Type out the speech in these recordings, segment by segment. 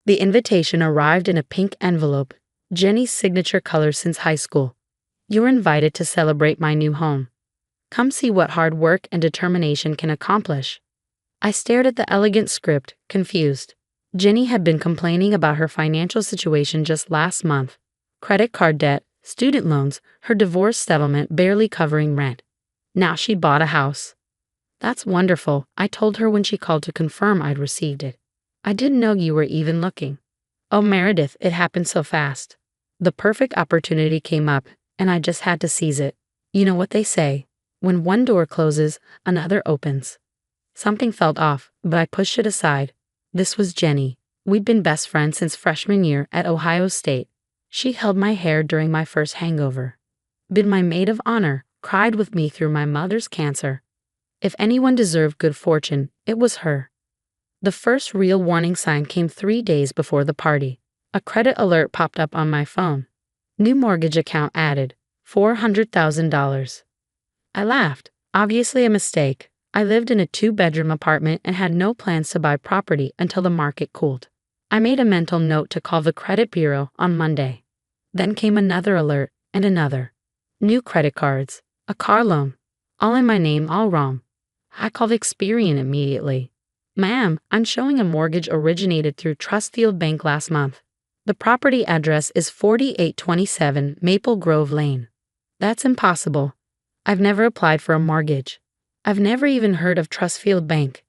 The invitation arrived in a pink envelope, Jenny's signature color since high school. You're invited to celebrate my new home. Come see what hard work and determination can accomplish. I stared at the elegant script, confused. Jenny had been complaining about her financial situation just last month. Credit card debt, student loans, her divorce settlement barely covering rent. Now she bought a house. That's wonderful, I told her when she called to confirm I'd received it. I didn't know you were even looking. Oh, Meredith, it happened so fast. The perfect opportunity came up, and I just had to seize it. You know what they say, when one door closes, another opens. Something felt off, but I pushed it aside. This was Jenny. We'd been best friends since freshman year at Ohio State. She held my hair during my first hangover. Been my maid of honor, cried with me through my mother's cancer. If anyone deserved good fortune, it was her. The first real warning sign came 3 days before the party. A credit alert popped up on my phone. New mortgage account added, $400,000. I laughed. Obviously a mistake. I lived in a 2-bedroom apartment and had no plans to buy property until the market cooled. I made a mental note to call the credit bureau on Monday. Then came another alert and another. New credit cards, a car loan, all in my name, all wrong. I called Experian immediately. Ma'am, I'm showing a mortgage originated through Trustfield Bank last month. The property address is 4827 Maple Grove Lane. That's impossible. I've never applied for a mortgage. I've never even heard of Trustfield Bank.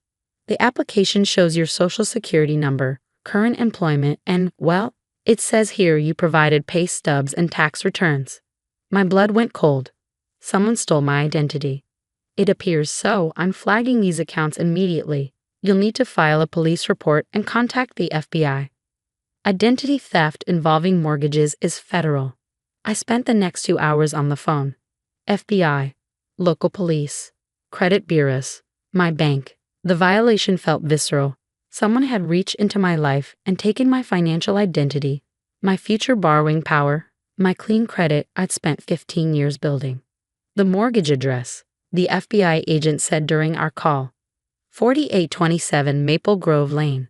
The application shows your social security number, current employment, and, well, it says here you provided pay stubs and tax returns. My blood went cold. Someone stole my identity. It appears so. I'm flagging these accounts immediately. You'll need to file a police report and contact the FBI. Identity theft involving mortgages is federal. I spent the next 2 hours on the phone. FBI, local police, credit bureaus, my bank. The violation felt visceral. Someone had reached into my life and taken my financial identity, my future borrowing power, my clean credit I'd spent 15 years building. The mortgage address, the FBI agent said during our call, 4827 Maple Grove Lane.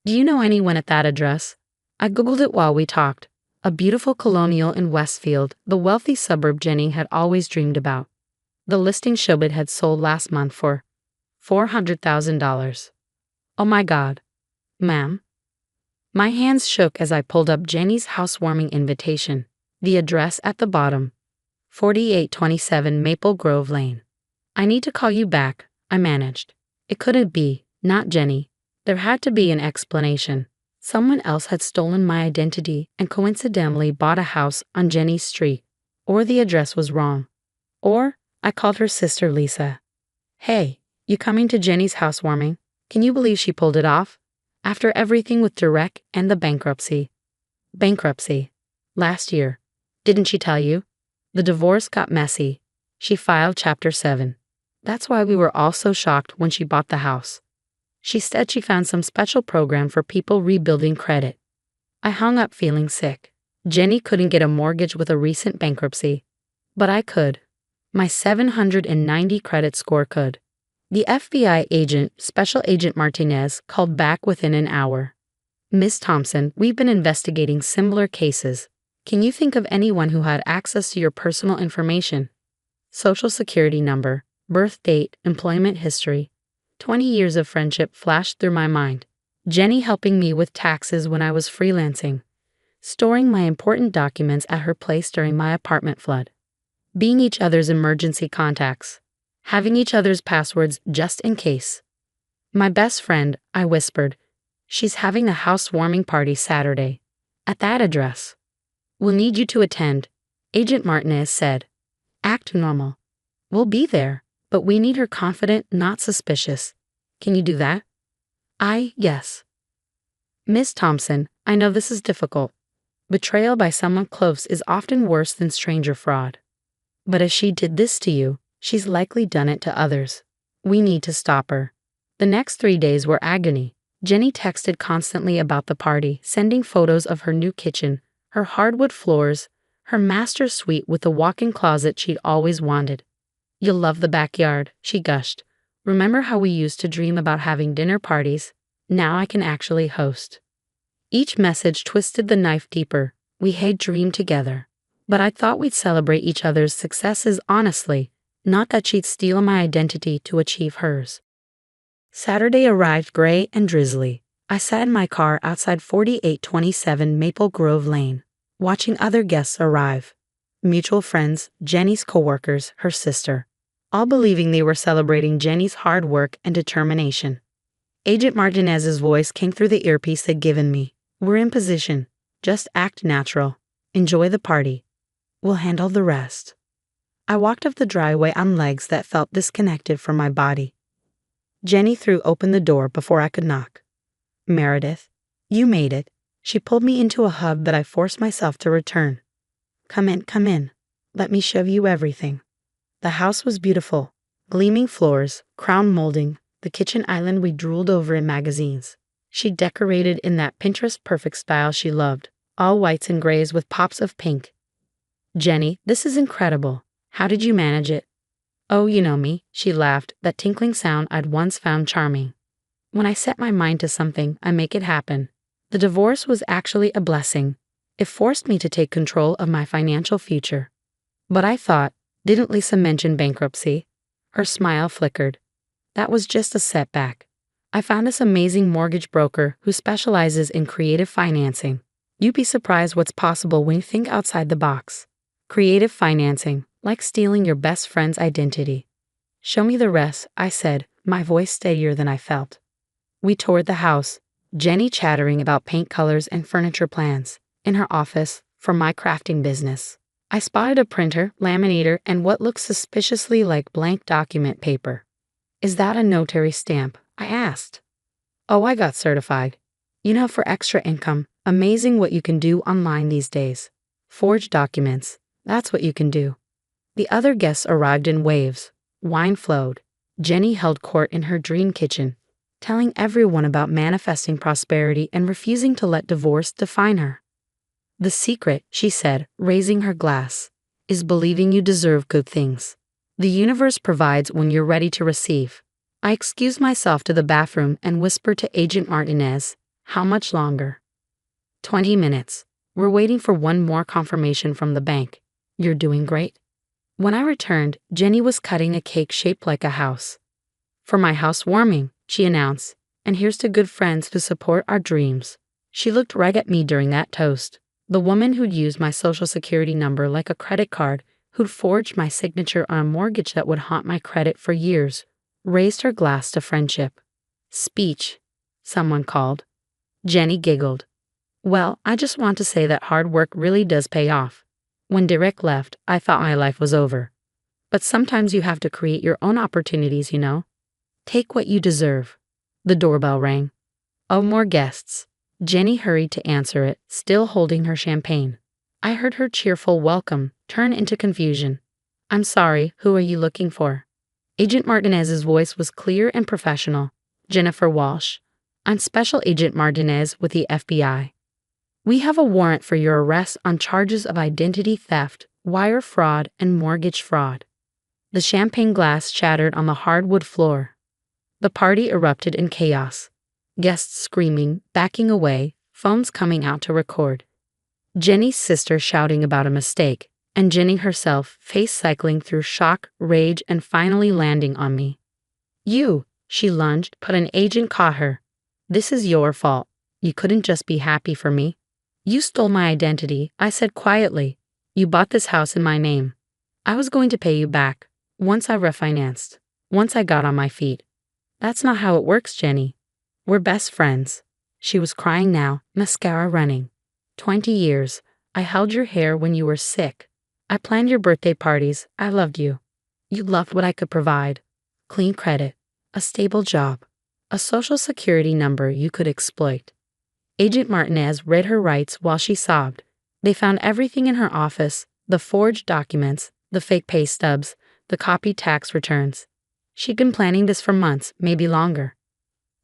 Do you know anyone at that address? I Googled it while we talked. A beautiful colonial in Westfield, the wealthy suburb Jenny had always dreamed about. The listing showed it had sold last month for $400,000. Oh my God. Ma'am? My hands shook as I pulled up Jenny's housewarming invitation. The address at the bottom, 4827 Maple Grove Lane. I need to call you back, I managed. It couldn't be, not Jenny. There had to be an explanation. Someone else had stolen my identity and coincidentally bought a house on Jenny's street. Or the address was wrong. Or I called her sister Lisa. Hey, you coming to Jenny's housewarming? Can you believe she pulled it off? After everything with Direct and the bankruptcy. Bankruptcy. Last year. Didn't she tell you? The divorce got messy. She filed Chapter 7. That's why we were all so shocked when she bought the house. She said she found some special program for people rebuilding credit. I hung up feeling sick. Jenny couldn't get a mortgage with a recent bankruptcy. But I could. My 790 credit score could. The FBI agent, Special Agent Martinez, called back within an hour. Ms. Thompson, we've been investigating similar cases. Can you think of anyone who had access to your personal information? Social security number, birth date, employment history. 20 years of friendship flashed through my mind. Jenny helping me with taxes when I was freelancing. Storing my important documents at her place during my apartment flood. Being each other's emergency contacts. Having each other's passwords just in case. My best friend, I whispered. She's having a housewarming party Saturday. At that address. We'll need you to attend, Agent Martinez said. Act normal. We'll be there, but we need her confident, not suspicious. Can you do that? Yes. Miss Thompson, I know this is difficult. Betrayal by someone close is often worse than stranger fraud. But if she did this to you, she's likely done it to others. We need to stop her. The next 3 days were agony. Jenny texted constantly about the party, sending photos of her new kitchen, her hardwood floors, her master suite with the walk-in closet she'd always wanted. You'll love the backyard, she gushed. Remember how we used to dream about having dinner parties? Now I can actually host. Each message twisted the knife deeper. We had dreamed together. But I thought we'd celebrate each other's successes honestly, not that she'd steal my identity to achieve hers. Saturday arrived gray and drizzly. I sat in my car outside 4827 Maple Grove Lane, watching other guests arrive. Mutual friends, Jenny's coworkers, her sister, all believing they were celebrating Jenny's hard work and determination. Agent Martinez's voice came through the earpiece they'd given me. "We're in position. Just act natural. Enjoy the party. We'll handle the rest." I walked up the driveway on legs that felt disconnected from my body. Jenny threw open the door before I could knock. "Meredith, you made it." She pulled me into a hug that I forced myself to return. Come in. Let me show you everything." The house was beautiful. Gleaming floors, crown molding, the kitchen island we drooled over in magazines. She decorated in that Pinterest-perfect style she loved, all whites and grays with pops of pink. "Jenny, this is incredible. How did you manage it?" "Oh, you know me," she laughed, that tinkling sound I'd once found charming. "When I set my mind to something, I make it happen." The divorce was actually a blessing. It forced me to take control of my financial future. But I thought, didn't Lisa mention bankruptcy? Her smile flickered. That was just a setback. I found this amazing mortgage broker who specializes in creative financing. You'd be surprised what's possible when you think outside the box. Creative financing, like stealing your best friend's identity. "Show me the rest," I said, my voice steadier than I felt. We toured the house, Jenny chattering about paint colors and furniture plans. In her office, for my crafting business, I spotted a printer, laminator, and what looked suspiciously like blank document paper. "Is that a notary stamp?" I asked. "Oh, I got certified. You know, for extra income. Amazing what you can do online these days. Forged documents, that's what you can do." The other guests arrived in waves. Wine flowed. Jenny held court in her dream kitchen, telling everyone about manifesting prosperity and refusing to let divorce define her. "The secret," she said, raising her glass, "is believing you deserve good things. The universe provides when you're ready to receive." I excused myself to the bathroom and whispered to Agent Martinez, "How much longer?" 20 minutes. We're waiting for one more confirmation from the bank. You're doing great." When I returned, Jenny was cutting a cake shaped like a house. "For my housewarming," she announced, "and here's to good friends who support our dreams." She looked right at me during that toast. The woman who'd used my social security number like a credit card, who'd forged my signature on a mortgage that would haunt my credit for years, raised her glass to friendship. "Speech," someone called. Jenny giggled. "Well, I just want to say that hard work really does pay off. When Derek left, I thought my life was over. But sometimes you have to create your own opportunities, you know. Take what you deserve." The doorbell rang. Oh, more guests. Jenny hurried to answer it, still holding her champagne. I heard her cheerful welcome turn into confusion. "I'm sorry, who are you looking for?" Agent Martinez's voice was clear and professional. "Jennifer Walsh. I'm Special Agent Martinez with the FBI. We have a warrant for your arrest on charges of identity theft, wire fraud, and mortgage fraud." The champagne glass shattered on the hardwood floor. The party erupted in chaos. Guests screaming, backing away, phones coming out to record. Jenny's sister shouting about a mistake, and Jenny herself face cycling through shock, rage, and finally landing on me. "You," she lunged, but an agent caught her. "This is your fault. You couldn't just be happy for me. You stole my identity," I said quietly. "You bought this house in my name. I was going to pay you back, once I refinanced, once I got on my feet. That's not how it works, Jenny. We're best friends." She was crying now, mascara running. 20 years. I held your hair when you were sick. I planned your birthday parties. I loved you. You loved what I could provide. Clean credit, a stable job, a social security number you could exploit. Agent Martinez read her rights while she sobbed. They found everything in her office, the forged documents, the fake pay stubs, the copied tax returns. She'd been planning this for months, maybe longer.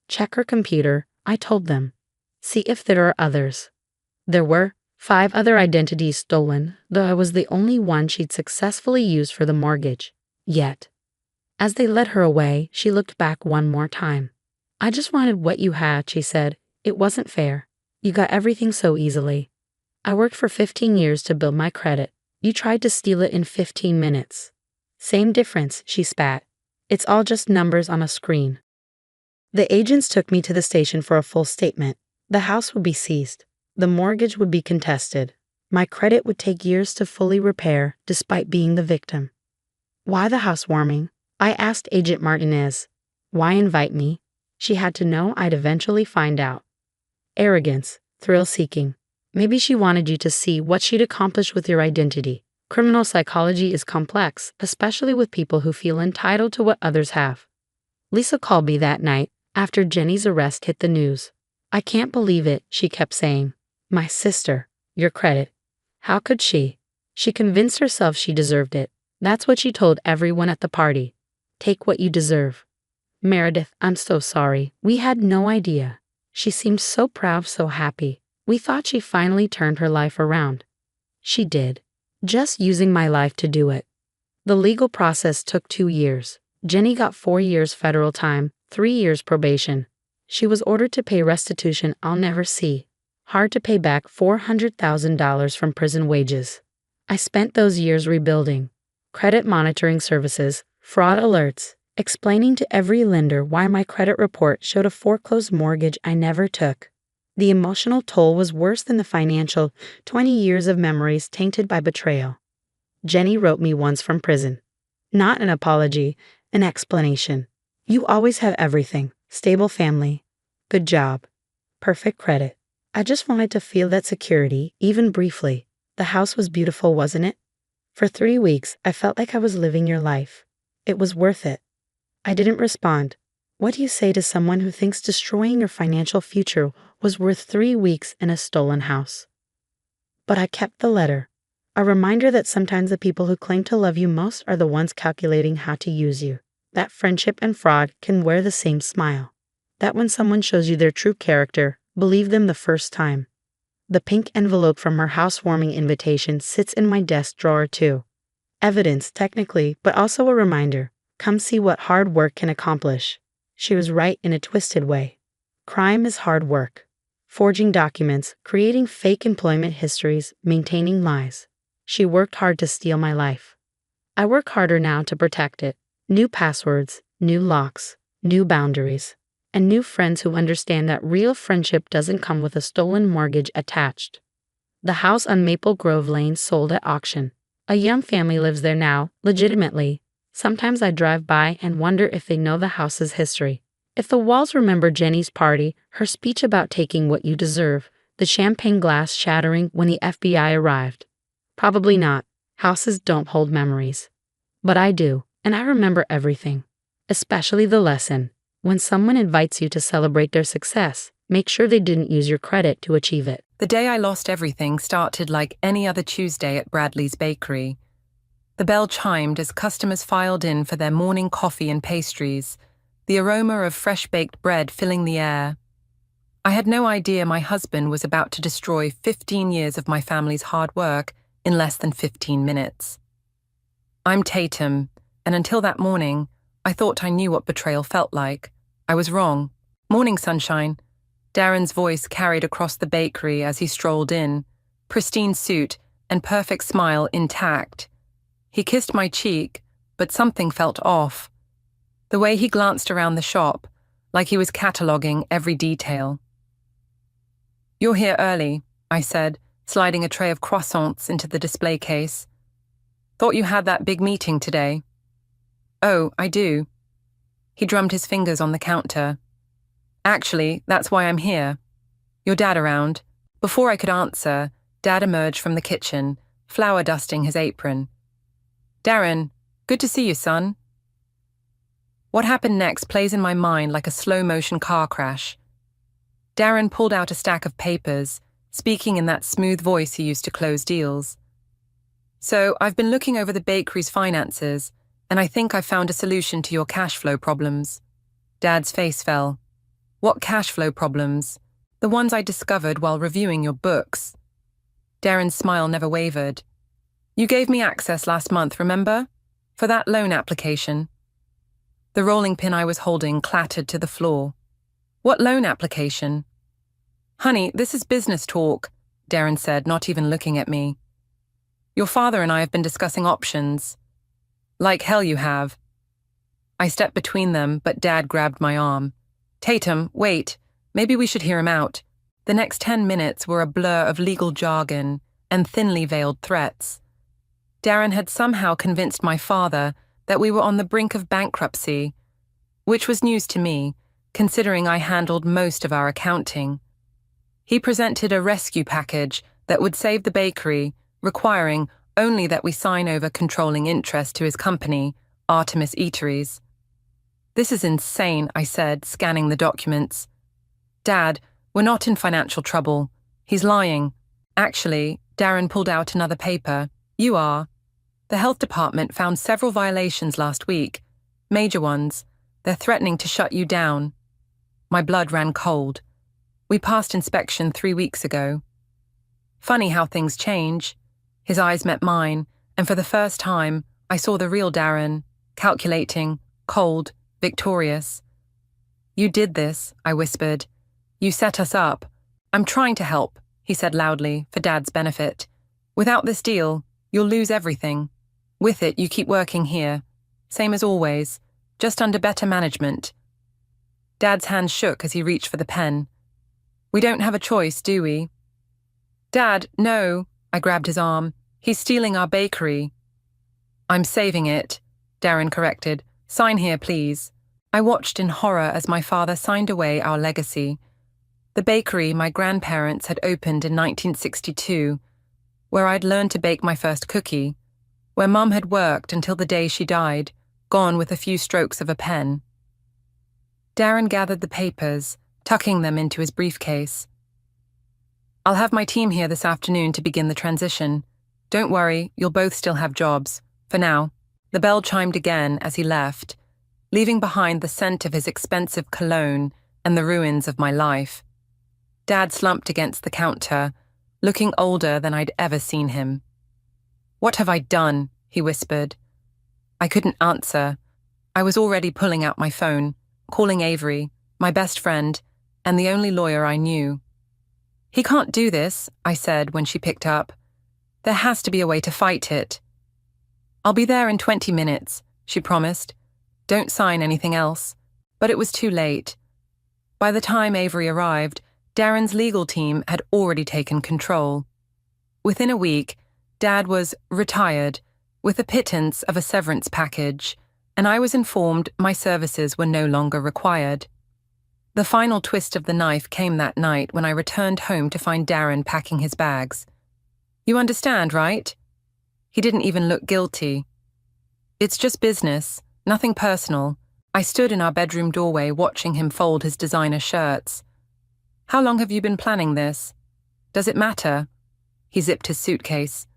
"Check her computer," I told them. "See if there are others." There were 5 other identities stolen, though I was the only one she'd successfully used for the mortgage. Yet. As they led her away, she looked back one more time. "I just wanted what you had," she said. "It wasn't fair. You got everything so easily. I worked for 15 years to build my credit. You tried to steal it in 15 minutes. Same difference, she spat. It's all just numbers on a screen. The agents took me to the station for a full statement. The house would be seized. The mortgage would be contested. My credit would take years to fully repair, despite being the victim. Why the housewarming? I asked Agent Martinez. Why invite me? She had to know I'd eventually find out. Arrogance, thrill-seeking. Maybe she wanted you to see what she'd accomplish with your identity. Criminal psychology is complex, especially with people who feel entitled to what others have. Lisa called me that night, after Jenny's arrest hit the news. I can't believe it, she kept saying. My sister, your credit. How could she? She convinced herself she deserved it. That's what she told everyone at the party. Take what you deserve. Meredith, I'm so sorry. We had no idea. She seemed so proud, so happy. We thought she finally turned her life around. She did. Just using my life to do it. The legal process took 2 years. Jenny got 4 years federal time, 3 years probation. She was ordered to pay restitution I'll never see. Hard to pay back $400,000 from prison wages. I spent those years rebuilding. Credit monitoring services, fraud alerts, explaining to every lender why my credit report showed a foreclosed mortgage I never took. The emotional toll was worse than the financial, 20 years of memories tainted by betrayal. Jenny wrote me once from prison. Not an apology, an explanation. You always have everything. Stable family. Good job. Perfect credit. I just wanted to feel that security, even briefly. The house was beautiful, wasn't it? For 3 weeks, I felt like I was living your life. It was worth it. I didn't respond. What do you say to someone who thinks destroying your financial future was worth 3 weeks in a stolen house? But I kept the letter. A reminder that sometimes the people who claim to love you most are the ones calculating how to use you. That friendship and fraud can wear the same smile. That when someone shows you their true character, believe them the first time. The pink envelope from her housewarming invitation sits in my desk drawer too. Evidence, technically, but also a reminder. Come see what hard work can accomplish. She was right in a twisted way. Crime is hard work. Forging documents, creating fake employment histories, maintaining lies. She worked hard to steal my life. I work harder now to protect it. New passwords, new locks, new boundaries, and new friends who understand that real friendship doesn't come with a stolen mortgage attached. The house on Maple Grove Lane sold at auction. A young family lives there now, legitimately. Sometimes I drive by and wonder if they know the house's history. If the walls remember Jenny's party, her speech about taking what you deserve, the champagne glass shattering when the FBI arrived. Probably not. Houses don't hold memories. But I do, and I remember everything. Especially the lesson. When someone invites you to celebrate their success, make sure they didn't use your credit to achieve it. The day I lost everything started like any other Tuesday at Bradley's Bakery. The bell chimed as customers filed in for their morning coffee and pastries, the aroma of fresh-baked bread filling the air. I had no idea my husband was about to destroy 15 years of my family's hard work in less than 15 minutes. I'm Tatum, and until that morning, I thought I knew what betrayal felt like. I was wrong. Morning, sunshine. Darren's voice carried across the bakery as he strolled in, pristine suit and perfect smile intact. He kissed my cheek, but something felt off. The way he glanced around the shop, like he was cataloguing every detail. "You're here early," I said, sliding a tray of croissants into the display case. "Thought you had that big meeting today." "Oh, I do." He drummed his fingers on the counter. "Actually, that's why I'm here. Your dad around?" Before I could answer, Dad emerged from the kitchen, flour dusting his apron. "Darren, good to see you, son." What happened next plays in my mind like a slow-motion car crash. Darren pulled out a stack of papers, speaking in that smooth voice he used to close deals. "So, I've been looking over the bakery's finances, and I think I've found a solution to your cash flow problems." Dad's face fell. "What cash flow problems?" "The ones I discovered while reviewing your books." Darren's smile never wavered. "You gave me access last month, remember? For that loan application." The rolling pin I was holding clattered to the floor. "What loan application?" Honey, this is business talk, Darren said, not even looking at me. Your father and I have been discussing options. Like hell you have. I stepped between them, but Dad grabbed my arm. Tatum, wait. Maybe we should hear him out. The next 10 minutes were a blur of legal jargon and thinly veiled threats. Darren had somehow convinced my father that we were on the brink of bankruptcy, which was news to me, considering I handled most of our accounting. He presented a rescue package that would save the bakery, requiring only that we sign over controlling interest to his company, Artemis Eateries. This is insane, I said, scanning the documents. Dad, we're not in financial trouble. He's lying. Actually, Darren pulled out another paper. You are. The health department found several violations last week. Major ones. They're threatening to shut you down. My blood ran cold. We passed inspection 3 weeks ago. Funny how things change. His eyes met mine, and for the first time, I saw the real Darren, calculating, cold, victorious. You did this, I whispered. You set us up. I'm trying to help, he said loudly, for Dad's benefit. Without this deal, you'll lose everything. With it, you keep working here. Same as always, just under better management. Dad's hand shook as he reached for the pen. We don't have a choice, do we? Dad, no, I grabbed his arm. He's stealing our bakery. I'm saving it, Darren corrected. Sign here, please. I watched in horror as my father signed away our legacy. The bakery my grandparents had opened in 1962, where I'd learned to bake my first cookie, where Mum had worked until the day she died, gone with a few strokes of a pen. Darren gathered the papers, tucking them into his briefcase. I'll have my team here this afternoon to begin the transition. Don't worry, you'll both still have jobs. For now. The bell chimed again as he left, leaving behind the scent of his expensive cologne and the ruins of my life. Dad slumped against the counter, looking older than I'd ever seen him. What have I done? He whispered. I couldn't answer. I was already pulling out my phone, calling Avery, my best friend, and the only lawyer I knew. He can't do this, I said when she picked up. There has to be a way to fight it. I'll be there in 20 minutes, she promised. Don't sign anything else. But it was too late. By the time Avery arrived, Darren's legal team had already taken control. Within a week, Dad was retired, with a pittance of a severance package, and I was informed my services were no longer required. The final twist of the knife came that night when I returned home to find Darren packing his bags. You understand, right? He didn't even look guilty. It's just business, nothing personal. I stood in our bedroom doorway watching him fold his designer shirts. How long have you been planning this? Does it matter? He zipped his suitcase.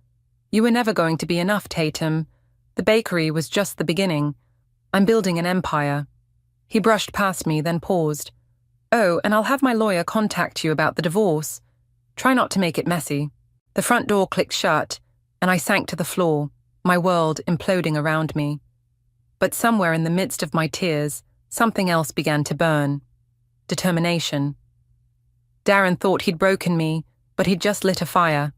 You were never going to be enough, Tatum. The bakery was just the beginning. I'm building an empire. He brushed past me, then paused. Oh, and I'll have my lawyer contact you about the divorce. Try not to make it messy. The front door clicked shut, and I sank to the floor, my world imploding around me. But somewhere in the midst of my tears, something else began to burn. Determination. Darren thought he'd broken me, but he'd just lit a fire.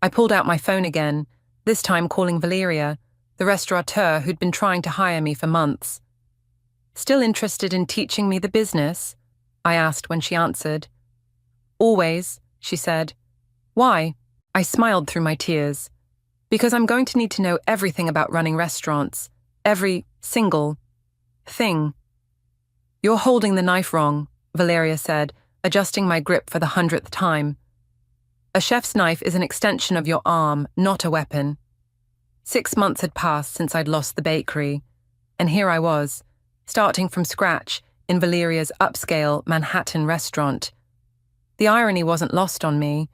I pulled out my phone again, this time calling Valeria, the restaurateur who'd been trying to hire me for months. Still interested in teaching me the business? I asked when she answered. Always, she said. Why? I smiled through my tears. Because I'm going to need to know everything about running restaurants. Every single thing. You're holding the knife wrong, Valeria said, adjusting my grip for the 100th time. A chef's knife is an extension of your arm, not a weapon. 6 months had passed since I'd lost the bakery, and here I was, starting from scratch in Valeria's upscale Manhattan restaurant. The irony wasn't lost on me.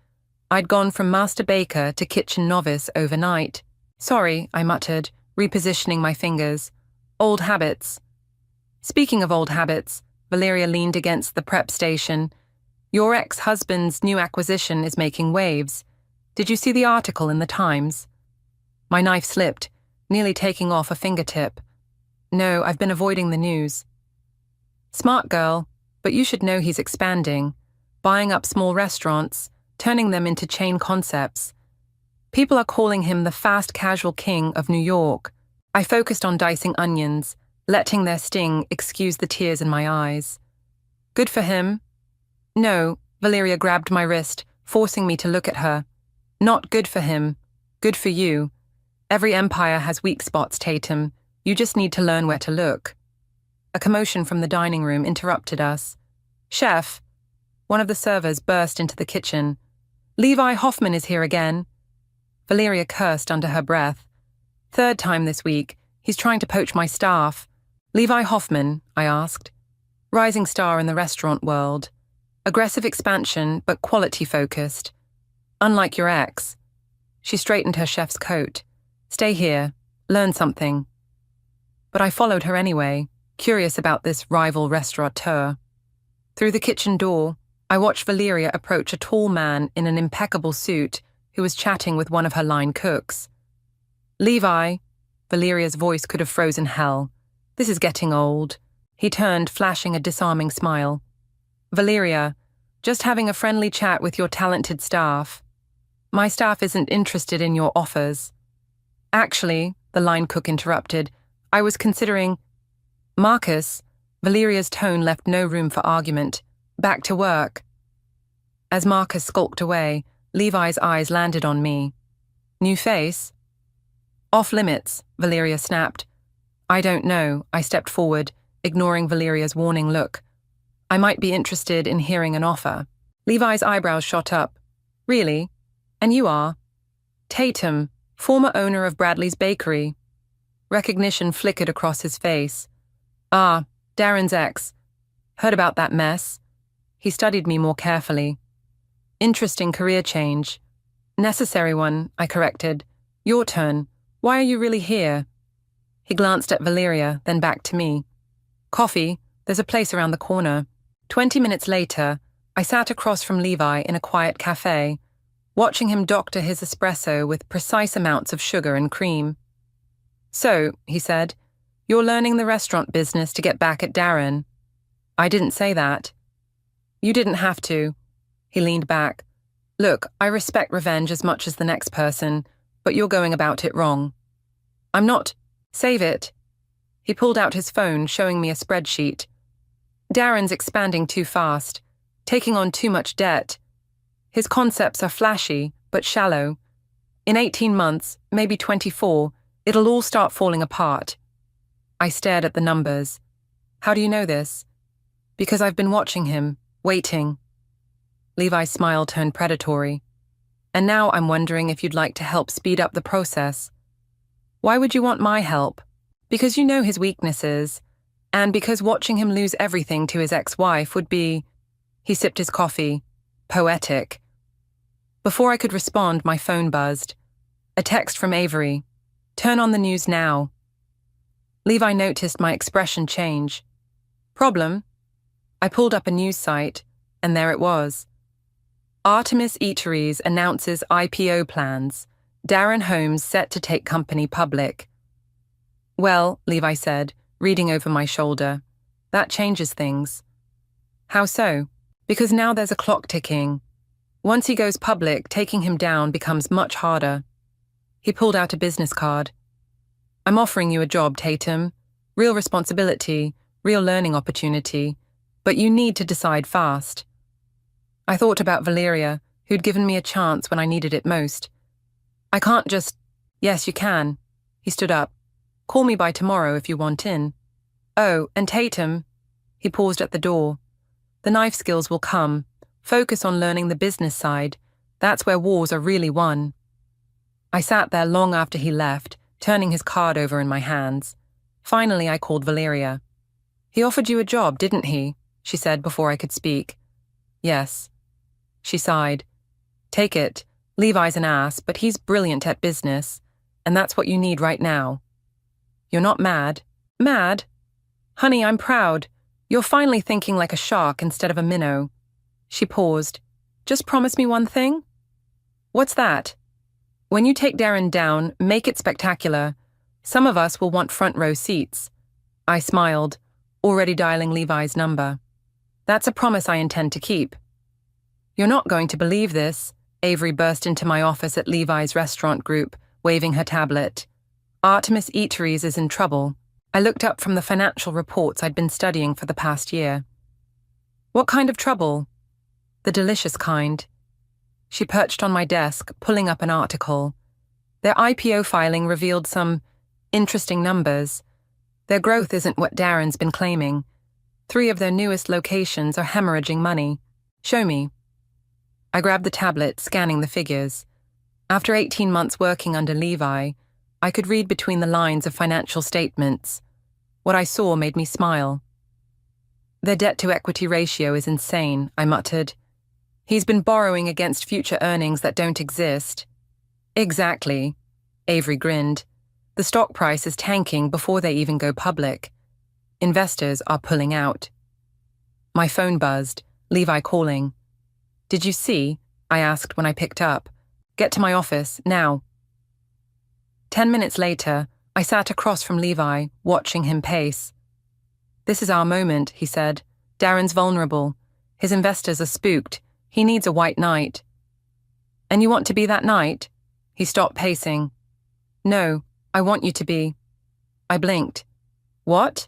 I'd gone from master baker to kitchen novice overnight. Sorry, I muttered, repositioning my fingers. Old habits. Speaking of old habits, Valeria leaned against the prep station. Your ex-husband's new acquisition is making waves. Did you see the article in the Times? My knife slipped, nearly taking off a fingertip. No, I've been avoiding the news. Smart girl, but you should know he's expanding. buying up small restaurants, turning them into chain concepts. People are calling him the fast casual king of New York. I focused on dicing onions, letting their sting excuse the tears in my eyes. Good for him? No, Valeria grabbed my wrist, forcing me to look at her. Not good for him. Good for you. Every empire has weak spots, Tatum. You just need to learn where to look. A commotion from the dining room interrupted us. Chef! One of the servers burst into the kitchen. Levi Hoffman is here again. Valeria cursed under her breath. Third time this week. He's trying to poach my staff. Levi Hoffman, I asked. Rising star in the restaurant world. Aggressive expansion, but quality-focused. Unlike your ex. She straightened her chef's coat. Stay here. Learn something. But I followed her anyway, curious about this rival restaurateur. Through the kitchen door, I watched Valeria approach a tall man in an impeccable suit who was chatting with one of her line cooks. Levi, Valeria's voice could have frozen hell. This is getting old. He turned, flashing a disarming smile. Valeria, just having a friendly chat with your talented staff. My staff isn't interested in your offers. Actually, the line cook interrupted, I was considering... Marcus, Valeria's tone left no room for argument. Back to work. As Marcus skulked away, Levi's eyes landed on me. New face? Off limits, Valeria snapped. I don't know, I stepped forward, ignoring Valeria's warning look. I might be interested in hearing an offer. Levi's eyebrows shot up. Really? And you are? Tatum, former owner of Bradley's Bakery. Recognition flickered across his face. Ah, Darren's ex. Heard about that mess. He studied me more carefully. Interesting career change. Necessary one, I corrected. Your turn. Why are you really here? He glanced at Valeria, then back to me. Coffee, there's a place around the corner. 20 minutes later, I sat across from Levi in a quiet cafe, watching him doctor his espresso with precise amounts of sugar and cream. So, he said, you're learning the restaurant business to get back at Darren. I didn't say that. You didn't have to. He leaned back. Look, I respect revenge as much as the next person, but you're going about it wrong. I'm not. Save it. He pulled out his phone, showing me a spreadsheet. Darren's expanding too fast, taking on too much debt. His concepts are flashy, but shallow. In 18 months, maybe 24, it'll all start falling apart. I stared at the numbers. How do you know this? Because I've been watching him, waiting. Levi's smile turned predatory. And now I'm wondering if you'd like to help speed up the process. Why would you want my help? Because you know his weaknesses, and because watching him lose everything to his ex-wife would be... He sipped his coffee. Poetic. Before I could respond, my phone buzzed. A text from Avery. Turn on the news now. Levi noticed my expression change. Problem? I pulled up a news site, and there it was. Artemis Eateries announces IPO plans. Darren Holmes set to take company public. Well, Levi said, reading over my shoulder, that changes things. How so? Because now there's a clock ticking. Once he goes public, taking him down becomes much harder. He pulled out a business card. I'm offering you a job, Tatum. Real responsibility, real learning opportunity, but you need to decide fast. I thought about Valeria, who'd given me a chance when I needed it most. I can't just... Yes, you can. He stood up. Call me by tomorrow if you want in. Oh, and Tatum... He paused at the door. The knife skills will come. Focus on learning the business side. That's where wars are really won. I sat there long after he left, turning his card over in my hands. Finally, I called Valeria. He offered you a job, didn't he? She said before I could speak. Yes. She sighed. Take it. Levi's an ass, but he's brilliant at business, and that's what you need right now. You're not mad? Mad? Honey, I'm proud. You're finally thinking like a shark instead of a minnow. She paused. Just promise me one thing? What's that? When you take Darren down, make it spectacular. Some of us will want front row seats. I smiled, already dialing Levi's number. That's a promise I intend to keep. You're not going to believe this. Avery burst into my office at Levi's restaurant group, waving her tablet. Artemis Eateries is in trouble. I looked up from the financial reports I'd been studying for the past year. What kind of trouble? The delicious kind. She perched on my desk, pulling up an article. Their IPO filing revealed some interesting numbers. Their growth isn't what Darren's been claiming. 3 of their newest locations are hemorrhaging money. Show me. I grabbed the tablet, scanning the figures. After 18 months working under Levi, I could read between the lines of financial statements. What I saw made me smile. Their debt-to-equity ratio is insane, I muttered. He's been borrowing against future earnings that don't exist. Exactly. Avery grinned. The stock price is tanking before they even go public. Investors are pulling out. My phone buzzed, Levi calling. Did you see? I asked when I picked up. Get to my office, now. 10 minutes later, I sat across from Levi, watching him pace. This is our moment, he said. Darren's vulnerable. His investors are spooked. He needs a white knight. And you want to be that knight? He stopped pacing. No, I want you to be. I blinked. What?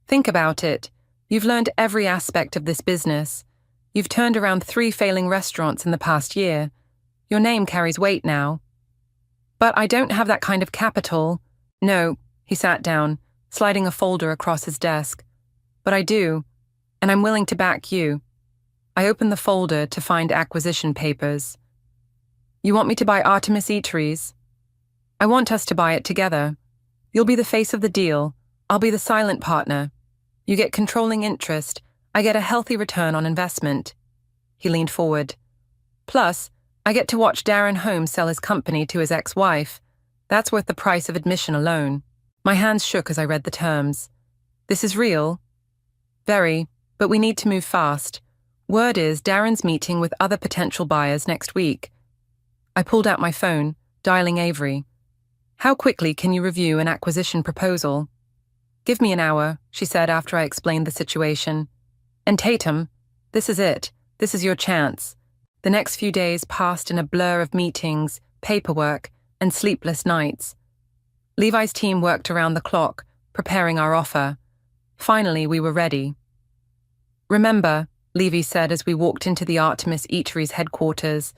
Think about it. You've learned every aspect of this business. You've turned around 3 failing restaurants in the past year. Your name carries weight now. But I don't have that kind of capital. No, he sat down, sliding a folder across his desk. But I do, and I'm willing to back you. I opened the folder to find acquisition papers. You want me to buy Artemis Eateries? I want us to buy it together. You'll be the face of the deal. I'll be the silent partner. You get controlling interest. I get a healthy return on investment. He leaned forward. Plus, I get to watch Darren Holmes sell his company to his ex-wife. That's worth the price of admission alone. My hands shook as I read the terms. This is real? Very, but we need to move fast. Word is Darren's meeting with other potential buyers next week. I pulled out my phone, dialing Avery. How quickly can you review an acquisition proposal? Give me an hour, she said after I explained the situation. And Tatum, this is it. This is your chance. The next few days passed in a blur of meetings, paperwork, and sleepless nights. Levi's team worked around the clock, preparing our offer. Finally, we were ready. Remember, Levi said as we walked into the Artemis Eateries headquarters,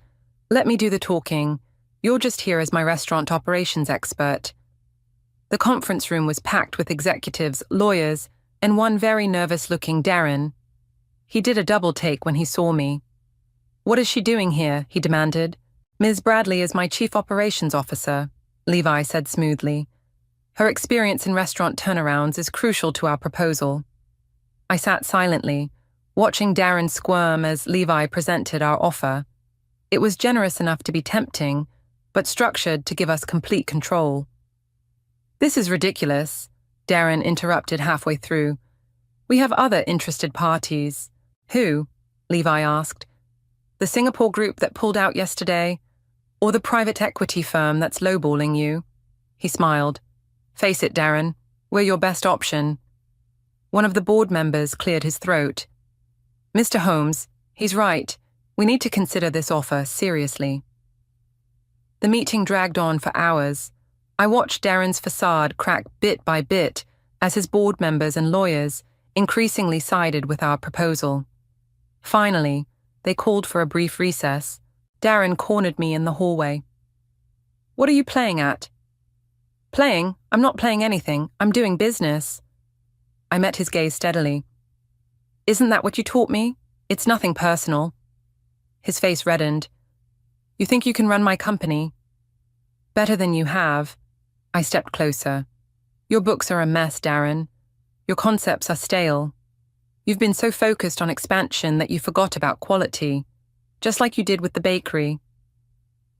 let me do the talking. You're just here as my restaurant operations expert. The conference room was packed with executives, lawyers, and one very nervous-looking Darren. He did a double take when he saw me. What is she doing here? He demanded. Ms. Bradley is my chief operations officer, Levi said smoothly. Her experience in restaurant turnarounds is crucial to our proposal. I sat silently, watching Darren squirm as Levi presented our offer. It was generous enough to be tempting, but structured to give us complete control. This is ridiculous, Darren interrupted halfway through. We have other interested parties. Who? Levi asked. The Singapore group that pulled out yesterday? Or the private equity firm that's lowballing you? He smiled. Face it, Darren, we're your best option. One of the board members cleared his throat. Mr. Holmes, he's right. We need to consider this offer seriously. The meeting dragged on for hours. I watched Darren's facade crack bit by bit as his board members and lawyers increasingly sided with our proposal. Finally, they called for a brief recess. Darren cornered me in the hallway. What are you playing at? Playing? I'm not playing anything. I'm doing business. I met his gaze steadily. Isn't that what you taught me? It's nothing personal. His face reddened. You think you can run my company? Better than you have. I stepped closer. Your books are a mess, Darren. Your concepts are stale. You've been so focused on expansion that you forgot about quality, just like you did with the bakery.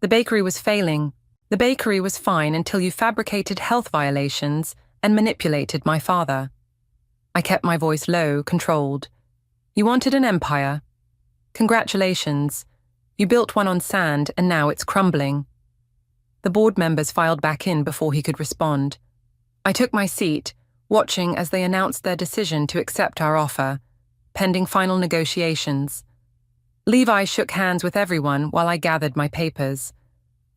The bakery was failing. The bakery was fine until you fabricated health violations and manipulated my father. I kept my voice low, controlled. You wanted an empire. Congratulations. You built one on sand and now it's crumbling. The board members filed back in before he could respond. I took my seat, watching as they announced their decision to accept our offer, pending final negotiations. Levi shook hands with everyone while I gathered my papers.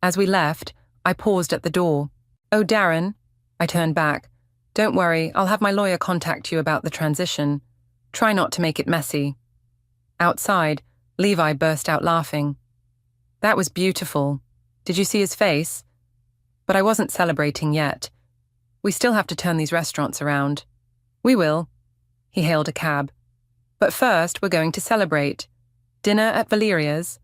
As we left, I paused at the door. "Oh, Darren," I turned back. "Don't worry, I'll have my lawyer contact you about the transition. Try not to make it messy." Outside, Levi burst out laughing. "That was beautiful. Did you see his face?" But I wasn't celebrating yet. "We still have to turn these restaurants around." "We will." He hailed a cab. "But first, we're going to celebrate. Dinner at Valeria's?"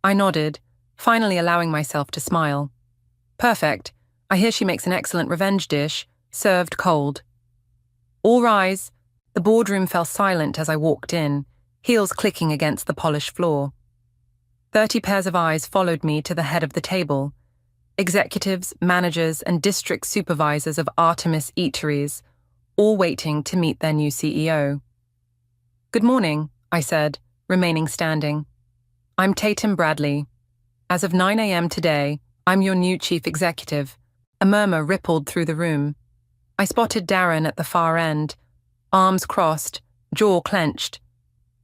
I nodded, finally allowing myself to smile. "Perfect. I hear she makes an excellent revenge dish, served cold." "All rise." The boardroom fell silent as I walked in, heels clicking against the polished floor. 30 pairs of eyes followed me to the head of the table. Executives, managers, and district supervisors of Artemis Eateries, all waiting to meet their new CEO. "Good morning," I said, remaining standing. "I'm Tatum Bradley. As of 9 a.m. today, I'm your new chief executive." A murmur rippled through the room. I spotted Darren at the far end, arms crossed, jaw clenched.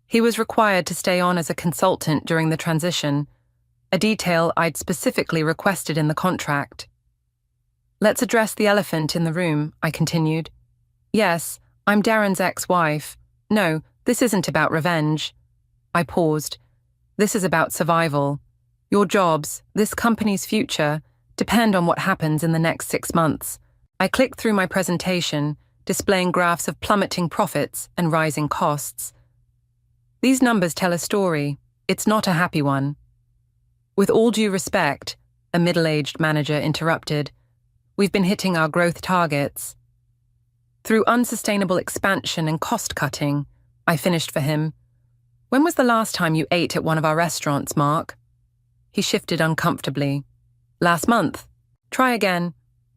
He was required to stay on as a consultant during the transition, a detail I'd specifically requested in the contract. "Let's address the elephant in the room," I continued. "Yes, I'm Darren's ex-wife. No, this isn't about revenge." I paused. "This is about survival. Your jobs, this company's future, depend on what happens in the next 6 months." I clicked through my presentation, displaying graphs of plummeting profits and rising costs. "These numbers tell a story. It's not a happy one." "With all due respect," a middle-aged manager interrupted, "we've been hitting our growth targets." "Through unsustainable expansion and cost-cutting," I finished for him. "When was the last time you ate at one of our restaurants, Mark?" He shifted uncomfortably. "Last month." "Try again.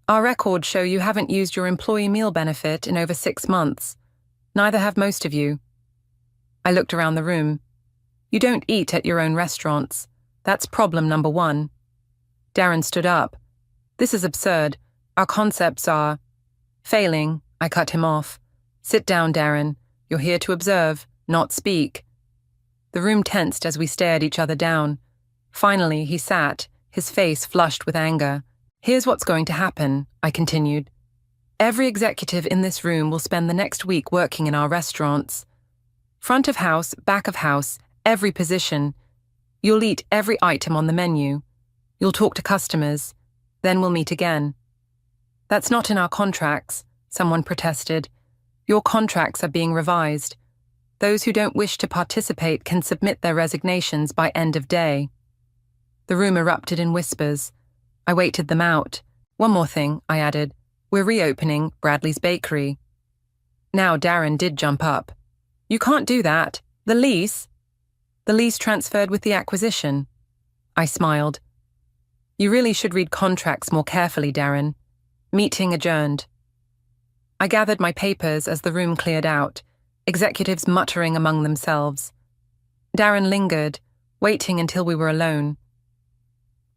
Our records show you haven't used your employee meal benefit in over 6 months. Neither have most of you." I looked around the room. "You don't eat at your own restaurants. That's problem number 1. Darren stood up. "This is absurd. Our concepts are..." "Failing," I cut him off. "Sit down, Darren. You're here to observe, not speak." The room tensed as we stared each other down. Finally, he sat, his face flushed with anger. "Here's what's going to happen," I continued. "Every executive in this room will spend the next week working in our restaurants. Front of house, back of house, every position. You'll eat every item on the menu. You'll talk to customers. Then we'll meet again." "That's not in our contracts," someone protested. "Your contracts are being revised. Those who don't wish to participate can submit their resignations by end of day." The room erupted in whispers. I waited them out. "One more thing," I added. "We're reopening Bradley's Bakery." Now Darren did jump up. "You can't do that. The lease..." "The lease transferred with the acquisition." I smiled. "You really should read contracts more carefully, Darren." Meeting adjourned. I gathered my papers as the room cleared out, executives muttering among themselves. Darren lingered, waiting until we were alone.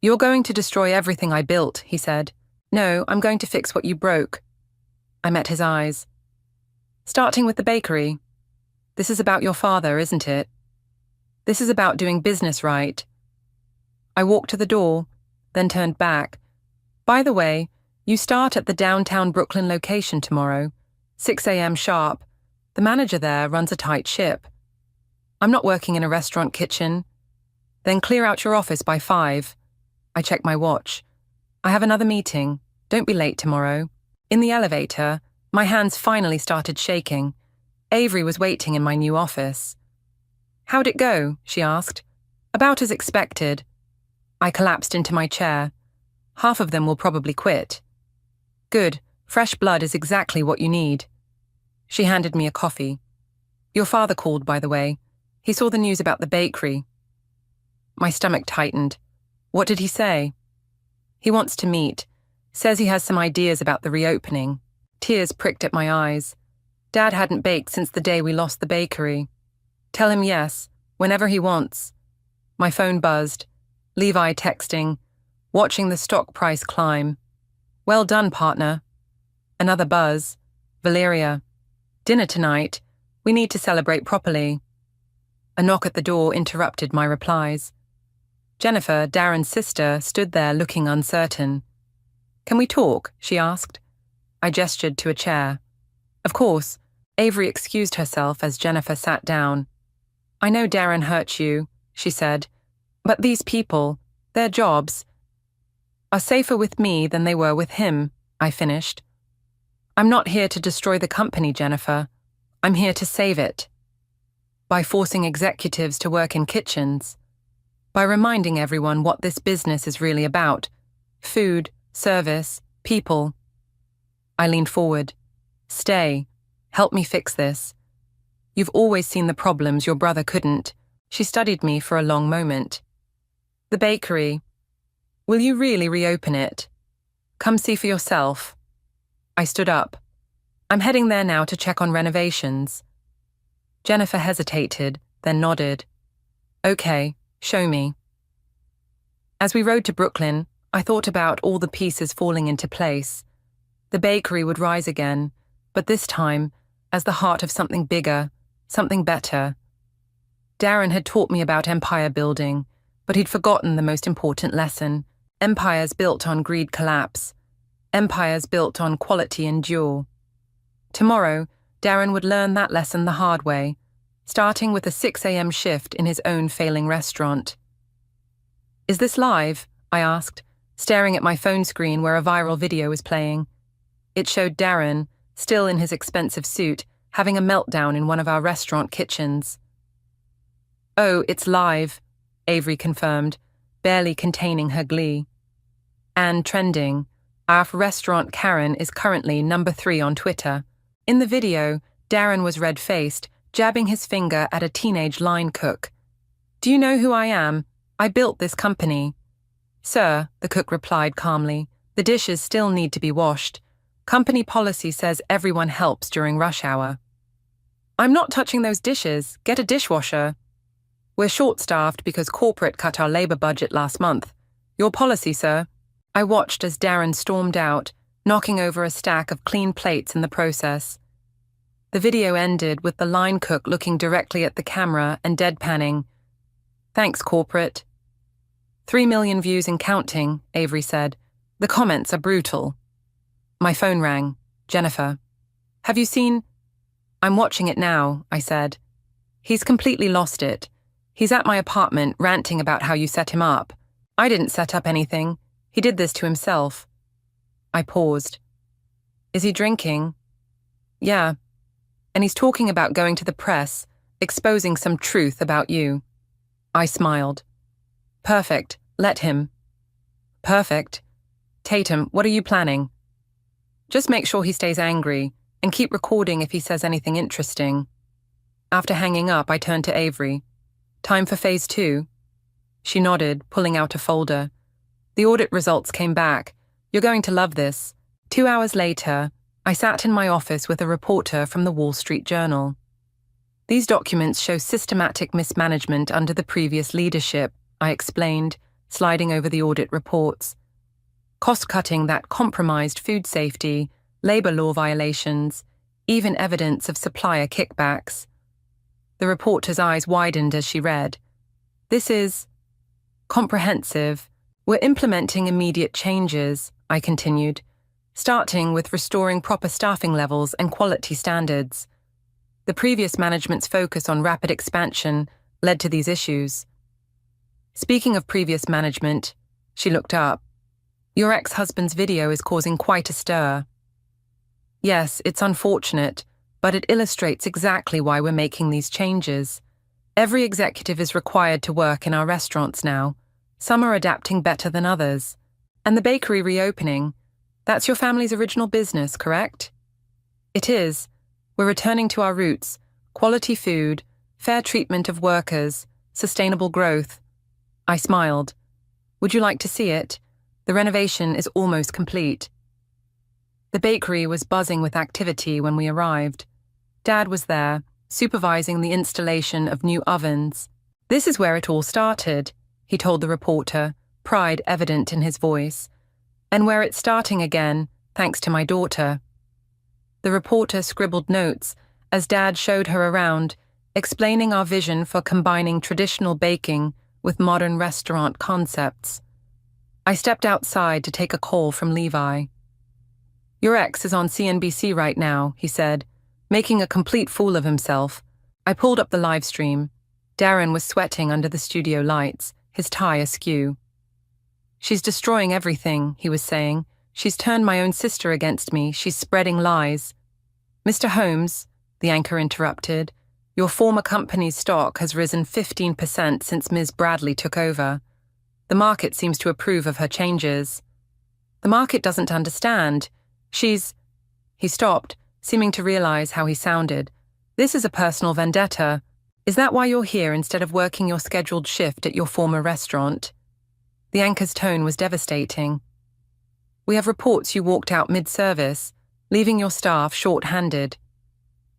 "You're going to destroy everything I built," he said. "No, I'm going to fix what you broke." I met his eyes. "Starting with the bakery. This is about your father, isn't it? This is about doing business right." I walked to the door, then turned back. "By the way, you start at the downtown Brooklyn location tomorrow, 6 a.m. sharp. The manager there runs a tight ship. I'm not working in a restaurant kitchen. Then clear out your office by 5. I checked my watch. "I have another meeting. Don't be late tomorrow." In the elevator, my hands finally started shaking. Avery was waiting in my new office. "How'd it go?" she asked. "About as expected." I collapsed into my chair. "Half of them will probably quit." "Good. Fresh blood is exactly what you need." She handed me a coffee. "Your father called, by the way. He saw the news about the bakery." My stomach tightened. "What did he say?" "He wants to meet. Says he has some ideas about the reopening." Tears pricked at my eyes. Dad hadn't baked since the day we lost the bakery. "Tell him yes, whenever he wants." My phone buzzed. Levi texting, watching the stock price climb. "Well done, partner." Another buzz. Valeria. "Dinner tonight. We need to celebrate properly." A knock at the door interrupted my replies. Jennifer, Darren's sister, stood there looking uncertain. "Can we talk?" she asked. I gestured to a chair. "Of course." Avery excused herself as Jennifer sat down. "I know Darren hurt you," she said, "but these people, their jobs, are safer with me than they were with him," I finished. "I'm not here to destroy the company, Jennifer. I'm here to save it. By forcing executives to work in kitchens. By reminding everyone what this business is really about. Food, service, people." I leaned forward. "Stay. Help me fix this. You've always seen the problems your brother couldn't." She studied me for a long moment. "The bakery. Will you really reopen it? Come see for yourself." I stood up. "I'm heading there now to check on renovations." Jennifer hesitated, then nodded. "Okay, show me." As we rode to Brooklyn, I thought about all the pieces falling into place. The bakery would rise again, but this time as the heart of something bigger, something better. Darren had taught me about empire building, but he'd forgotten the most important lesson. Empires built on greed collapse. Empires built on quality endure. Tomorrow, Darren would learn that lesson the hard way, starting with a 6 a.m. shift in his own failing restaurant. "Is this live?" I asked, staring at my phone screen where a viral video was playing. It showed Darren, still in his expensive suit, having a meltdown in one of our restaurant kitchens. "Oh, it's live," Avery confirmed, barely containing her glee. "And trending. Our restaurant Karen is currently number 3 on Twitter." In the video, Darren was red-faced, jabbing his finger at a teenage line cook. "Do you know who I am? I built this company." "Sir," the cook replied calmly, "the dishes still need to be washed. Company policy says everyone helps during rush hour." "I'm not touching those dishes. Get a dishwasher." "We're short-staffed because corporate cut our labor budget last month. Your policy, sir." I watched as Darren stormed out, knocking over a stack of clean plates in the process. The video ended with the line cook looking directly at the camera and deadpanning. "Thanks, corporate." 3 million views and counting, Avery said. "The comments are brutal." My phone rang. "Jennifer." "Have you seen—" "I'm watching it now," I said. "He's completely lost it. He's at my apartment ranting about how you set him up. I didn't set up anything. He did this to himself." I paused. "Is he drinking?" "Yeah. And he's talking about going to the press, exposing some truth about you." I smiled. "Perfect. Let him." "Perfect. Tatum, what are you planning?" "Just make sure he stays angry, and keep recording if he says anything interesting." After hanging up, I turned to Avery. "Time for phase 2? She nodded, pulling out a folder. The audit results came back. "You're going to love this." 2 hours later, I sat in my office with a reporter from the Wall Street Journal. "These documents show systematic mismanagement under the previous leadership," I explained, sliding over the audit reports. "Cost-cutting that compromised food safety, labor law violations, even evidence of supplier kickbacks." The reporter's eyes widened as she read. "This is comprehensive. We're implementing immediate changes," I continued, "starting with restoring proper staffing levels and quality standards. The previous management's focus on rapid expansion led to these issues." "Speaking of previous management," she looked up, "your ex-husband's video is causing quite a stir." "Yes, it's unfortunate, but it illustrates exactly why we're making these changes. Every executive is required to work in our restaurants now. Some are adapting better than others. And the bakery reopening, that's your family's original business, correct?" "It is. We're returning to our roots, quality food, fair treatment of workers, sustainable growth." I smiled. "Would you like to see it? The renovation is almost complete." The bakery was buzzing with activity when we arrived. Dad was there, supervising the installation of new ovens. "This is where it all started," he told the reporter, pride evident in his voice. "And where it's starting again, thanks to my daughter." The reporter scribbled notes as Dad showed her around, explaining our vision for combining traditional baking with modern restaurant concepts. I stepped outside to take a call from Levi. "Your ex is on CNBC right now," he said, making a complete fool of himself. I pulled up the live stream. Darren was sweating under the studio lights, his tie askew. "She's destroying everything," he was saying. "She's turned my own sister against me. She's spreading lies." "Mr. Holmes," the anchor interrupted, "your former company's stock has risen 15% since Ms. Bradley took over. The market seems to approve of her changes." "The market doesn't understand. She's—" He stopped, seeming to realize how he sounded. "This is a personal vendetta. Is that why you're here instead of working your scheduled shift at your former restaurant?" The anchor's tone was devastating. "We have reports you walked out mid-service, leaving your staff short-handed."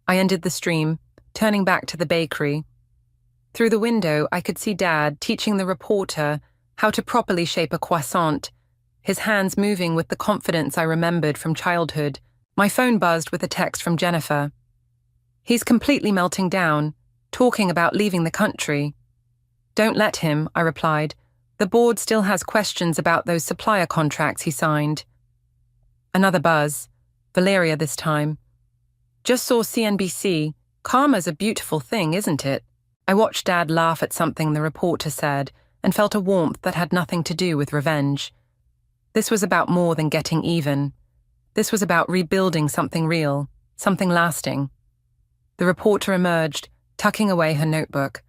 I ended the stream, turning back to the bakery. Through the window, I could see Dad teaching the reporter how to properly shape a croissant, his hands moving with the confidence I remembered from childhood. My phone buzzed with a text from Jennifer. "He's completely melting down, talking about leaving the country." "Don't let him," I replied. "The board still has questions about those supplier contracts he signed." Another buzz. Valeria this time. "Just saw CNBC. Karma's a beautiful thing, isn't it?" I watched Dad laugh at something the reporter said and felt a warmth that had nothing to do with revenge. This was about more than getting even. This was about rebuilding something real, something lasting. The reporter emerged, tucking away her notebook.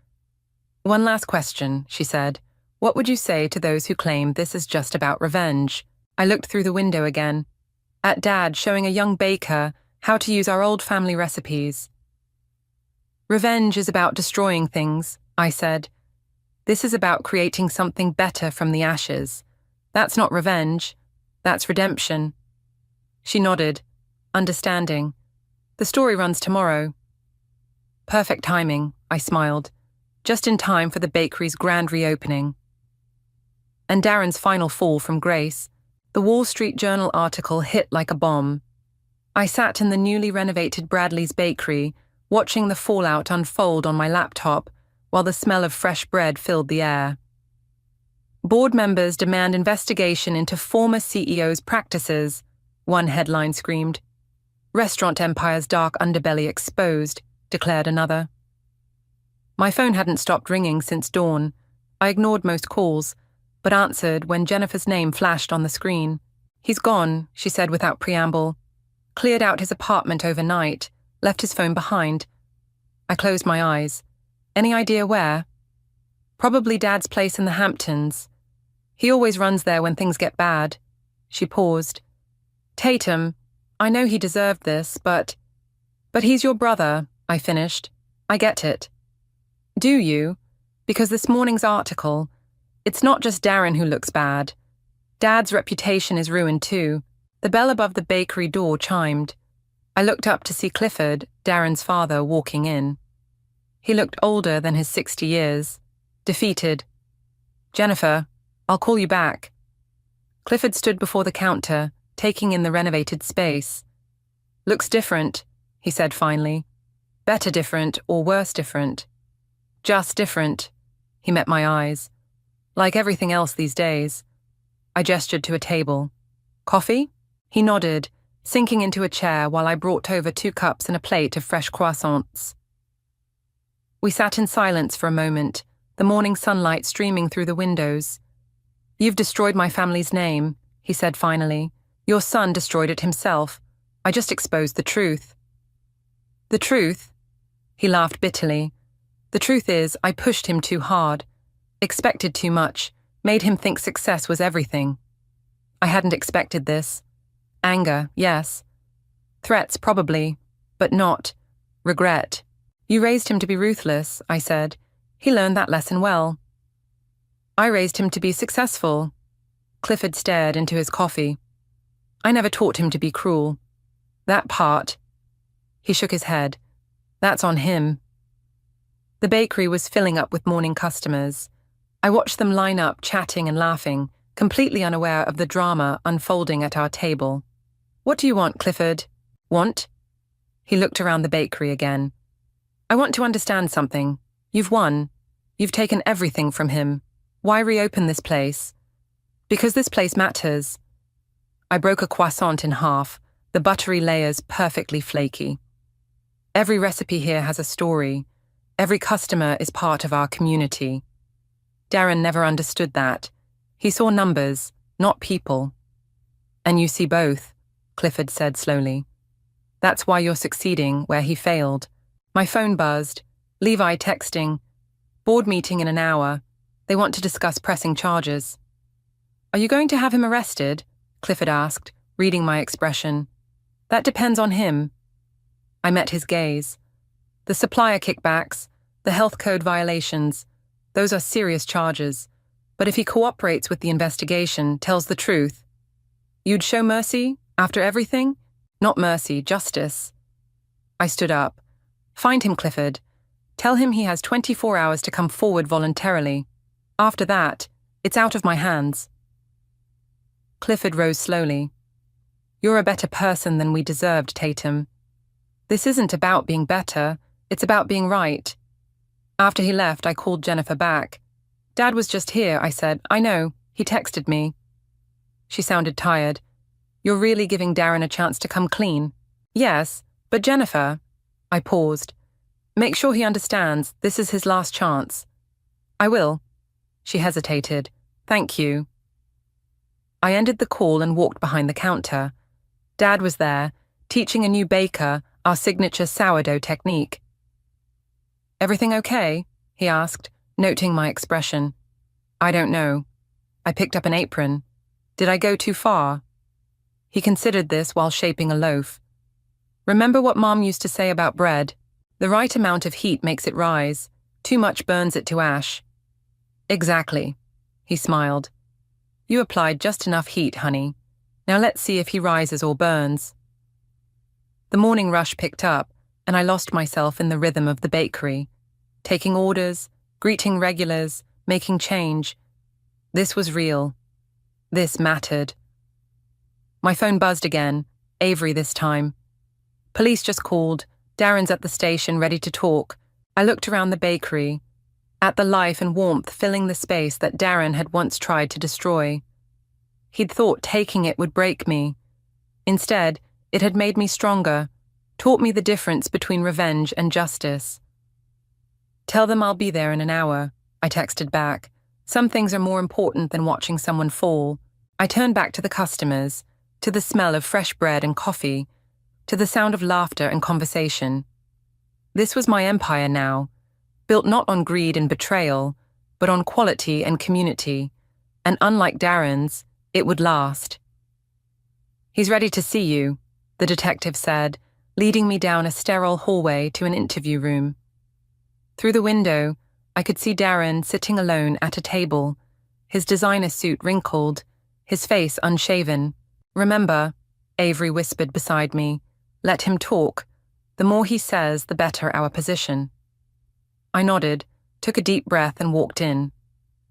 "One last question," she said. "What would you say to those who claim this is just about revenge?" I looked through the window again, at Dad showing a young baker how to use our old family recipes. "Revenge is about destroying things," I said. "This is about creating something better from the ashes. That's not revenge. That's redemption." She nodded, understanding. "The story runs tomorrow." "Perfect timing," I smiled. "Just in time for the bakery's grand reopening." And Darren's final fall from grace. The Wall Street Journal article hit like a bomb. I sat in the newly renovated Bradley's bakery, watching the fallout unfold on my laptop, while the smell of fresh bread filled the air. "Board members demand investigation into former CEO's practices," one headline screamed. "Restaurant empire's dark underbelly exposed," declared another. My phone hadn't stopped ringing since dawn. I ignored most calls, but answered when Jennifer's name flashed on the screen. "He's gone," she said without preamble. "Cleared out his apartment overnight, left his phone behind." I closed my eyes. "Any idea where?" "Probably Dad's place in the Hamptons. He always runs there when things get bad." She paused. "Tatum, I know he deserved this, but he's your brother," I finished. "I get it." "Do you? Because this morning's article, it's not just Darren who looks bad. Dad's reputation is ruined too." The bell above the bakery door chimed. I looked up to see Clifford, Darren's father, walking in. He looked older than his 60 years, defeated. "Jennifer, I'll call you back." Clifford stood before the counter, taking in the renovated space. "Looks different," he said finally. "Better different or worse different?" "Just different." He met my eyes. "Like everything else these days." I gestured to a table. "Coffee?" He nodded, sinking into a chair while I brought over 2 cups and a plate of fresh croissants. We sat in silence for a moment, the morning sunlight streaming through the windows. "You've destroyed my family's name," he said finally. "Your son destroyed it himself. I just exposed the truth." "The truth?" He laughed bitterly. "The truth is, I pushed him too hard, expected too much, made him think success was everything. I hadn't expected this. Anger, yes. Threats, probably, but not regret. You raised him to be ruthless," I said. "He learned that lesson well." "I raised him to be successful." Clifford stared into his coffee. "I never taught him to be cruel. That part—" He shook his head. "That's on him." The bakery was filling up with morning customers. I watched them line up, chatting and laughing, completely unaware of the drama unfolding at our table. "What do you want, Clifford?" "Want?" He looked around the bakery again. I want to understand something. You've won. You've taken everything from him. Why reopen this place? Because this place matters. I broke a croissant in half, the buttery layers perfectly flaky. Every recipe here has a story. Every customer is part of our community. Darren never understood that. He saw numbers, not people. And you see both, Clifford said slowly. That's why you're succeeding where he failed. My phone buzzed. Levi texting. Board meeting in an hour. They want to discuss pressing charges. Are you going to have him arrested? Clifford asked, reading my expression. That depends on him. I met his gaze. The supplier kickbacks, the health code violations, those are serious charges. But if he cooperates with the investigation, tells the truth, you'd show mercy after everything? Not mercy, justice. I stood up. Find him, Clifford. Tell him he has 24 hours to come forward voluntarily. After that, it's out of my hands. Clifford rose slowly. You're a better person than we deserved, Tatum. This isn't about being better, it's about being right. After he left, I called Jennifer back. Dad was just here, I said. I know, he texted me. She sounded tired. You're really giving Darren a chance to come clean? Yes, but Jennifer... I paused. Make sure he understands this is his last chance. I will. She hesitated. Thank you. I ended the call and walked behind the counter. Dad was there, teaching a new baker our signature sourdough technique. Everything okay? He asked, noting my expression. I don't know. I picked up an apron. Did I go too far? He considered this while shaping a loaf. Remember what Mom used to say about bread? The right amount of heat makes it rise. Too much burns it to ash. Exactly. He smiled. You applied just enough heat, honey. Now let's see if he rises or burns. The morning rush picked up, and I lost myself in the rhythm of the bakery, taking orders, greeting regulars, making change. This was real. This mattered. My phone buzzed again, Avery this time. Police just called. Darren's at the station, ready to talk. I looked around the bakery, at the life and warmth filling the space that Darren had once tried to destroy. He'd thought taking it would break me. Instead, it had made me stronger, taught me the difference between revenge and justice. Tell them I'll be there in an hour, I texted back. Some things are more important than watching someone fall. I turned back to the customers, to the smell of fresh bread and coffee, to the sound of laughter and conversation. This was my empire now, built not on greed and betrayal, but on quality and community, and unlike Darren's, it would last. He's ready to see you, the detective said, leading me down a sterile hallway to an interview room. Through the window, I could see Darren sitting alone at a table, his designer suit wrinkled, his face unshaven. Remember, Avery whispered beside me, let him talk. The more he says, the better our position. I nodded, took a deep breath and walked in.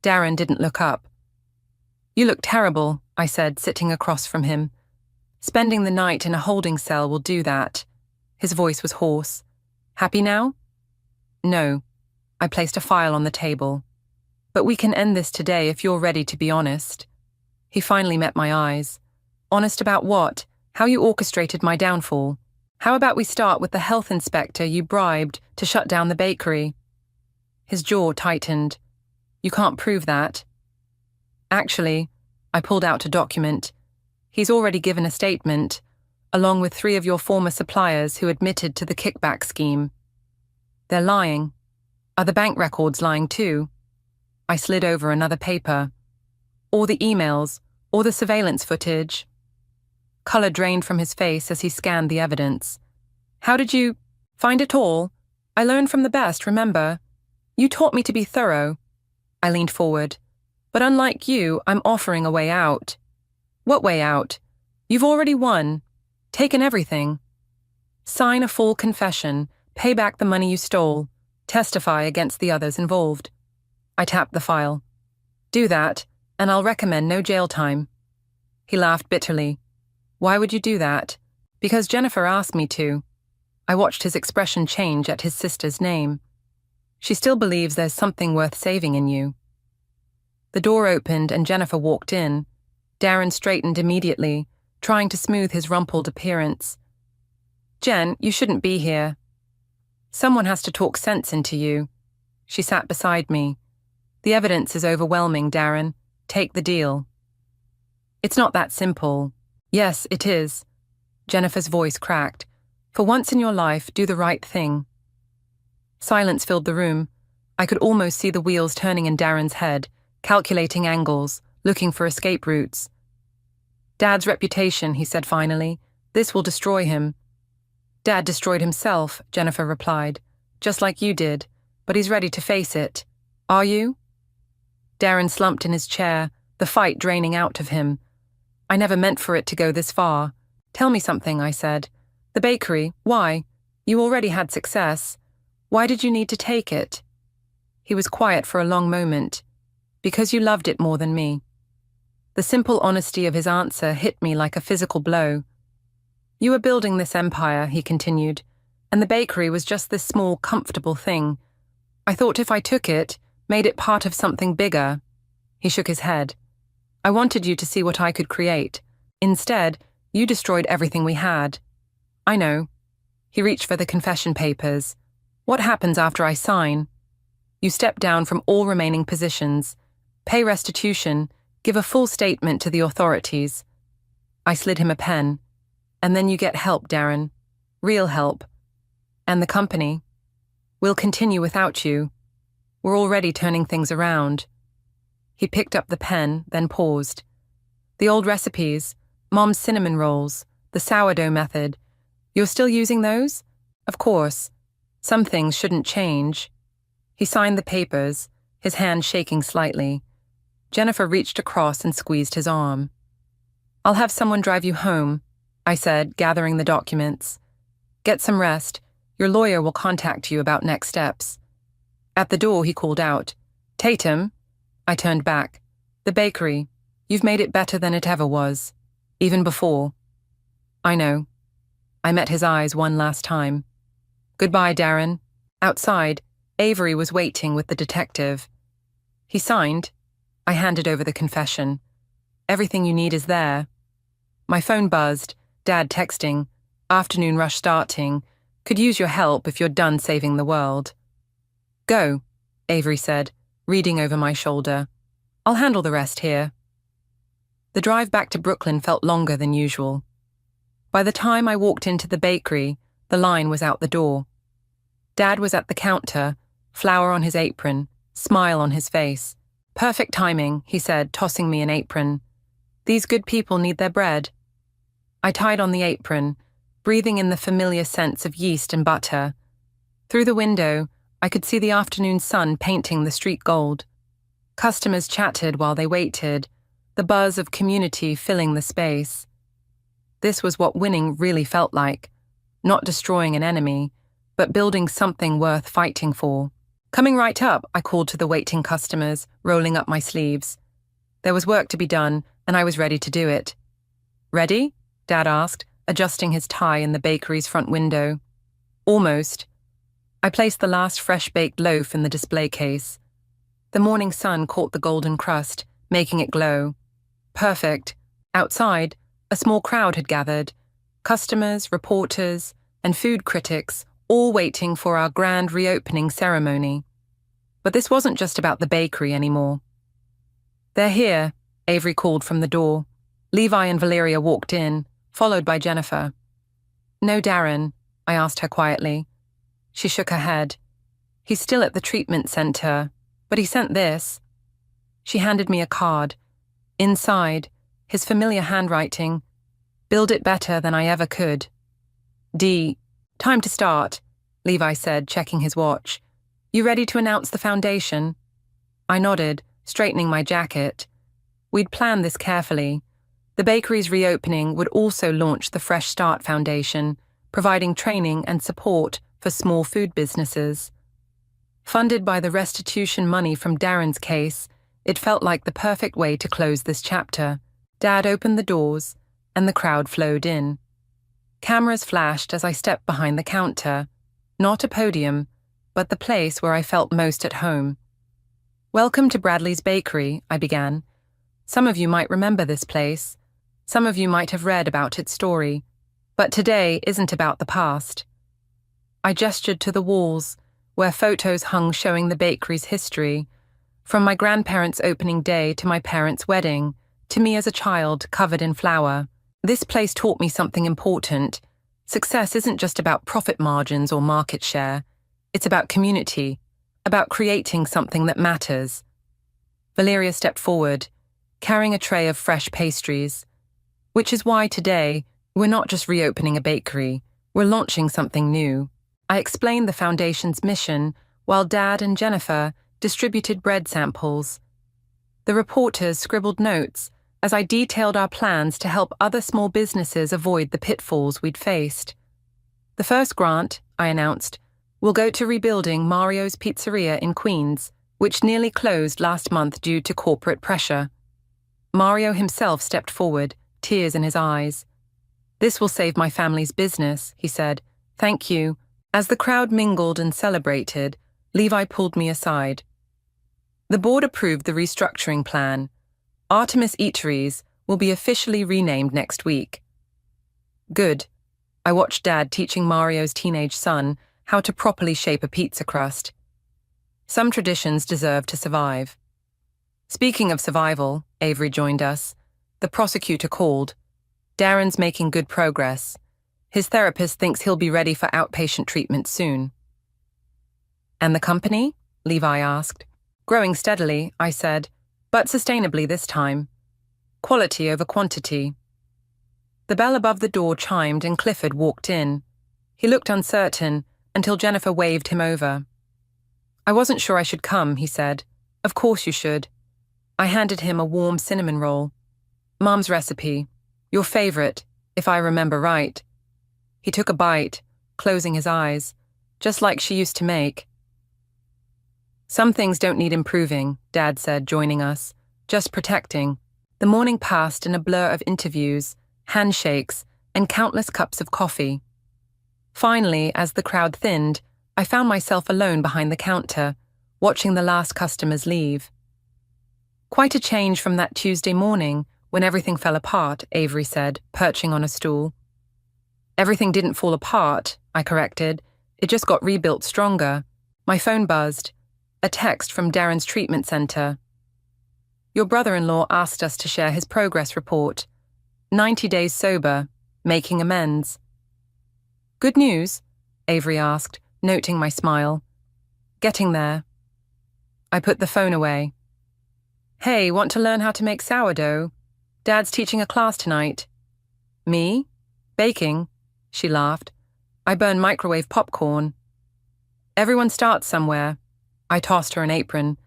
Darren didn't look up. You look terrible, I said, sitting across from him. Spending the night in a holding cell will do that. His voice was hoarse. Happy now? No. I placed a file on the table. But we can end this today if you're ready to be honest. He finally met my eyes. Honest about what? How you orchestrated my downfall? How about we start with the health inspector you bribed to shut down the bakery? His jaw tightened. You can't prove that. Actually, I pulled out a document. He's already given a statement, along with 3 of your former suppliers who admitted to the kickback scheme. They're lying. Are the bank records lying too? I slid over another paper. Or the emails, or the surveillance footage. Colour drained from his face as he scanned the evidence. How did you find it all? I learned from the best, remember? You taught me to be thorough. I leaned forward. But unlike you, I'm offering a way out. What way out? You've already won. Taken everything. Sign a full confession, pay back the money you stole, testify against the others involved. I tapped the file. Do that, and I'll recommend no jail time. He laughed bitterly. Why would you do that? Because Jennifer asked me to. I watched his expression change at his sister's name. She still believes there's something worth saving in you. The door opened and Jennifer walked in. Darren straightened immediately, trying to smooth his rumpled appearance. "Jen, you shouldn't be here. Someone has to talk sense into you." She sat beside me. "The evidence is overwhelming, Darren. Take the deal." "It's not that simple." "Yes, it is." Jennifer's voice cracked. "For once in your life, do the right thing." Silence filled the room. I could almost see the wheels turning in Darren's head, calculating angles, looking for escape routes. "Dad's reputation," he said finally. "This will destroy him." "Dad destroyed himself," Jennifer replied. "Just like you did, but he's ready to face it. Are you?" Darren slumped in his chair, the fight draining out of him. "I never meant for it to go this far." "Tell me something," I said. "The bakery, why? You already had success. Why did you need to take it?" He was quiet for a long moment. "Because you loved it more than me." The simple honesty of his answer hit me like a physical blow. "You were building this empire," he continued, "and the bakery was just this small, comfortable thing. I thought if I took it, made it part of something bigger." He shook his head. "I wanted you to see what I could create. Instead, you destroyed everything we had." "I know." He reached for the confession papers. "What happens after I sign?" "You step down from all remaining positions, pay restitution, give a full statement to the authorities." I slid him a pen. "And then you get help, Darren. Real help. And the company? We'll continue without you. We're already turning things around." He picked up the pen, then paused. "The old recipes, Mom's cinnamon rolls, the sourdough method. You're still using those?" "Of course. Some things shouldn't change." He signed the papers, his hand shaking slightly. Jennifer reached across and squeezed his arm. "I'll have someone drive you home," I said, gathering the documents. "Get some rest. Your lawyer will contact you about next steps." At the door, he called out, "Tatum." I turned back. "The bakery. You've made it better than it ever was. Even before." "I know." I met his eyes one last time. "Goodbye, Darren." Outside, Avery was waiting with the detective. He signed. I handed over the confession. "Everything you need is there." My phone buzzed, Dad texting, "Afternoon rush starting. Could use your help if you're done saving the world." "Go," Avery said, reading over my shoulder. "I'll handle the rest here." The drive back to Brooklyn felt longer than usual. By the time I walked into the bakery, the line was out the door. Dad was at the counter, flour on his apron, smile on his face. "Perfect timing," he said, tossing me an apron. "These good people need their bread." I tied on the apron, breathing in the familiar scents of yeast and butter. Through the window, I could see the afternoon sun painting the street gold. Customers chatted while they waited, the buzz of community filling the space. This was what winning really felt like, not destroying an enemy, but building something worth fighting for. "Coming right up," I called to the waiting customers, rolling up my sleeves. There was work to be done, and I was ready to do it. "Ready?" Dad asked, adjusting his tie in the bakery's front window. "Almost." I placed the last fresh-baked loaf in the display case. The morning sun caught the golden crust, making it glow. Perfect. Outside, a small crowd had gathered. Customers, reporters, and food critics, all waiting for our grand reopening ceremony. But this wasn't just about the bakery anymore. "They're here," Avery called from the door. Levi and Valeria walked in, followed by Jennifer. "No Darren?" I asked her quietly. She shook her head. "He's still at the treatment center, but he sent this." She handed me a card. Inside, his familiar handwriting, "Build it better than I ever could." Time to start," Levi said, checking his watch. "You ready to announce the foundation?" I nodded, straightening my jacket. We'd planned this carefully. The bakery's reopening would also launch the Fresh Start Foundation, providing training and support for small food businesses. Funded by the restitution money from Darren's case, it felt like the perfect way to close this chapter. Dad opened the doors, and the crowd flowed in. Cameras flashed as I stepped behind the counter, not a podium, but the place where I felt most at home. "Welcome to Bradley's Bakery," I began. "Some of you might remember this place. Some of you might have read about its story. But today isn't about the past." I gestured to the walls, where photos hung showing the bakery's history, from my grandparents' opening day to my parents' wedding, to me as a child covered in flour. This place taught me something important. Success isn't just about profit margins or market share. It's about community, about creating something that matters. Valeria stepped forward, carrying a tray of fresh pastries. Which is why today, we're not just reopening a bakery, we're launching something new. I explained the foundation's mission, while Dad and Jennifer distributed bread samples. The reporters scribbled notes as I detailed our plans to help other small businesses avoid the pitfalls we'd faced. "The first grant," I announced, "will go to rebuilding Mario's Pizzeria in Queens, which nearly closed last month due to corporate pressure." Mario himself stepped forward, tears in his eyes. "This will save my family's business," he said. "Thank you." As the crowd mingled and celebrated, Levi pulled me aside. "The board approved the restructuring plan. Artemis Eateries will be officially renamed next week." "Good." I watched Dad teaching Mario's teenage son how to properly shape a pizza crust. Some traditions deserve to survive. Speaking of survival, Avery joined us. The prosecutor called. "Darren's making good progress. His therapist thinks he'll be ready for outpatient treatment soon." "And the company?" Levi asked. "Growing steadily," I said, "but sustainably this time. Quality over quantity." The bell above the door chimed and Clifford walked in. He looked uncertain until Jennifer waved him over. "I wasn't sure I should come," he said. "Of course you should." I handed him a warm cinnamon roll. "Mom's recipe. Your favorite, if I remember right." He took a bite, closing his eyes, just like she used to make. "Some things don't need improving," Dad said, joining us. "Just protecting." The morning passed in a blur of interviews, handshakes, and countless cups of coffee. Finally, as the crowd thinned, I found myself alone behind the counter, watching the last customers leave. "Quite a change from that Tuesday morning when everything fell apart," Avery said, perching on a stool. "Everything didn't fall apart," I corrected. "It just got rebuilt stronger." My phone buzzed. A text from Darren's treatment center. "Your brother-in-law asked us to share his progress report. 90 days sober, making amends." "Good news?" Avery asked, noting my smile. "Getting there." I put the phone away. "Hey, want to learn how to make sourdough? Dad's teaching a class tonight." "Me? Baking?" She laughed. "I burn microwave popcorn." "Everyone starts somewhere." I tossed her an apron.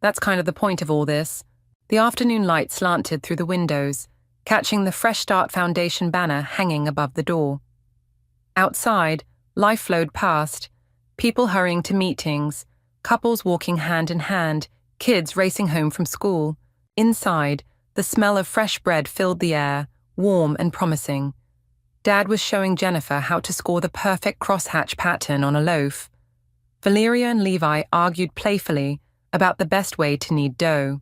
"That's kind of the point of all this." The afternoon light slanted through the windows, catching the Fresh Start Foundation banner hanging above the door. Outside, life flowed past, people hurrying to meetings, couples walking hand in hand, kids racing home from school. Inside, the smell of fresh bread filled the air, warm and promising. Dad was showing Jennifer how to score the perfect crosshatch pattern on a loaf. Valeria and Levi argued playfully about the best way to knead dough.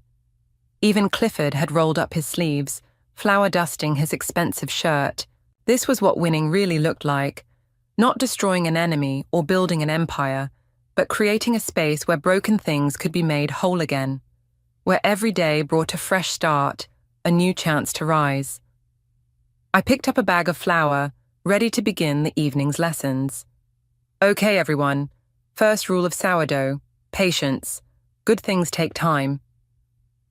Even Clifford had rolled up his sleeves, flour dusting his expensive shirt. This was what winning really looked like. Not destroying an enemy or building an empire, but creating a space where broken things could be made whole again, where every day brought a fresh start, a new chance to rise. I picked up a bag of flour, ready to begin the evening's lessons. "Okay, everyone. First rule of sourdough, patience. Good things take time."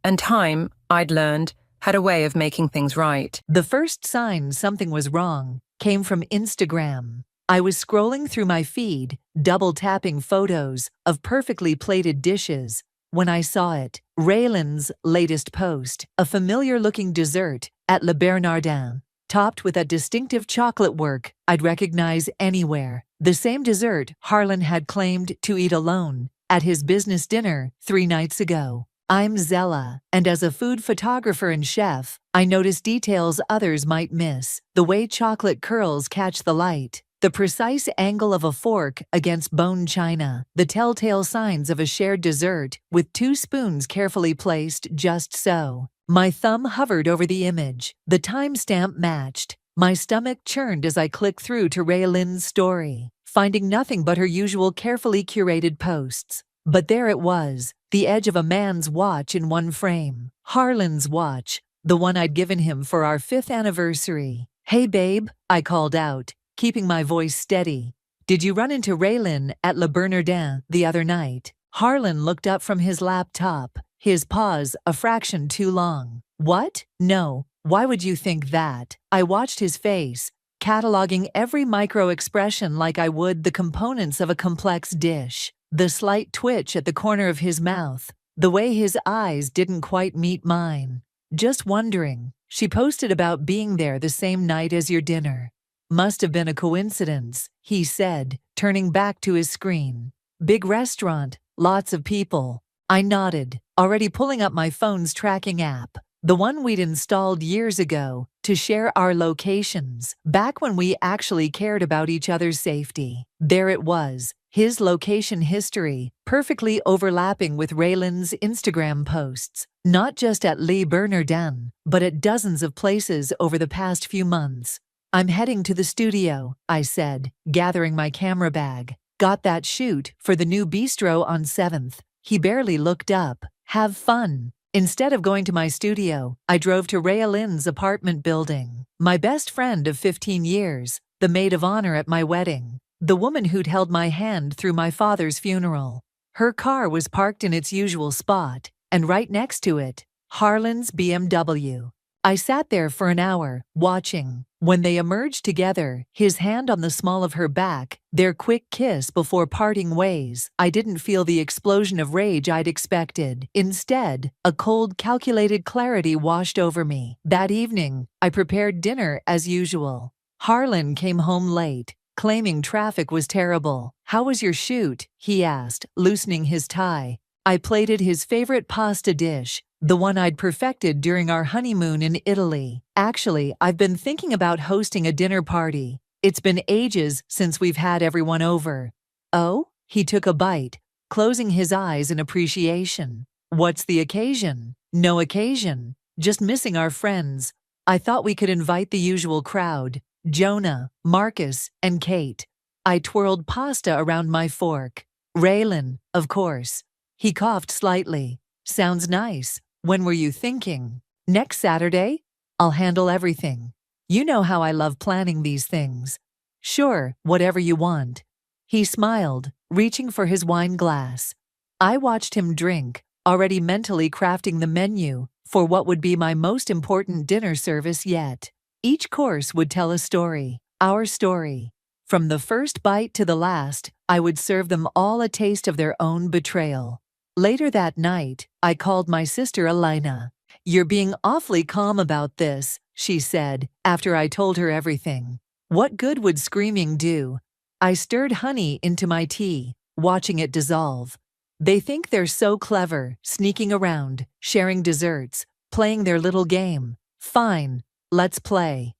And time, I'd learned, had a way of making things right. The first sign something was wrong came from Instagram. I was scrolling through my feed, double-tapping photos of perfectly plated dishes, when I saw it. Raylan's latest post, a familiar-looking dessert at Le Bernardin, topped with a distinctive chocolate work I'd recognize anywhere. The same dessert Harlan had claimed to eat alone at his business dinner 3 nights ago. I'm Zella, and as a food photographer and chef, I notice details others might miss. The way chocolate curls catch the light, the precise angle of a fork against bone china, the telltale signs of a shared dessert with 2 spoons carefully placed just so. My thumb hovered over the image. The timestamp matched. My stomach churned as I clicked through to Raylin's story, finding nothing but her usual carefully curated posts. But there it was, the edge of a man's watch in one frame. Harlan's watch, the one I'd given him for our 5th anniversary. "Hey babe," I called out, keeping my voice steady. "Did you run into Raylin at Le Bernardin the other night?" Harlan looked up from his laptop, his pause a fraction too long. "What? No. Why would you think that?" I watched his face, cataloging every micro-expression like I would the components of a complex dish. The slight twitch at the corner of his mouth, the way his eyes didn't quite meet mine. "Just wondering. She posted about being there the same night as your dinner. Must have been a coincidence," he said, turning back to his screen. "Big restaurant, lots of people." I nodded, already pulling up my phone's tracking app, the one we'd installed years ago, to share our locations, back when we actually cared about each other's safety. There it was, his location history, perfectly overlapping with Raylin's Instagram posts, not just at Le Bernardin, but at dozens of places over the past few months. "I'm heading to the studio," I said, gathering my camera bag. "Got that shoot for the new bistro on 7th. He barely looked up. "Have fun." Instead of going to my studio, I drove to Raylin's apartment building. My best friend of 15 years, the maid of honor at my wedding, the woman who'd held my hand through my father's funeral. Her car was parked in its usual spot, and right next to it, Harlan's BMW. I sat there for an hour, watching. When they emerged together, his hand on the small of her back, their quick kiss before parting ways, I didn't feel the explosion of rage I'd expected. Instead, a cold, calculated clarity washed over me. That evening, I prepared dinner as usual. Harlan came home late, claiming traffic was terrible. "How was your shoot?" he asked, loosening his tie. I plated his favorite pasta dish, the one I'd perfected during our honeymoon in Italy. "Actually, I've been thinking about hosting a dinner party. It's been ages since we've had everyone over." "Oh?" He took a bite, closing his eyes in appreciation. "What's the occasion?" "No occasion. Just missing our friends. I thought we could invite the usual crowd. Jonah, Marcus, and Kate." I twirled pasta around my fork. "Raylin, of course." He coughed slightly. "Sounds nice. When were you thinking?" "Next Saturday? I'll handle everything. You know how I love planning these things." "Sure, whatever you want." He smiled, reaching for his wine glass. I watched him drink, already mentally crafting the menu for what would be my most important dinner service yet. Each course would tell a story, our story. From the first bite to the last, I would serve them all a taste of their own betrayal. Later that night, I called my sister Elena. "You're being awfully calm about this," she said, after I told her everything. "What good would screaming do?" I stirred honey into my tea, watching it dissolve. "They think they're so clever, sneaking around, sharing desserts, playing their little game. Fine, let's play."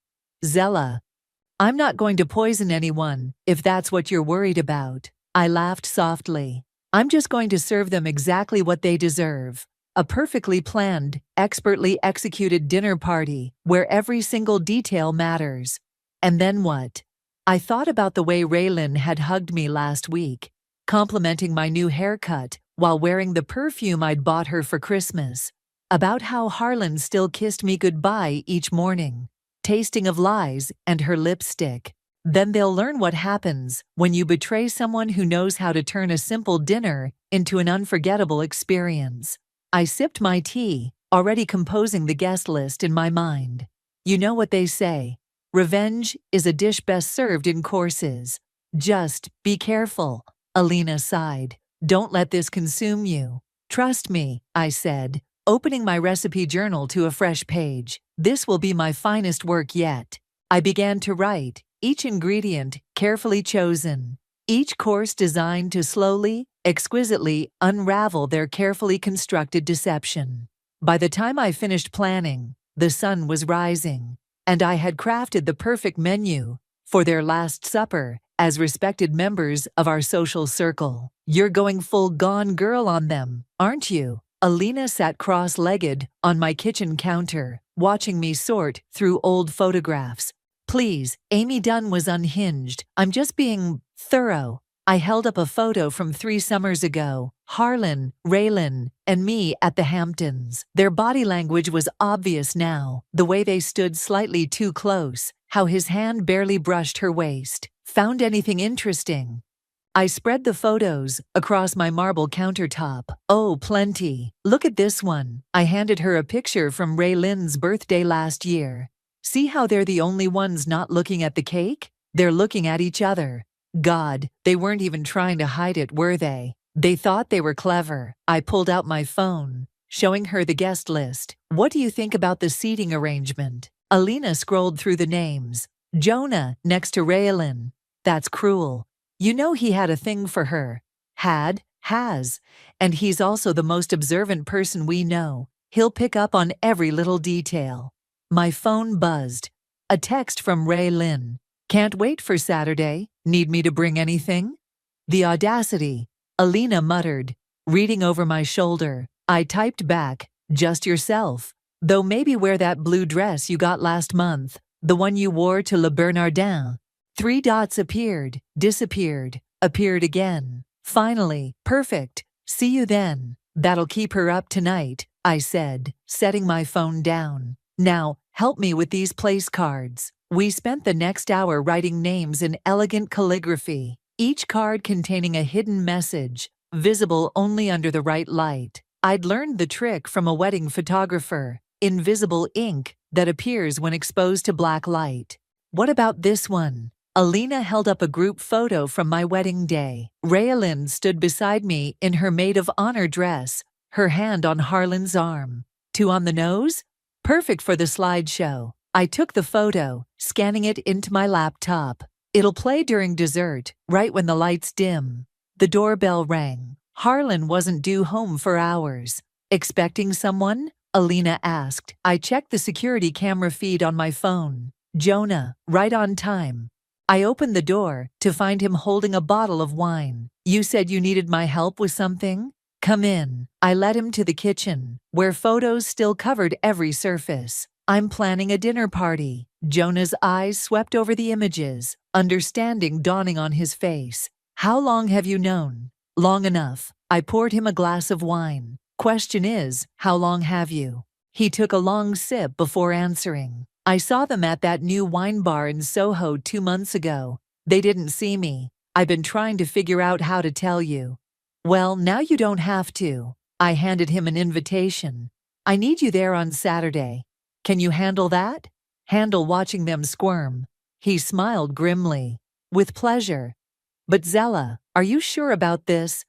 "Zella, I'm not going to poison anyone, if that's what you're worried about." I laughed softly. "I'm just going to serve them exactly what they deserve. A perfectly planned, expertly executed dinner party where every single detail matters." And then what? I thought about the way Raylin had hugged me last week, complimenting my new haircut while wearing the perfume I'd bought her for Christmas. About how Harlan still kissed me goodbye each morning, tasting of lies and her lipstick. Then they'll learn what happens when you betray someone who knows how to turn a simple dinner into an unforgettable experience. I sipped my tea, already composing the guest list in my mind. You know what they say. Revenge is a dish best served in courses. Just be careful, Alina sighed. Don't let this consume you. Trust me, I said, opening my recipe journal to a fresh page. This will be my finest work yet. I began to write, each ingredient carefully chosen, each course designed to slowly, exquisitely unravel their carefully constructed deception. By the time I finished planning, the sun was rising, and I had crafted the perfect menu for their last supper as respected members of our social circle. You're going full Gone Girl on them, aren't you? Alina sat cross-legged on my kitchen counter, watching me sort through old photographs. Please, Amy Dunn was unhinged. I'm just being thorough. I held up a photo from 3 summers ago. Harlan, Raylan, and me at the Hamptons. Their body language was obvious now. The way they stood slightly too close, how his hand barely brushed her waist. Found anything interesting? I spread the photos across my marble countertop. Oh, plenty. Look at this one. I handed her a picture from Ray Lynn's birthday last year. See how they're the only ones not looking at the cake? They're looking at each other. God, they weren't even trying to hide it, were they? They thought they were clever. I pulled out my phone, showing her the guest list. What do you think about the seating arrangement? Alina scrolled through the names. Jonah next to Raylan. That's cruel. You know he had a thing for her. Has. And he's also the most observant person we know. He'll pick up on every little detail. My phone buzzed. A text from Ray Lynn. Can't wait for Saturday. Need me to bring anything? The audacity, Alina muttered, reading over my shoulder. I typed back, just yourself. Though maybe wear that blue dress you got last month, the one you wore to Le Bernardin. 3 dots appeared, disappeared, appeared again. Finally, perfect. See you then. That'll keep her up tonight, I said, setting my phone down. Now, help me with these place cards. We spent the next hour writing names in elegant calligraphy, each card containing a hidden message, visible only under the right light. I'd learned the trick from a wedding photographer, invisible ink that appears when exposed to black light. What about this one? Alina held up a group photo from my wedding day. Raylan stood beside me in her maid of honor dress, her hand on Harlan's arm. 2 on the nose? Perfect for the slideshow. I took the photo, scanning it into my laptop. It'll play during dessert, right when the lights dim. The doorbell rang. Harlan wasn't due home for hours. Expecting someone? Alina asked. I checked the security camera feed on my phone. Jonah, right on time. I opened the door to find him holding a bottle of wine. You said you needed my help with something? Come in. I led him to the kitchen, where photos still covered every surface. I'm planning a dinner party. Jonah's eyes swept over the images, understanding dawning on his face. How long have you known? Long enough. I poured him a glass of wine. Question is, how long have you? He took a long sip before answering. I saw them at that new wine bar in Soho 2 months ago. They didn't see me. I've been trying to figure out how to tell you. Well, now you don't have to. I handed him an invitation. I need you there on Saturday. Can you handle that? Handle watching them squirm. He smiled grimly. With pleasure. But Zella, are you sure about this?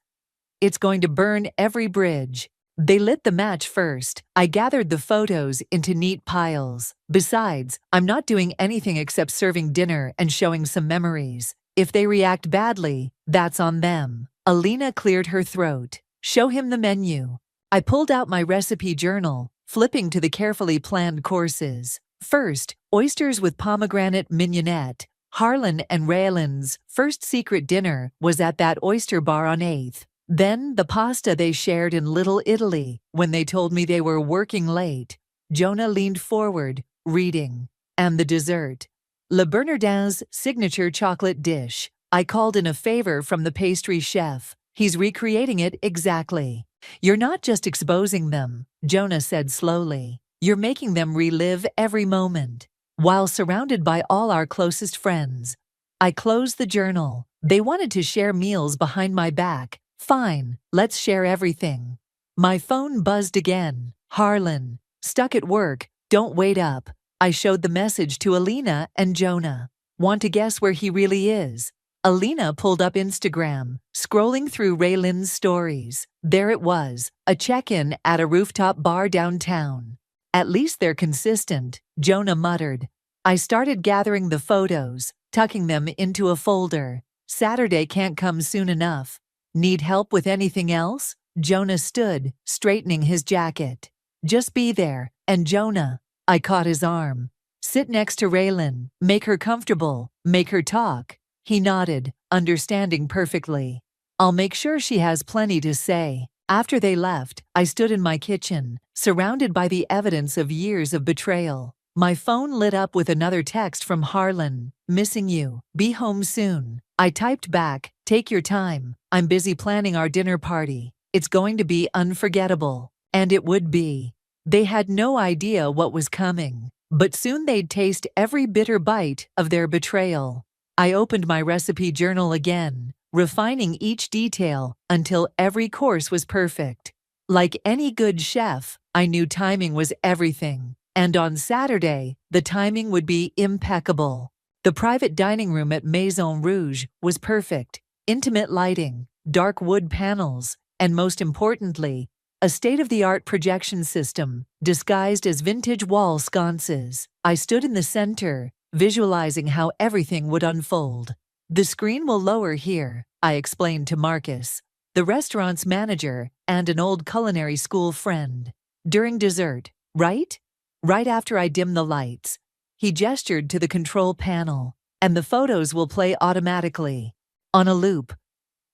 It's going to burn every bridge. They lit the match first. I gathered the photos into neat piles. Besides, I'm not doing anything except serving dinner and showing some memories. If they react badly, that's on them. Alina cleared her throat. Show him the menu. I pulled out my recipe journal, flipping to the carefully planned courses. First, oysters with pomegranate mignonette. Harlan and Raylan's first secret dinner was at that oyster bar on 8th. Then the pasta they shared in Little Italy when they told me they were working late. Jonah leaned forward, reading. And the dessert. Le Bernardin's signature chocolate dish. I called in a favor from the pastry chef. He's recreating it exactly. You're not just exposing them, Jonah said slowly. You're making them relive every moment. While surrounded by all our closest friends. I closed the journal. They wanted to share meals behind my back. Fine, let's share everything. My phone buzzed again. Harlan, stuck at work, don't wait up. I showed the message to Alina and Jonah. Want to guess where he really is? Alina pulled up Instagram, scrolling through Raylan's stories. There it was, a check-in at a rooftop bar downtown. At least they're consistent, Jonah muttered. I started gathering the photos, tucking them into a folder. Saturday can't come soon enough. Need help with anything else? Jonah stood, straightening his jacket. Just be there. And Jonah, I caught his arm. Sit next to Raylan, make her comfortable, make her talk. He nodded, understanding perfectly. I'll make sure she has plenty to say. After they left, I stood in my kitchen, surrounded by the evidence of years of betrayal. My phone lit up with another text from Harlan. Missing you. Be home soon. I typed back, take your time. I'm busy planning our dinner party. It's going to be unforgettable. And it would be. They had no idea what was coming, but soon they'd taste every bitter bite of their betrayal. I opened my recipe journal again, refining each detail until every course was perfect. Like any good chef, I knew timing was everything, and on Saturday, the timing would be impeccable. The private dining room at Maison Rouge was perfect. Intimate lighting, dark wood panels, and most importantly, a state-of-the-art projection system, disguised as vintage wall sconces. I stood in the center, visualizing how everything would unfold. The screen will lower here, I explained to Marcus, the restaurant's manager and an old culinary school friend. During dessert, right? Right after I dim the lights. He gestured to the control panel, and the photos will play automatically. On a loop.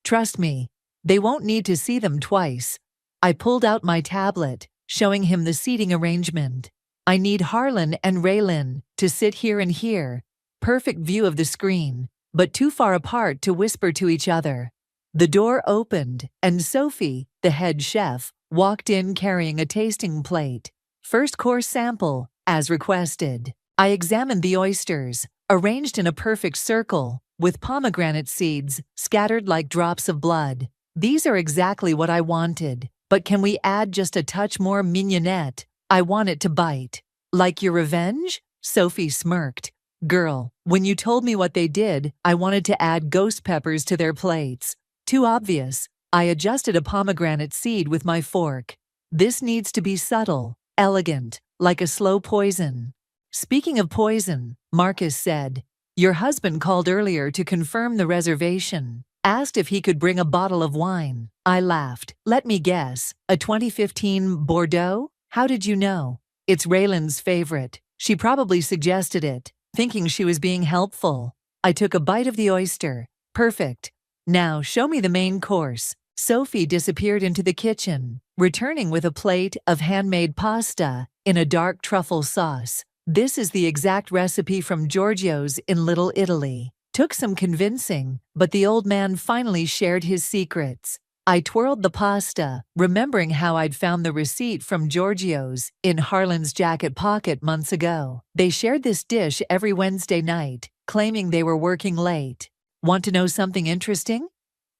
Trust me, they won't need to see them twice. I pulled out my tablet, showing him the seating arrangement. I need Harlan and Raylan to sit here and here. Perfect view of the screen, but too far apart to whisper to each other. The door opened, and Sophie, the head chef, walked in carrying a tasting plate. First course sample, as requested. I examined the oysters, arranged in a perfect circle, with pomegranate seeds scattered like drops of blood. These are exactly what I wanted. But can we add just a touch more mignonette? I want it to bite. Like your revenge? Sophie smirked. Girl, when you told me what they did, I wanted to add ghost peppers to their plates. Too obvious. I adjusted a pomegranate seed with my fork. This needs to be subtle, elegant, like a slow poison. Speaking of poison, Marcus said, your husband called earlier to confirm the reservation. Asked if he could bring a bottle of wine. I laughed. Let me guess. A 2015 Bordeaux? How did you know? It's Raylan's favorite. She probably suggested it, thinking she was being helpful. I took a bite of the oyster. Perfect. Now show me the main course. Sophie disappeared into the kitchen, returning with a plate of handmade pasta in a dark truffle sauce. This is the exact recipe from Giorgio's in Little Italy. Took some convincing, but the old man finally shared his secrets. I twirled the pasta, remembering how I'd found the receipt from Giorgio's in Harlan's jacket pocket months ago. They shared this dish every Wednesday night, claiming they were working late. Want to know something interesting?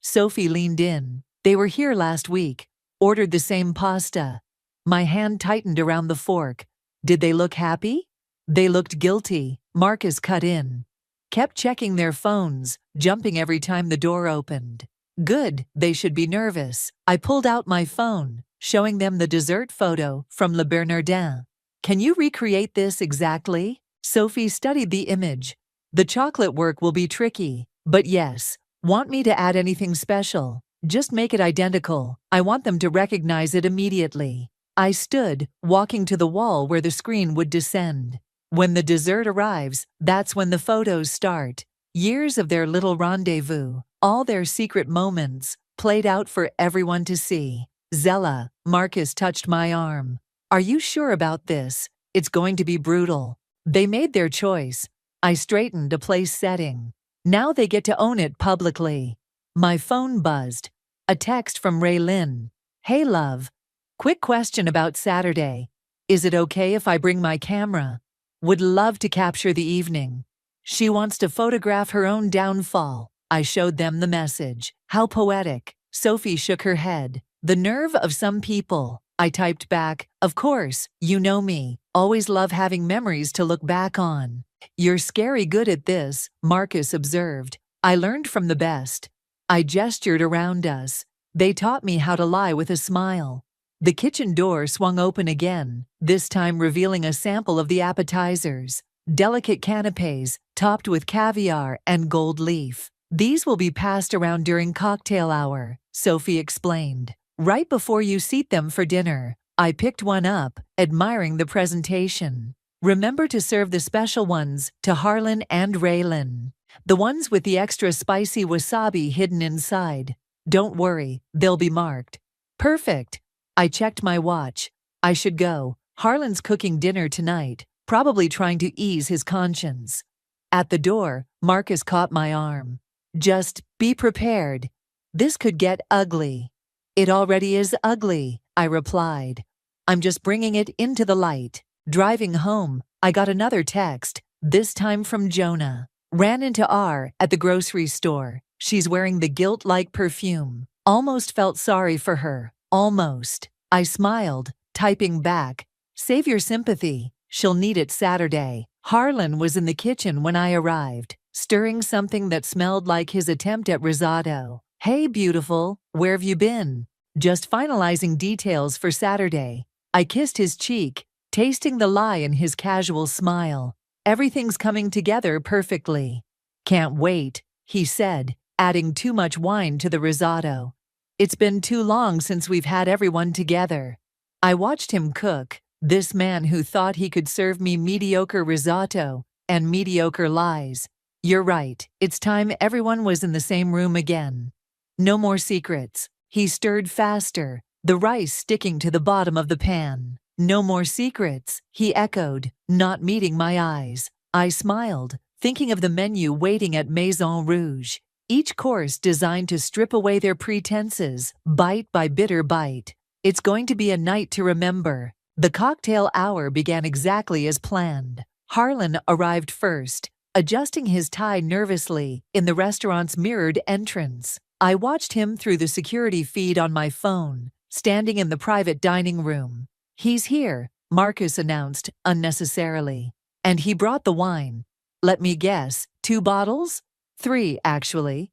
Sophie leaned in. They were here last week. Ordered the same pasta. My hand tightened around the fork. Did they look happy? They looked guilty. Marcus cut in. Kept checking their phones, jumping every time the door opened. Good, they should be nervous. I pulled out my phone, showing them the dessert photo from Le Bernardin. Can you recreate this exactly? Sophie studied the image. The chocolate work will be tricky, but yes. Want me to add anything special? Just make it identical. I want them to recognize it immediately. I stood, walking to the wall where the screen would descend. When the dessert arrives, that's when the photos start. Years of their little rendezvous, all their secret moments, played out for everyone to see. Zella, Marcus touched my arm. Are you sure about this? It's going to be brutal. They made their choice. I straightened a place setting. Now they get to own it publicly. My phone buzzed. A text from Raylin. Hey love. Quick question about Saturday. Is it okay if I bring my camera? Would love to capture the evening. She wants to photograph her own downfall. I showed them the message. How poetic. Sophie shook her head. The nerve of some people. I typed back, of course, you know me. Always love having memories to look back on. You're scary good at this, Marcus observed. I learned from the best. I gestured around us. They taught me how to lie with a smile. The kitchen door swung open again, this time revealing a sample of the appetizers. Delicate canapes, topped with caviar and gold leaf. These will be passed around during cocktail hour, Sophie explained. Right before you seat them for dinner, I picked one up, admiring the presentation. Remember to serve the special ones to Harlan and Raylan. The ones with the extra spicy wasabi hidden inside. Don't worry, they'll be marked. Perfect. I checked my watch. I should go. Harlan's cooking dinner tonight, probably trying to ease his conscience. At the door, Marcus caught my arm. Just be prepared. This could get ugly. It already is ugly, I replied. I'm just bringing it into the light. Driving home, I got another text, this time from Jonah. Ran into R at the grocery store. She's wearing the guilt-like perfume. Almost felt sorry for her. Almost. I smiled, typing back. Save your sympathy. She'll need it Saturday. Harlan was in the kitchen when I arrived, stirring something that smelled like his attempt at risotto. Hey, beautiful, where've you been? Just finalizing details for Saturday. I kissed his cheek, tasting the lie in his casual smile. Everything's coming together perfectly. Can't wait, he said, adding too much wine to the risotto. It's been too long since we've had everyone together. I watched him cook, this man who thought he could serve me mediocre risotto and mediocre lies. You're right, it's time everyone was in the same room again. No more secrets. He stirred faster, the rice sticking to the bottom of the pan. No more secrets, he echoed, not meeting my eyes. I smiled, thinking of the menu waiting at Maison Rouge. Each course designed to strip away their pretenses, bite by bitter bite. It's going to be a night to remember. The cocktail hour began exactly as planned. Harlan arrived first, adjusting his tie nervously in the restaurant's mirrored entrance. I watched him through the security feed on my phone, standing in the private dining room. He's here, Marcus announced unnecessarily. And he brought the wine. Let me guess, 2 bottles? 3, actually.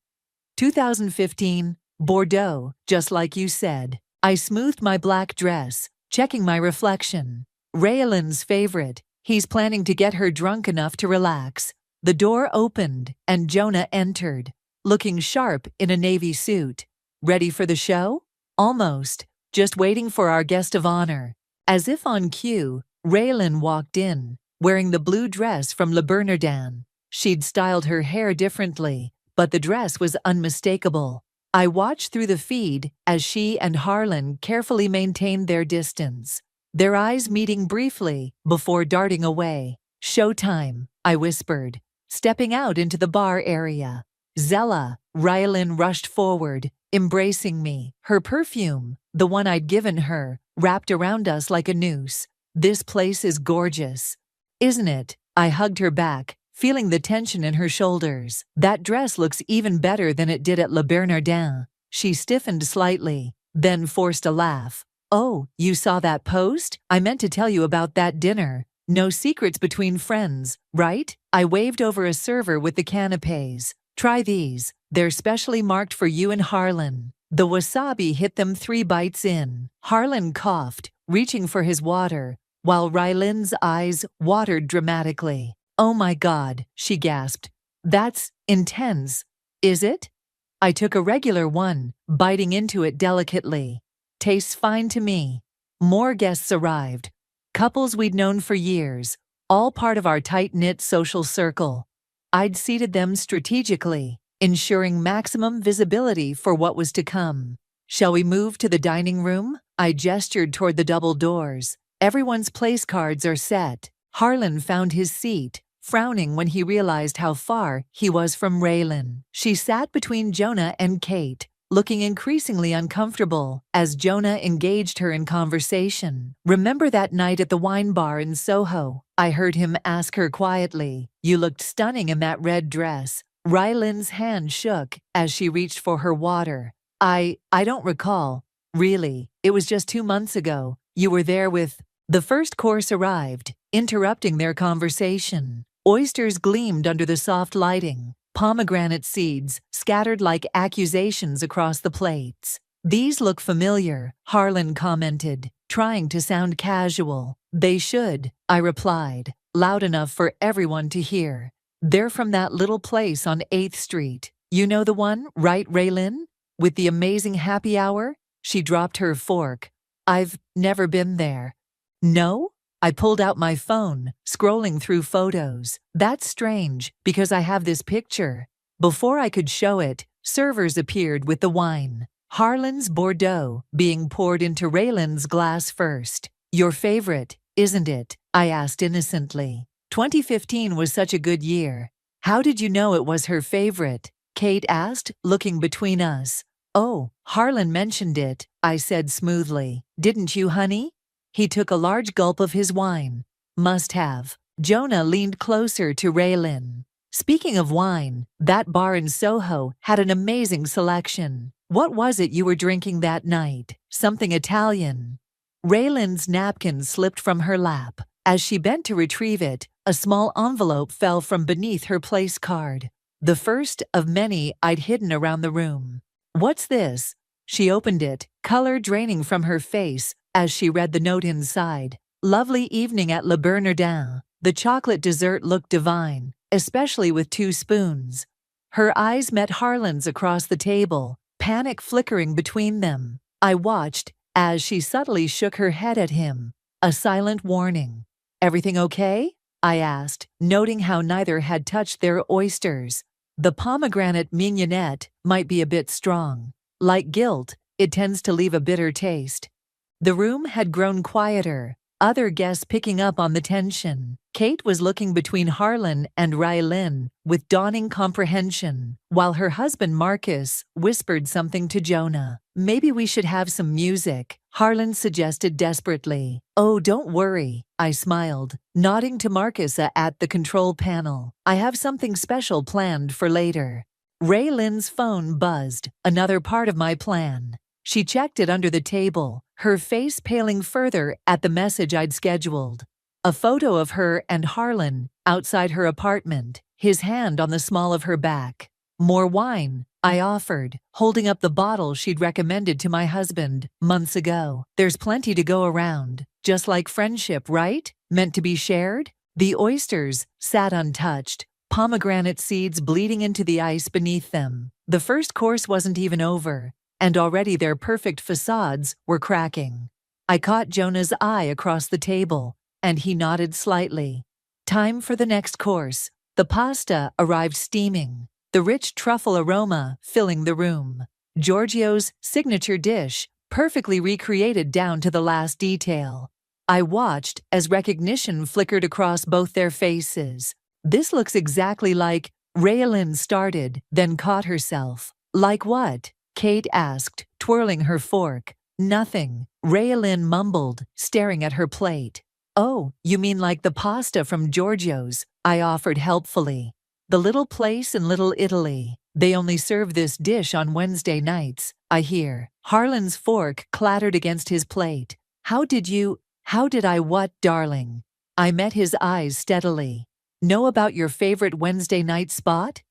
2015, Bordeaux, just like you said. I smoothed my black dress, checking my reflection. Raylan's favorite. He's planning to get her drunk enough to relax. The door opened, and Jonah entered, looking sharp in a navy suit. Ready for the show? Almost. Just waiting for our guest of honor. As if on cue, Raylan walked in, wearing the blue dress from Le Bernardin. She'd styled her hair differently, but the dress was unmistakable. I watched through the feed as she and Harlan carefully maintained their distance, their eyes meeting briefly before darting away. Showtime, I whispered, stepping out into the bar area. Zella, Raylan rushed forward, embracing me, her perfume, the one I'd given her, wrapped around us like a noose. This place is gorgeous. Isn't it? I hugged her back, feeling the tension in her shoulders. That dress looks even better than it did at Le Bernardin. She stiffened slightly, then forced a laugh. Oh, you saw that post? I meant to tell you about that dinner. No secrets between friends, right? I waved over a server with the canapes. Try these. They're specially marked for you and Harlan. The wasabi hit them 3 bites in. Harlan coughed, reaching for his water, while Raylan's eyes watered dramatically. Oh my God, she gasped. That's intense. Is it? I took a regular one, biting into it delicately. Tastes fine to me. More guests arrived. Couples we'd known for years, all part of our tight-knit social circle. I'd seated them strategically, ensuring maximum visibility for what was to come. Shall we move to the dining room? I gestured toward the double doors. Everyone's place cards are set. Harlan found his seat, frowning when he realized how far he was from Raylan. She sat between Jonah and Kate, looking increasingly uncomfortable as Jonah engaged her in conversation. Remember that night at the wine bar in Soho? I heard him ask her quietly. You looked stunning in that red dress. Raylan's hand shook as she reached for her water. I don't recall. Really, it was just 2 months ago. You were there with... The first course arrived, interrupting their conversation. Oysters gleamed under the soft lighting. Pomegranate seeds scattered like accusations across the plates. These look familiar, Harlan commented, trying to sound casual. They should, I replied, loud enough for everyone to hear. They're from that little place on 8th Street. You know the one, right, Raylin? With the amazing happy hour? She dropped her fork. I've never been there. No? I pulled out my phone, scrolling through photos. That's strange, because I have this picture. Before I could show it, servers appeared with the wine. Harlan's Bordeaux being poured into Raylan's glass first. Your favorite, isn't it? I asked innocently. 2015 was such a good year. How did you know it was her favorite? Kate asked, looking between us. Oh, Harlan mentioned it, I said smoothly. Didn't you, honey? He took a large gulp of his wine. Must have. Jonah leaned closer to Raylin. Speaking of wine, that bar in Soho had an amazing selection. What was it you were drinking that night? Something Italian. Raylin's napkin slipped from her lap. As she bent to retrieve it, a small envelope fell from beneath her place card. The first of many I'd hidden around the room. What's this? She opened it, color draining from her face as she read the note inside. Lovely evening at Le Bernardin. The chocolate dessert looked divine, especially with 2 spoons. Her eyes met Harlan's across the table, panic flickering between them. I watched as she subtly shook her head at him, a silent warning. Everything okay? I asked, noting how neither had touched their oysters. The pomegranate mignonette might be a bit strong. Like guilt, it tends to leave a bitter taste. The room had grown quieter, other guests picking up on the tension. Kate was looking between Harlan and Raylin with dawning comprehension, while her husband Marcus whispered something to Jonah. Maybe we should have some music, Harlan suggested desperately. Oh, don't worry, I smiled, nodding to Marcus at the control panel. I have something special planned for later. Raylin's phone buzzed, another part of my plan. She checked it under the table, her face paling further at the message I'd scheduled. A photo of her and Harlan outside her apartment, his hand on the small of her back. More wine, I offered, holding up the bottle she'd recommended to my husband months ago. There's plenty to go around, just like friendship, right? Meant to be shared? The oysters sat untouched, pomegranate seeds bleeding into the ice beneath them. The first course wasn't even over, and already their perfect facades were cracking. I caught Jonah's eye across the table, and he nodded slightly. Time for the next course. The pasta arrived steaming, the rich truffle aroma filling the room. Giorgio's signature dish, perfectly recreated down to the last detail. I watched as recognition flickered across both their faces. This looks exactly like. Raylin started, then caught herself. Like what? Kate asked, twirling her fork. Nothing, Raylin mumbled, staring at her plate. Oh, you mean like the pasta from Giorgio's, I offered helpfully. The little place in Little Italy. They only serve this dish on Wednesday nights, I hear. Harlan's fork clattered against his plate. How did I what, darling? I met his eyes steadily. Know about your favorite Wednesday night spot?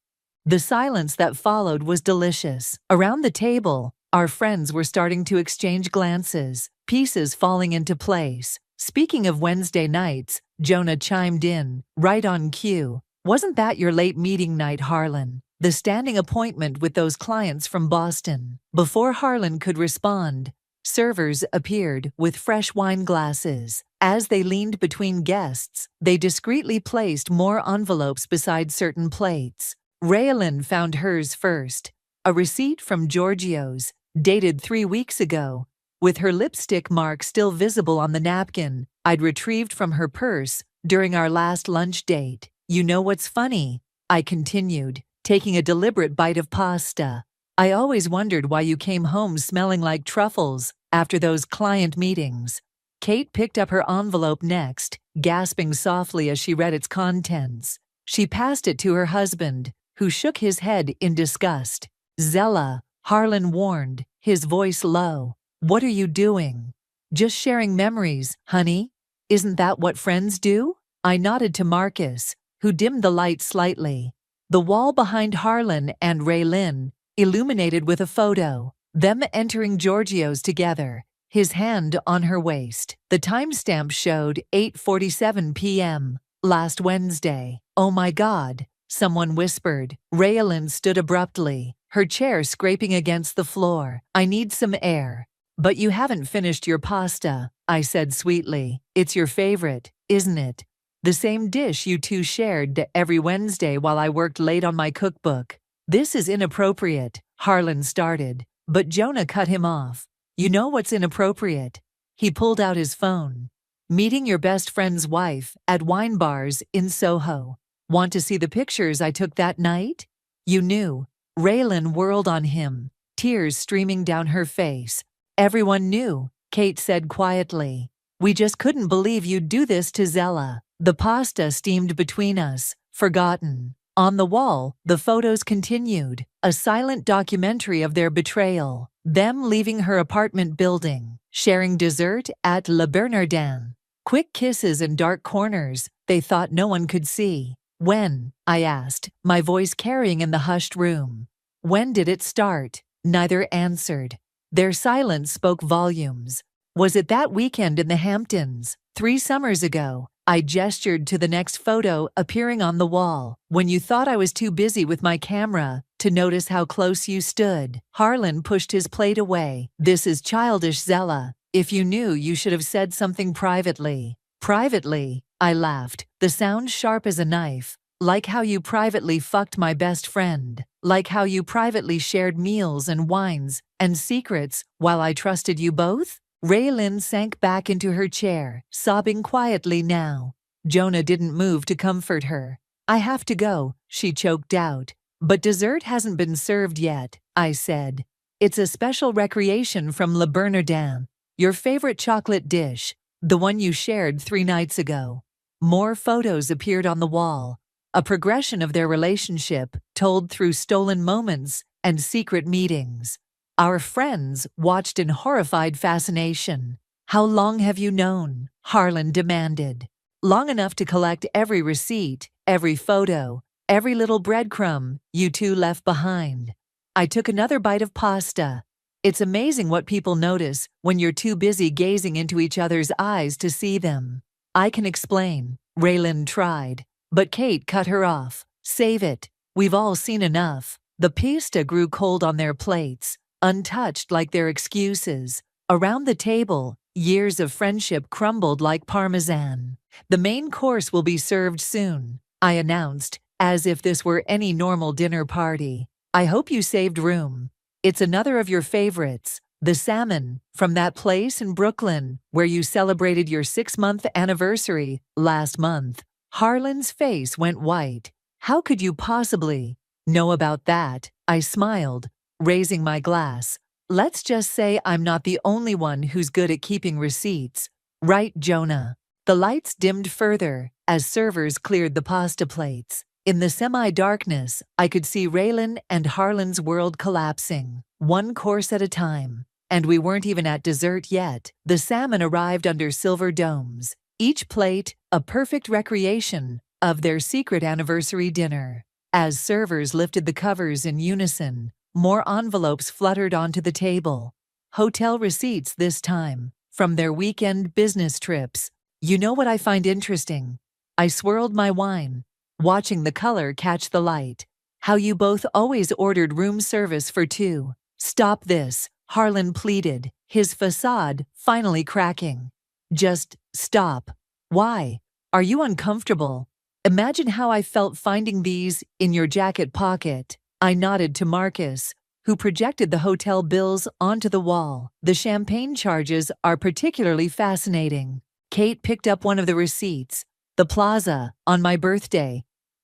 The silence that followed was delicious. Around the table, our friends were starting to exchange glances, pieces falling into place. Speaking of Wednesday nights, Jonah chimed in, right on cue. Wasn't that your late meeting night, Harlan? The standing appointment with those clients from Boston. Before Harlan could respond, servers appeared with fresh wine glasses. As they leaned between guests, they discreetly placed more envelopes beside certain plates. Raylin found hers first, a receipt from Giorgio's, dated 3 weeks ago. With her lipstick mark still visible on the napkin I'd retrieved from her purse during our last lunch date. You know what's funny? I continued, taking a deliberate bite of pasta. I always wondered why you came home smelling like truffles after those client meetings. Kate picked up her envelope next, gasping softly as she read its contents. She passed it to her husband, who shook his head in disgust. Zella, Harlan warned, his voice low. What are you doing? Just sharing memories, honey. Isn't that what friends do? I nodded to Marcus, who dimmed the light slightly. The wall behind Harlan and Raylin illuminated with a photo, them entering Giorgio's together, his hand on her waist. The timestamp showed 8:47 p.m. last Wednesday. Oh my God, someone whispered. Raylan stood abruptly, her chair scraping against the floor. I need some air. But you haven't finished your pasta, I said sweetly. It's your favorite, isn't it? The same dish you two shared every Wednesday while I worked late on my cookbook. This is inappropriate, Harlan started, but Jonah cut him off. You know what's inappropriate? He pulled out his phone. Meeting your best friend's wife at wine bars in Soho. Want to see the pictures I took that night? You knew. Raylan whirled on him, tears streaming down her face. Everyone knew, Kate said quietly. We just couldn't believe you'd do this to Zella. The pasta steamed between us, forgotten. On the wall, the photos continued, a silent documentary of their betrayal, them leaving her apartment building, sharing dessert at Le Bernardin. Quick kisses in dark corners they thought no one could see. When? I asked, my voice carrying in the hushed room. When did it start? Neither answered. Their silence spoke volumes. Was it that weekend in the Hamptons, 3 summers ago? I gestured to the next photo appearing on the wall. When you thought I was too busy with my camera to notice how close you stood. Harlan pushed his plate away. This is childish, Zella. If you knew, you should have said something privately. Privately? I laughed, the sound sharp as a knife. Like how you privately fucked my best friend. Like how you privately shared meals and wines and secrets while I trusted you both? Raylan sank back into her chair, sobbing quietly now. Jonah didn't move to comfort her. I have to go, she choked out. But dessert hasn't been served yet, I said. It's a special recreation from Le Bernardin. Your favorite chocolate dish, the one you shared 3 nights ago. More photos appeared on the wall, a progression of their relationship told through stolen moments and secret meetings. Our friends watched in horrified fascination. How long have you known? Harlan demanded. Long enough to collect every receipt, every photo, every little breadcrumb you two left behind. I took another bite of pasta. It's amazing what people notice when you're too busy gazing into each other's eyes to see them. I can explain, Raylan tried, but Kate cut her off. Save it. We've all seen enough. The pasta grew cold on their plates, untouched like their excuses. Around the table, years of friendship crumbled like parmesan. The main course will be served soon, I announced, as if this were any normal dinner party. I hope you saved room. It's another of your favorites, the salmon, from that place in Brooklyn where you celebrated your 6-month anniversary last month. Harlan's face went white. How could you possibly know about that? I smiled, raising my glass. Let's just say I'm not the only one who's good at keeping receipts. Right, Jonah? The lights dimmed further as servers cleared the pasta plates. In the semi-darkness, I could see Raylan and Harlan's world collapsing, one course at a time. And we weren't even at dessert yet. The salmon arrived under silver domes, each plate a perfect recreation of their secret anniversary dinner. As servers lifted the covers in unison, more envelopes fluttered onto the table. Hotel receipts this time, from their weekend business trips. You know what I find interesting? I swirled my wine, watching the color catch the light. How you both always ordered room service for 2. Stop this, Harlan pleaded, his facade finally cracking. Just stop. Why? Are you uncomfortable? Imagine how I felt finding these in your jacket pocket. I nodded to Marcus, who projected the hotel bills onto the wall. The champagne charges are particularly fascinating. Kate picked up one of the receipts. The plaza, on my birthday.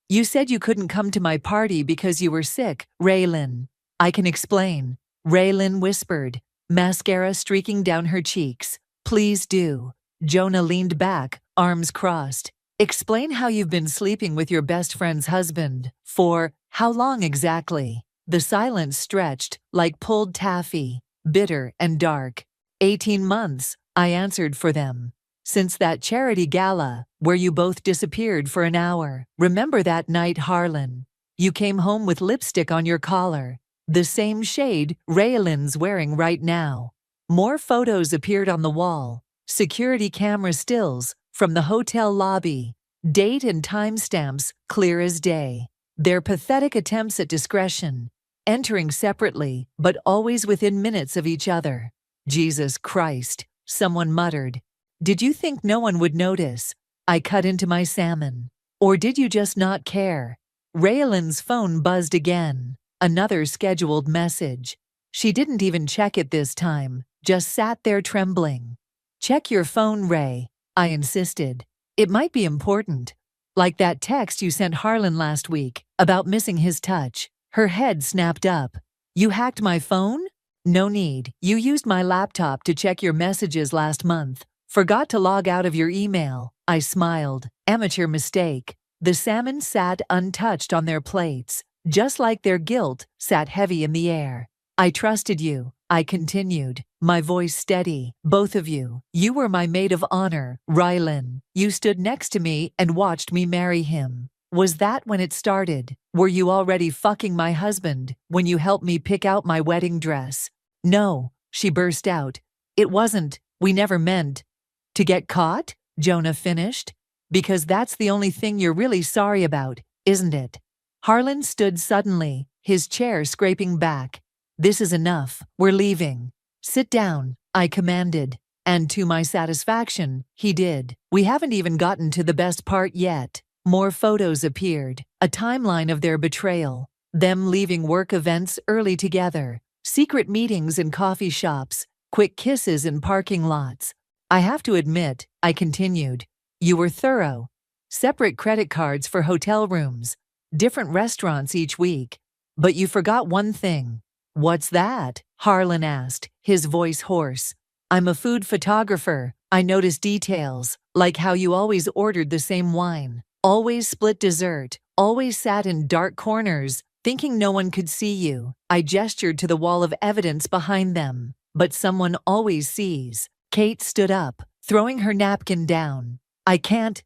You said you couldn't come to my party because you were sick, Raylan. I can explain, Raylan whispered, mascara streaking down her cheeks. Please do. Jonah leaned back, arms crossed. Explain how you've been sleeping with your best friend's husband. For how long exactly? The silence stretched like pulled taffy, bitter and dark. 18 months, I answered for them. Since that charity gala, where you both disappeared for an hour. Remember that night, Harlan? You came home with lipstick on your collar. The same shade Raylan's wearing right now. More photos appeared on the wall. Security camera stills from the hotel lobby. Date and timestamps clear as day. Their pathetic attempts at discretion, entering separately but always within minutes of each other. Jesus Christ, someone muttered. Did you think no one would notice? I cut into my salmon. Or did you just not care? Raylan's phone buzzed again. Another scheduled message. She didn't even check it this time, just sat there trembling. Check your phone, Ray, I insisted. It might be important. Like that text you sent Harlan last week about missing his touch. Her head snapped up. You hacked my phone? No need. You used my laptop to check your messages last month. Forgot to log out of your email. I smiled. Amateur mistake. The salmon sat untouched on their plates, just like their guilt sat heavy in the air. I trusted you, I continued, my voice steady. Both of you. You were my maid of honor, Rylan. You stood next to me and watched me marry him. Was that when it started? Were you already fucking my husband when you helped me pick out my wedding dress? No, she burst out. It wasn't. We never meant. To get caught? Jonah finished. Because that's the only thing you're really sorry about, isn't it? Harlan stood suddenly, his chair scraping back. This is enough. We're leaving. Sit down, I commanded. And to my satisfaction, he did. We haven't even gotten to the best part yet. More photos appeared, a timeline of their betrayal, them leaving work events early together, secret meetings in coffee shops, quick kisses in parking lots. I have to admit, I continued, you were thorough. Separate credit cards for hotel rooms, different restaurants each week. But you forgot one thing. What's that? Harlan asked, his voice hoarse. I'm a food photographer. I notice details, like how you always ordered the same wine. Always split dessert, always sat in dark corners, thinking no one could see you. I gestured to the wall of evidence behind them. But someone always sees. Kate stood up, throwing her napkin down. I can't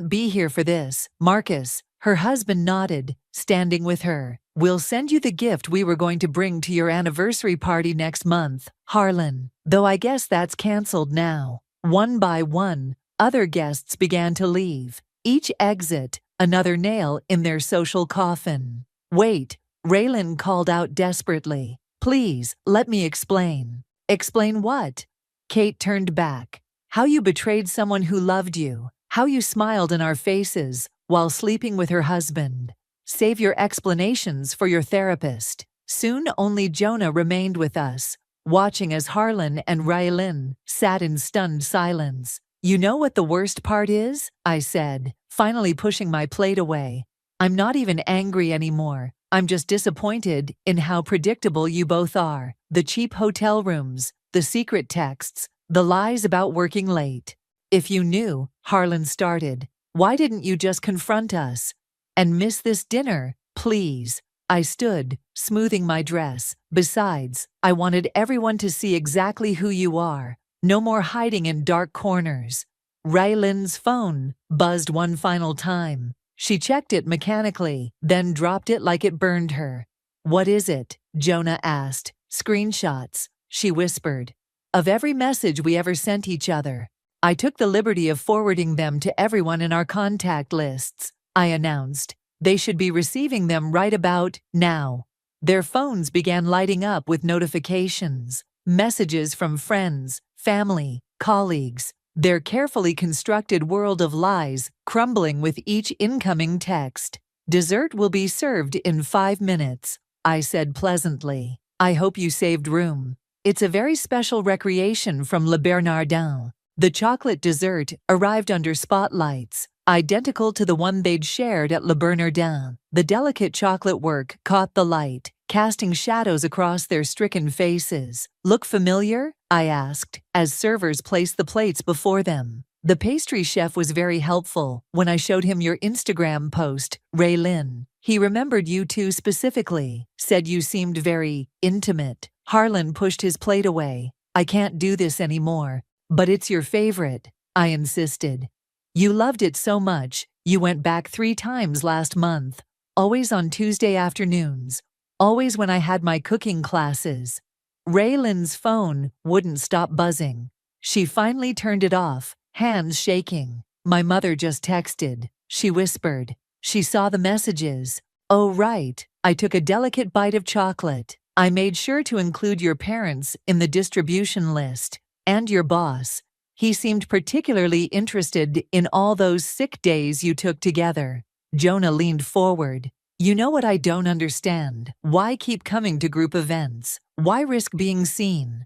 be here for this. Marcus, her husband nodded, standing with her. We'll send you the gift we were going to bring to your anniversary party next month, Harlan. Though I guess that's canceled now. One by one, other guests began to leave. Each exit, another nail in their social coffin. Wait, Raylan called out desperately. Please, let me explain. Explain what? Kate turned back. How you betrayed someone who loved you. How you smiled in our faces while sleeping with her husband. Save your explanations for your therapist. Soon only Jonah remained with us, watching as Harlan and Raylan sat in stunned silence. You know what the worst part is? I said, finally pushing my plate away. I'm not even angry anymore. I'm just disappointed in how predictable you both are. The cheap hotel rooms, the secret texts, the lies about working late. If you knew, Harlan started, why didn't you just confront us? And miss this dinner, please. I stood, smoothing my dress. Besides, I wanted everyone to see exactly who you are. No more hiding in dark corners. Raylan's phone buzzed one final time. She checked it mechanically, then dropped it like it burned her. What is it? Jonah asked. Screenshots, she whispered, of every message we ever sent each other. I took the liberty of forwarding them to everyone in our contact lists, I announced. They should be receiving them right about now. Their phones began lighting up with notifications, messages from friends, family, colleagues, their carefully constructed world of lies crumbling with each incoming text. Dessert will be served in 5 minutes, I said pleasantly. I hope you saved room. It's a very special recreation from Le Bernardin. The chocolate dessert arrived under spotlights, identical to the one they'd shared at Le Bernardin. The delicate chocolate work caught the light, casting shadows across their stricken faces. Look familiar? I asked, as servers placed the plates before them. The pastry chef was very helpful when I showed him your Instagram post, Raylan. He remembered you two specifically, said you seemed very intimate. Harlan pushed his plate away. I can't do this anymore. But it's your favorite, I insisted. You loved it so much, you went back 3 times last month. Always on Tuesday afternoons. Always when I had my cooking classes. Raylan's phone wouldn't stop buzzing. She finally turned it off, hands shaking. My mother just texted, she whispered. She saw the messages. Oh, right. I took a delicate bite of chocolate. I made sure to include your parents in the distribution list. And your boss. He seemed particularly interested in all those sick days you took together. Jonah leaned forward. You know what I don't understand? Why keep coming to group events? Why risk being seen?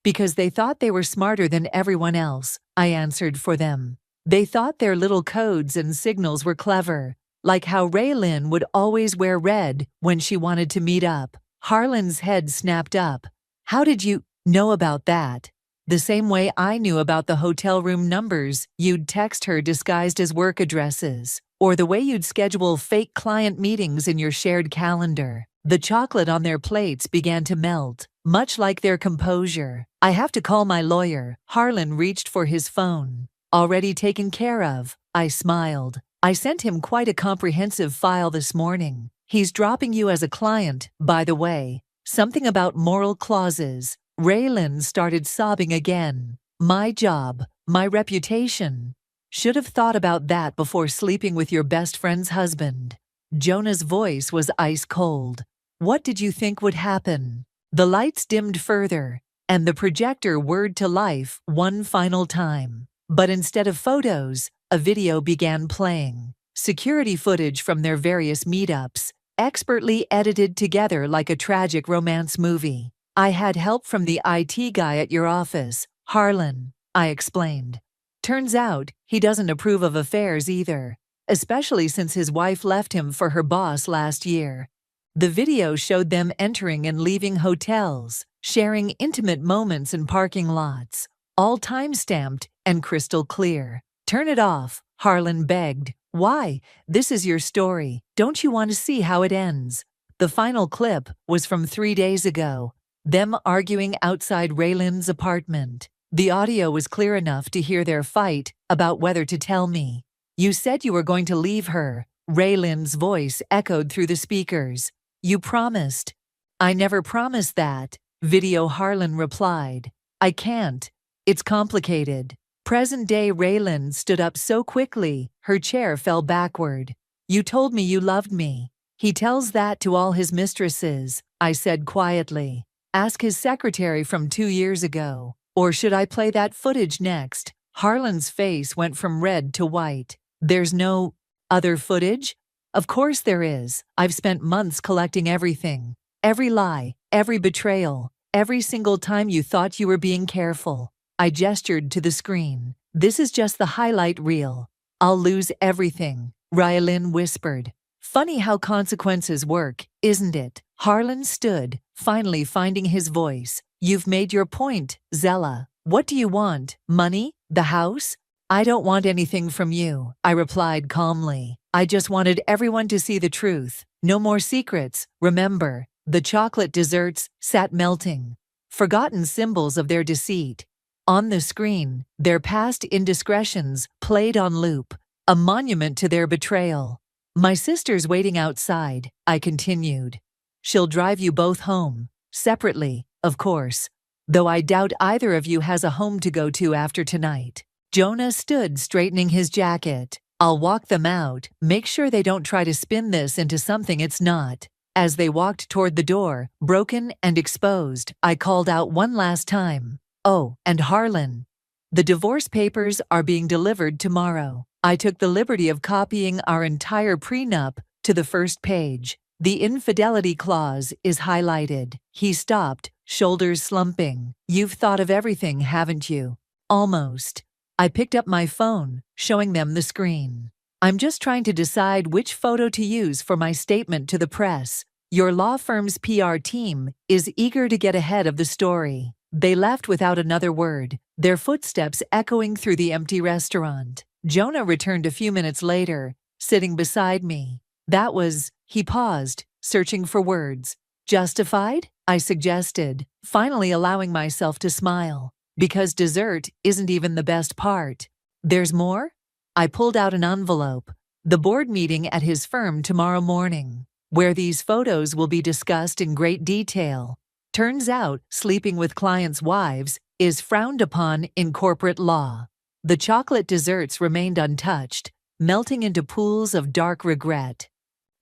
Because they thought they were smarter than everyone else, I answered for them. They thought their little codes and signals were clever, like how Raylin would always wear red when she wanted to meet up. Harlan's head snapped up. How did you know about that? The same way I knew about the hotel room numbers you'd text her disguised as work addresses, or the way you'd schedule fake client meetings in your shared calendar. The chocolate on their plates began to melt, much like their composure. I have to call my lawyer. Harlan reached for his phone. Already taken care of, I smiled. I sent him quite a comprehensive file this morning. He's dropping you as a client, by the way. Something about moral clauses. Raylin started sobbing again. My job, my reputation. Should have thought about that before sleeping with your best friend's husband. Jonah's voice was ice cold. What did you think would happen? The lights dimmed further, and the projector whirred to life one final time. But instead of photos, a video began playing. Security footage from their various meetups, expertly edited together like a tragic romance movie. I had help from the IT guy at your office, Harlan, I explained. Turns out, he doesn't approve of affairs either, especially since his wife left him for her boss last year. The video showed them entering and leaving hotels, sharing intimate moments in parking lots, all time-stamped and crystal clear. Turn it off, Harlan begged. Why? This is your story. Don't you want to see how it ends? The final clip was from 3 days ago, them arguing outside Raylin's apartment. The audio was clear enough to hear their fight about whether to tell me. You said you were going to leave her. Raylin's voice echoed through the speakers. You promised. I never promised that, Video Harlan replied. I can't. It's complicated. Present-day Raylin stood up so quickly, her chair fell backward. You told me you loved me. He tells that to all his mistresses, I said quietly. Ask his secretary from 2 years ago. Or should I play that footage next? Harlan's face went from red to white. There's no other footage? Of course there is. I've spent months collecting everything. Every lie, every betrayal, every single time you thought you were being careful. I gestured to the screen. This is just the highlight reel. I'll lose everything, Raylin whispered. Funny how consequences work, isn't it? Harlan stood, finally finding his voice. You've made your point, Zella. What do you want? Money? The house? I don't want anything from you, I replied calmly. I just wanted everyone to see the truth. No more secrets, remember. The chocolate desserts sat melting. Forgotten symbols of their deceit. On the screen, their past indiscretions played on loop, a monument to their betrayal. My sister's waiting outside, I continued. She'll drive you both home, separately, of course, though I doubt either of you has a home to go to after tonight. Jonah stood straightening his jacket. I'll walk them out, make sure they don't try to spin this into something it's not. As they walked toward the door, broken and exposed, I called out one last time. Oh, and Harlan. The divorce papers are being delivered tomorrow. I took the liberty of copying our entire prenup to the first page. The infidelity clause is highlighted. He stopped, shoulders slumping. You've thought of everything, haven't you? Almost. I picked up my phone, showing them the screen. I'm just trying to decide which photo to use for my statement to the press. Your law firm's PR team is eager to get ahead of the story. They left without another word, their footsteps echoing through the empty restaurant. Jonah returned a few minutes later, sitting beside me. That was, he paused, searching for words. Justified? I suggested, finally allowing myself to smile. Because dessert isn't even the best part. There's more? I pulled out an envelope. The board meeting at his firm tomorrow morning, where these photos will be discussed in great detail. Turns out, sleeping with clients' wives is frowned upon in corporate law. The chocolate desserts remained untouched, melting into pools of dark regret.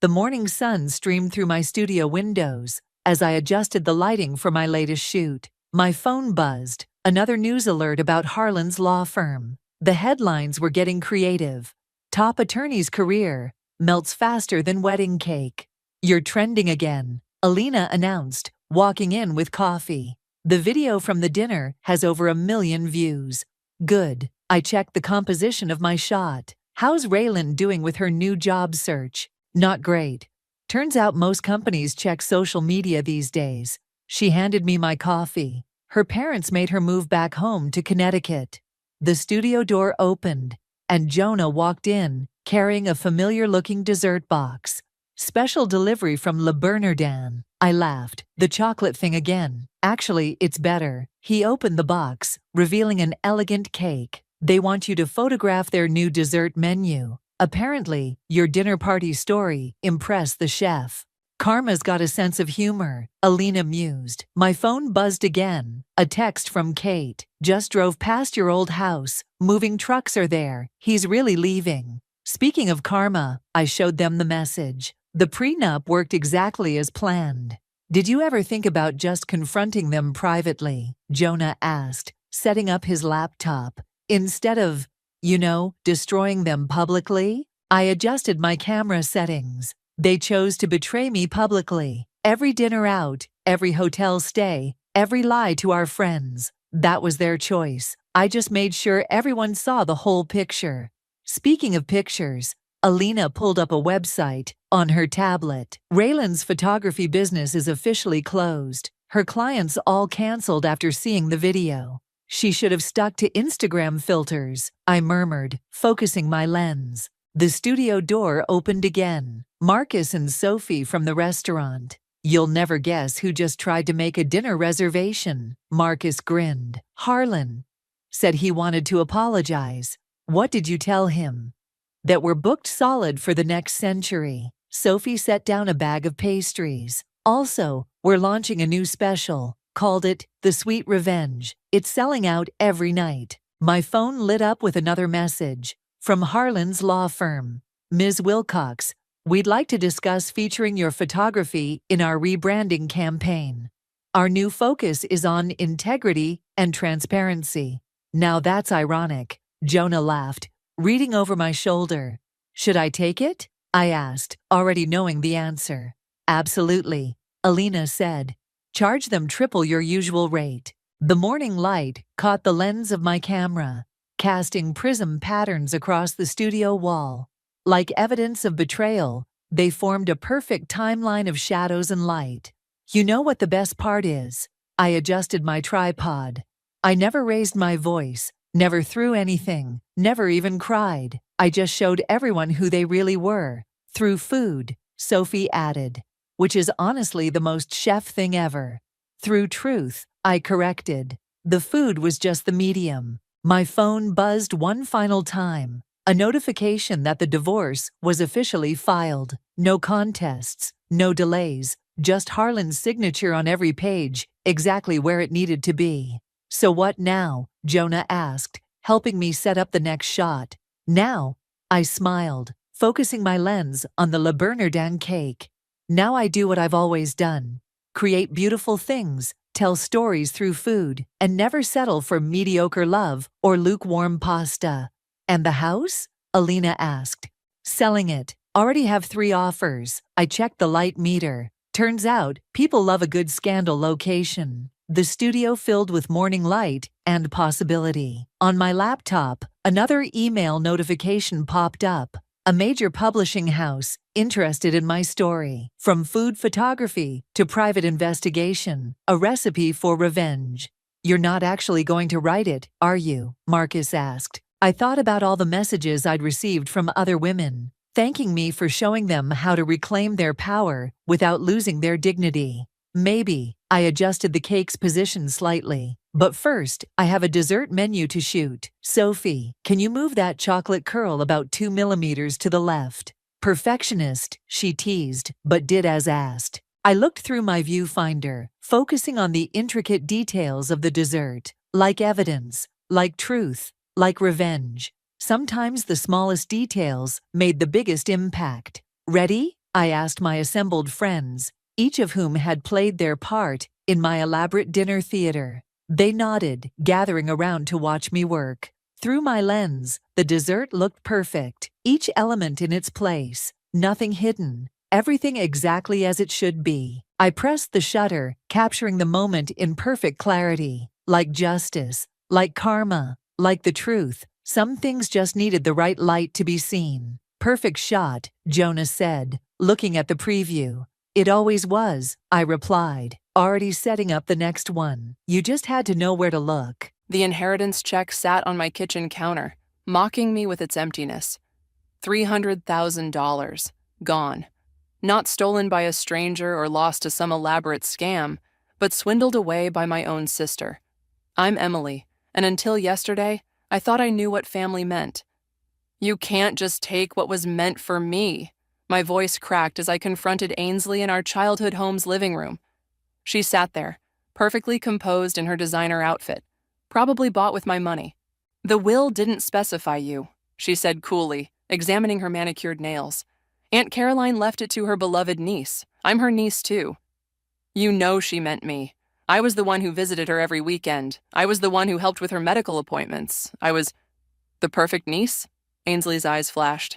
The morning sun streamed through my studio windows as I adjusted the lighting for my latest shoot. My phone buzzed, another news alert about Harlan's law firm. The headlines were getting creative. Top attorney's career melts faster than wedding cake. You're trending again, Alina announced, walking in with coffee. The video from the dinner has over 1 million views. Good. I checked the composition of my shot. How's Raylan doing with her new job search? Not great. Turns out most companies check social media these days. She handed me my coffee. Her parents made her move back home to Connecticut. The studio door opened, and Jonah walked in, carrying a familiar-looking dessert box. Special delivery from Le Bernardin. I laughed. The chocolate thing again. Actually, it's better. He opened the box, revealing an elegant cake. They want you to photograph their new dessert menu. Apparently, your dinner party story impressed the chef. Karma's got a sense of humor, Alina mused. My phone buzzed again. A text from Kate. Just drove past your old house. Moving trucks are there. He's really leaving. Speaking of karma, I showed them the message. The prenup worked exactly as planned. Did you ever think about just confronting them privately? Jonah asked, setting up his laptop. Instead of, destroying them publicly? I adjusted my camera settings. They chose to betray me publicly. Every dinner out, every hotel stay, every lie to our friends. That was their choice. I just made sure everyone saw the whole picture. Speaking of pictures, Alina pulled up a website on her tablet. Raylan's photography business is officially closed. Her clients all canceled after seeing the video. She should have stuck to Instagram filters, I murmured, focusing my lens. The studio door opened again. Marcus and Sophie from the restaurant. You'll never guess who just tried to make a dinner reservation. Marcus grinned. Harlan said he wanted to apologize. What did you tell him? That we're booked solid for the next century. Sophie set down a bag of pastries. Also, we're launching a new special. Called it The Sweet Revenge. It's selling out every night. My phone lit up with another message. From Harlan's law firm. Ms. Wilcox, we'd like to discuss featuring your photography in our rebranding campaign. Our new focus is on integrity and transparency. Now that's ironic. Jonah laughed, reading over my shoulder. Should I take it? I asked, already knowing the answer. Absolutely, Alina said. Charge them triple your usual rate. The morning light caught the lens of my camera, casting prism patterns across the studio wall. Like evidence of betrayal, they formed a perfect timeline of shadows and light. You know what the best part is? I adjusted my tripod. I never raised my voice, never threw anything, never even cried. I just showed everyone who they really were. Through food, Sophie added, which is honestly the most chef thing ever. Through truth, I corrected. The food was just the medium. My phone buzzed one final time. A notification that the divorce was officially filed. No contests, no delays, just Harlan's signature on every page, exactly where it needed to be. So what now? Jonah asked, helping me set up the next shot. Now, I smiled, focusing my lens on the Le Bernardin cake. Now I do what I've always done. Create beautiful things, tell stories through food, and never settle for mediocre love or lukewarm pasta. And the house? Alina asked. Selling it. Already have 3 offers. I checked the light meter. Turns out, people love a good scandal location. The studio filled with morning light and possibility. On my laptop, another email notification popped up. A major publishing house interested in my story. From food photography to private investigation, a recipe for revenge. You're not actually going to write it, are you? Marcus asked. I thought about all the messages I'd received from other women, thanking me for showing them how to reclaim their power without losing their dignity. Maybe. I adjusted the cake's position slightly. But first, I have a dessert menu to shoot. Sophie, can you move that chocolate curl about 2 millimeters to the left? Perfectionist, she teased, but did as asked. I looked through my viewfinder, focusing on the intricate details of the dessert. Like evidence, like truth, like revenge. Sometimes the smallest details made the biggest impact. Ready? I asked my assembled friends, each of whom had played their part in my elaborate dinner theater. They nodded, gathering around to watch me work. Through my lens, the dessert looked perfect, each element in its place, nothing hidden, everything exactly as it should be. I pressed the shutter, capturing the moment in perfect clarity. Like justice, like karma, like the truth, some things just needed the right light to be seen. Perfect shot, Jonas said, looking at the preview. It always was, I replied, already setting up the next one. You just had to know where to look. The inheritance check sat on my kitchen counter, mocking me with its emptiness. $300,000. Gone. Not stolen by a stranger or lost to some elaborate scam, but swindled away by my own sister. I'm Emily, and until yesterday, I thought I knew what family meant. You can't just take what was meant for me. My voice cracked as I confronted Ainsley in our childhood home's living room. She sat there, perfectly composed in her designer outfit, probably bought with my money. The will didn't specify you, she said coolly, examining her manicured nails. Aunt Caroline left it to her beloved niece. I'm her niece too. You know she meant me. I was the one who visited her every weekend. I was the one who helped with her medical appointments. I was the perfect niece? Ainsley's eyes flashed.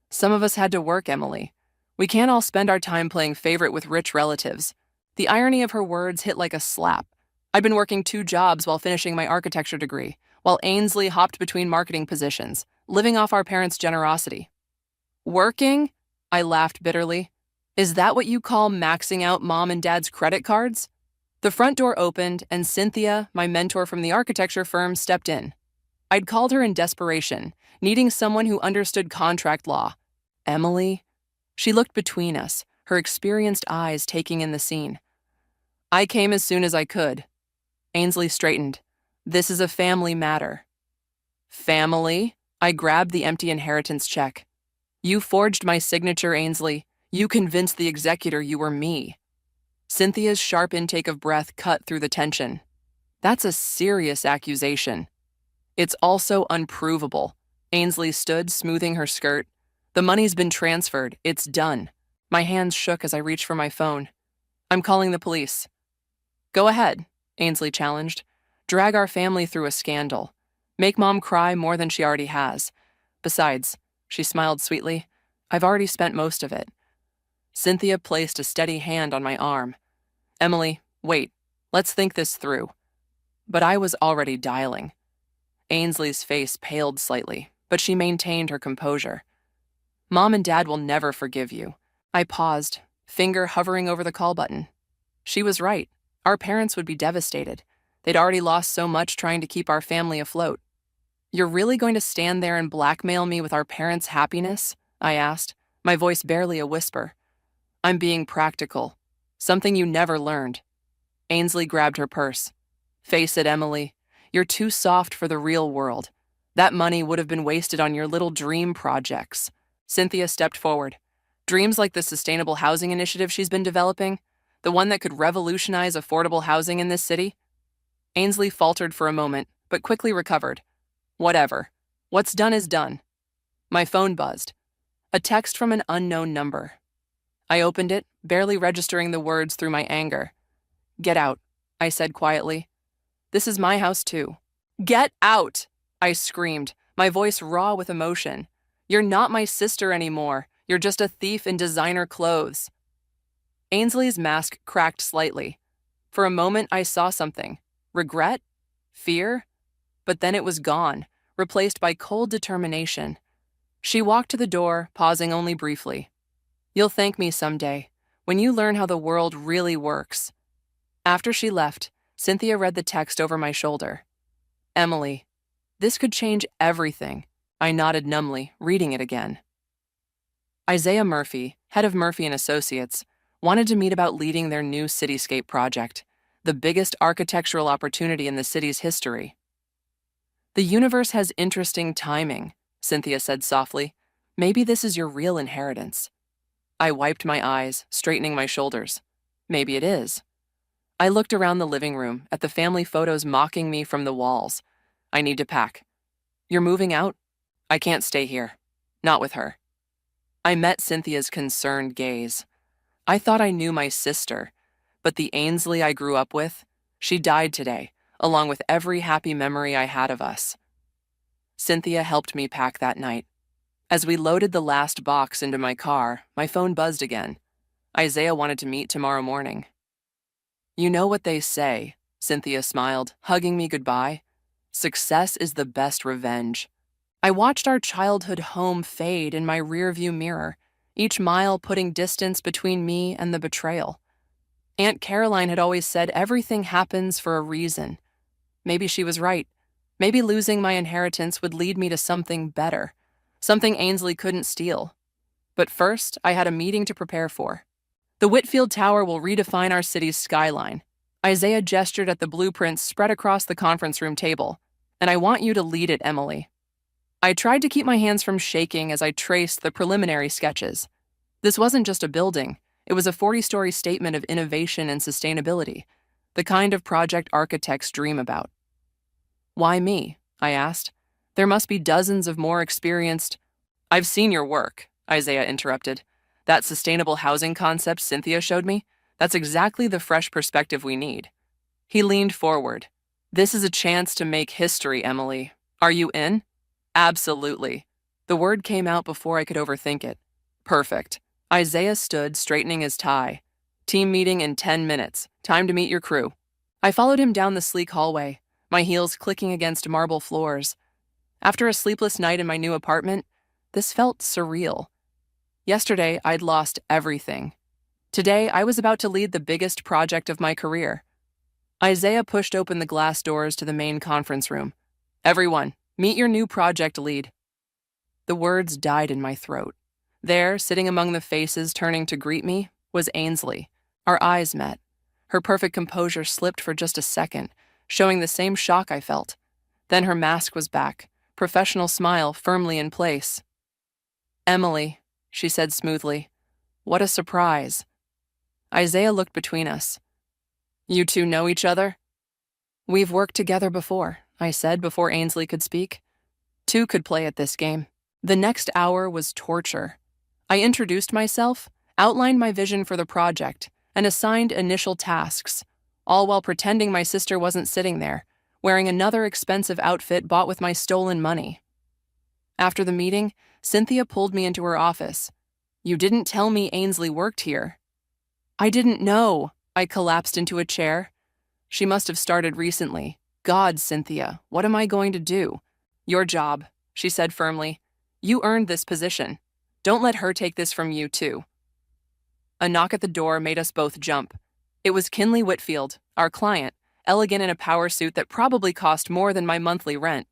Some of us had to work, Emily. We can't all spend our time playing favorite with rich relatives. The irony of her words hit like a slap. I'd been working 2 jobs while finishing my architecture degree, while Ainsley hopped between marketing positions, living off our parents' generosity. Working? I laughed bitterly. Is that what you call maxing out mom and dad's credit cards? The front door opened, and Cynthia, my mentor from the architecture firm, stepped in. I'd called her in desperation, needing someone who understood contract law. Emily? She looked between us, her experienced eyes taking in the scene. I came as soon as I could. Ainsley straightened. This is a family matter. Family? I grabbed the empty inheritance check. You forged my signature, Ainsley. You convinced the executor you were me. Cynthia's sharp intake of breath cut through the tension. That's a serious accusation. It's also unprovable. Ainsley stood, smoothing her skirt. The money's been transferred. It's done. My hands shook as I reached for my phone. I'm calling the police. Go ahead, Ainsley challenged. Drag our family through a scandal. Make Mom cry more than she already has. Besides, she smiled sweetly, I've already spent most of it. Cynthia placed a steady hand on my arm. Emily, wait, let's think this through. But I was already dialing. Ainsley's face paled slightly, but she maintained her composure. Mom and Dad will never forgive you. I paused, finger hovering over the call button. She was right. Our parents would be devastated. They'd already lost so much trying to keep our family afloat. You're really going to stand there and blackmail me with our parents' happiness? I asked, my voice barely a whisper. I'm being practical. Something you never learned. Ainsley grabbed her purse. Face it, Emily. You're too soft for the real world. That money would have been wasted on your little dream projects. Cynthia stepped forward. Dreams like the sustainable housing initiative she's been developing, the one that could revolutionize affordable housing in this city? Ainsley faltered for a moment, but quickly recovered. Whatever. What's done is done. My phone buzzed. A text from an unknown number. I opened it, barely registering the words through my anger. Get out, I said quietly. This is my house too. Get out, I screamed, my voice raw with emotion. You're not my sister anymore. You're just a thief in designer clothes. Ainsley's mask cracked slightly. For a moment, I saw something. Regret? Fear? But then it was gone, replaced by cold determination. She walked to the door, pausing only briefly. You'll thank me someday, when you learn how the world really works. After she left, Cynthia read the text over my shoulder. Emily, this could change everything. I nodded numbly, reading it again. Isaiah Murphy, head of Murphy & Associates, wanted to meet about leading their new cityscape project, the biggest architectural opportunity in the city's history. The universe has interesting timing, Cynthia said softly. Maybe this is your real inheritance. I wiped my eyes, straightening my shoulders. Maybe it is. I looked around the living room at the family photos mocking me from the walls. I need to pack. You're moving out? I can't stay here. Not with her. I met Cynthia's concerned gaze. I thought I knew my sister, but the Ainsley I grew up with, she died today, along with every happy memory I had of us. Cynthia helped me pack that night. As we loaded the last box into my car, my phone buzzed again. Isaiah wanted to meet tomorrow morning. You know what they say, Cynthia smiled, hugging me goodbye. Success is the best revenge. I watched our childhood home fade in my rearview mirror, each mile putting distance between me and the betrayal. Aunt Caroline had always said everything happens for a reason. Maybe she was right. Maybe losing my inheritance would lead me to something better, something Ainsley couldn't steal. But first, I had a meeting to prepare for. The Whitfield Tower will redefine our city's skyline. Isaiah gestured at the blueprints spread across the conference room table. And I want you to lead it, Emily. I tried to keep my hands from shaking as I traced the preliminary sketches. This wasn't just a building. It was a 40-story statement of innovation and sustainability, the kind of project architects dream about. Why me? I asked. There must be dozens of more experienced... I've seen your work, Isaiah interrupted. That sustainable housing concept Cynthia showed me, that's exactly the fresh perspective we need. He leaned forward. This is a chance to make history, Emily. Are you in? Absolutely. The word came out before I could overthink it. Perfect. Isaiah stood, straightening his tie. Team meeting in 10 minutes. Time to meet your crew. I followed him down the sleek hallway, my heels clicking against marble floors. After a sleepless night in my new apartment, this felt surreal. Yesterday, I'd lost everything. Today, I was about to lead the biggest project of my career. Isaiah pushed open the glass doors to the main conference room. Everyone, meet your new project lead. The words died in my throat. There, sitting among the faces turning to greet me, was Ainsley. Our eyes met. Her perfect composure slipped for just a second, showing the same shock I felt. Then her mask was back, professional smile firmly in place. Emily, she said smoothly. What a surprise. Isaiah looked between us. You two know each other? We've worked together before, I said before Ainsley could speak. Two could play at this game. The next hour was torture. I introduced myself, outlined my vision for the project, and assigned initial tasks, all while pretending my sister wasn't sitting there, wearing another expensive outfit bought with my stolen money. After the meeting, Cynthia pulled me into her office. You didn't tell me Ainsley worked here. I didn't know. I collapsed into a chair. She must have started recently. God, Cynthia, what am I going to do? Your job, she said firmly. You earned this position. Don't let her take this from you, too. A knock at the door made us both jump. It was Kinley Whitfield, our client, elegant in a power suit that probably cost more than my monthly rent.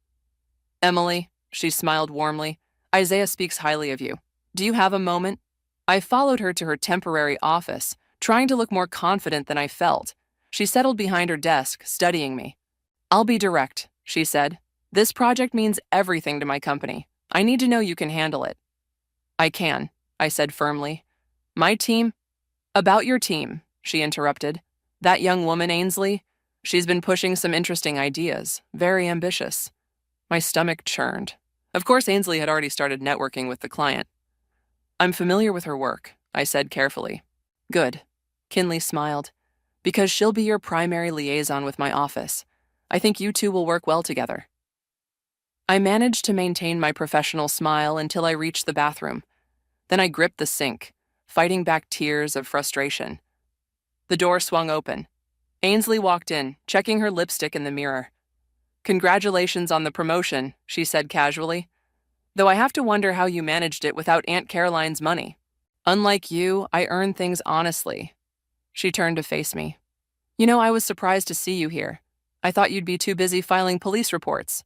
Emily, she smiled warmly, Isaiah speaks highly of you. Do you have a moment? I followed her to her temporary office, trying to look more confident than I felt. She settled behind her desk, studying me. I'll be direct, she said. This project means everything to my company. I need to know you can handle it. I can, I said firmly. My team? About your team, she interrupted. That young woman, Ainsley, she's been pushing some interesting ideas, very ambitious. My stomach churned. Of course, Ainsley had already started networking with the client. I'm familiar with her work, I said carefully. Good. Kinley smiled. Because she'll be your primary liaison with my office. I think you two will work well together. I managed to maintain my professional smile until I reached the bathroom. Then I gripped the sink, fighting back tears of frustration. The door swung open. Ainsley walked in, checking her lipstick in the mirror. Congratulations on the promotion, she said casually. Though I have to wonder how you managed it without Aunt Caroline's money. Unlike you, I earn things honestly. She turned to face me. You know, I was surprised to see you here. I thought you'd be too busy filing police reports.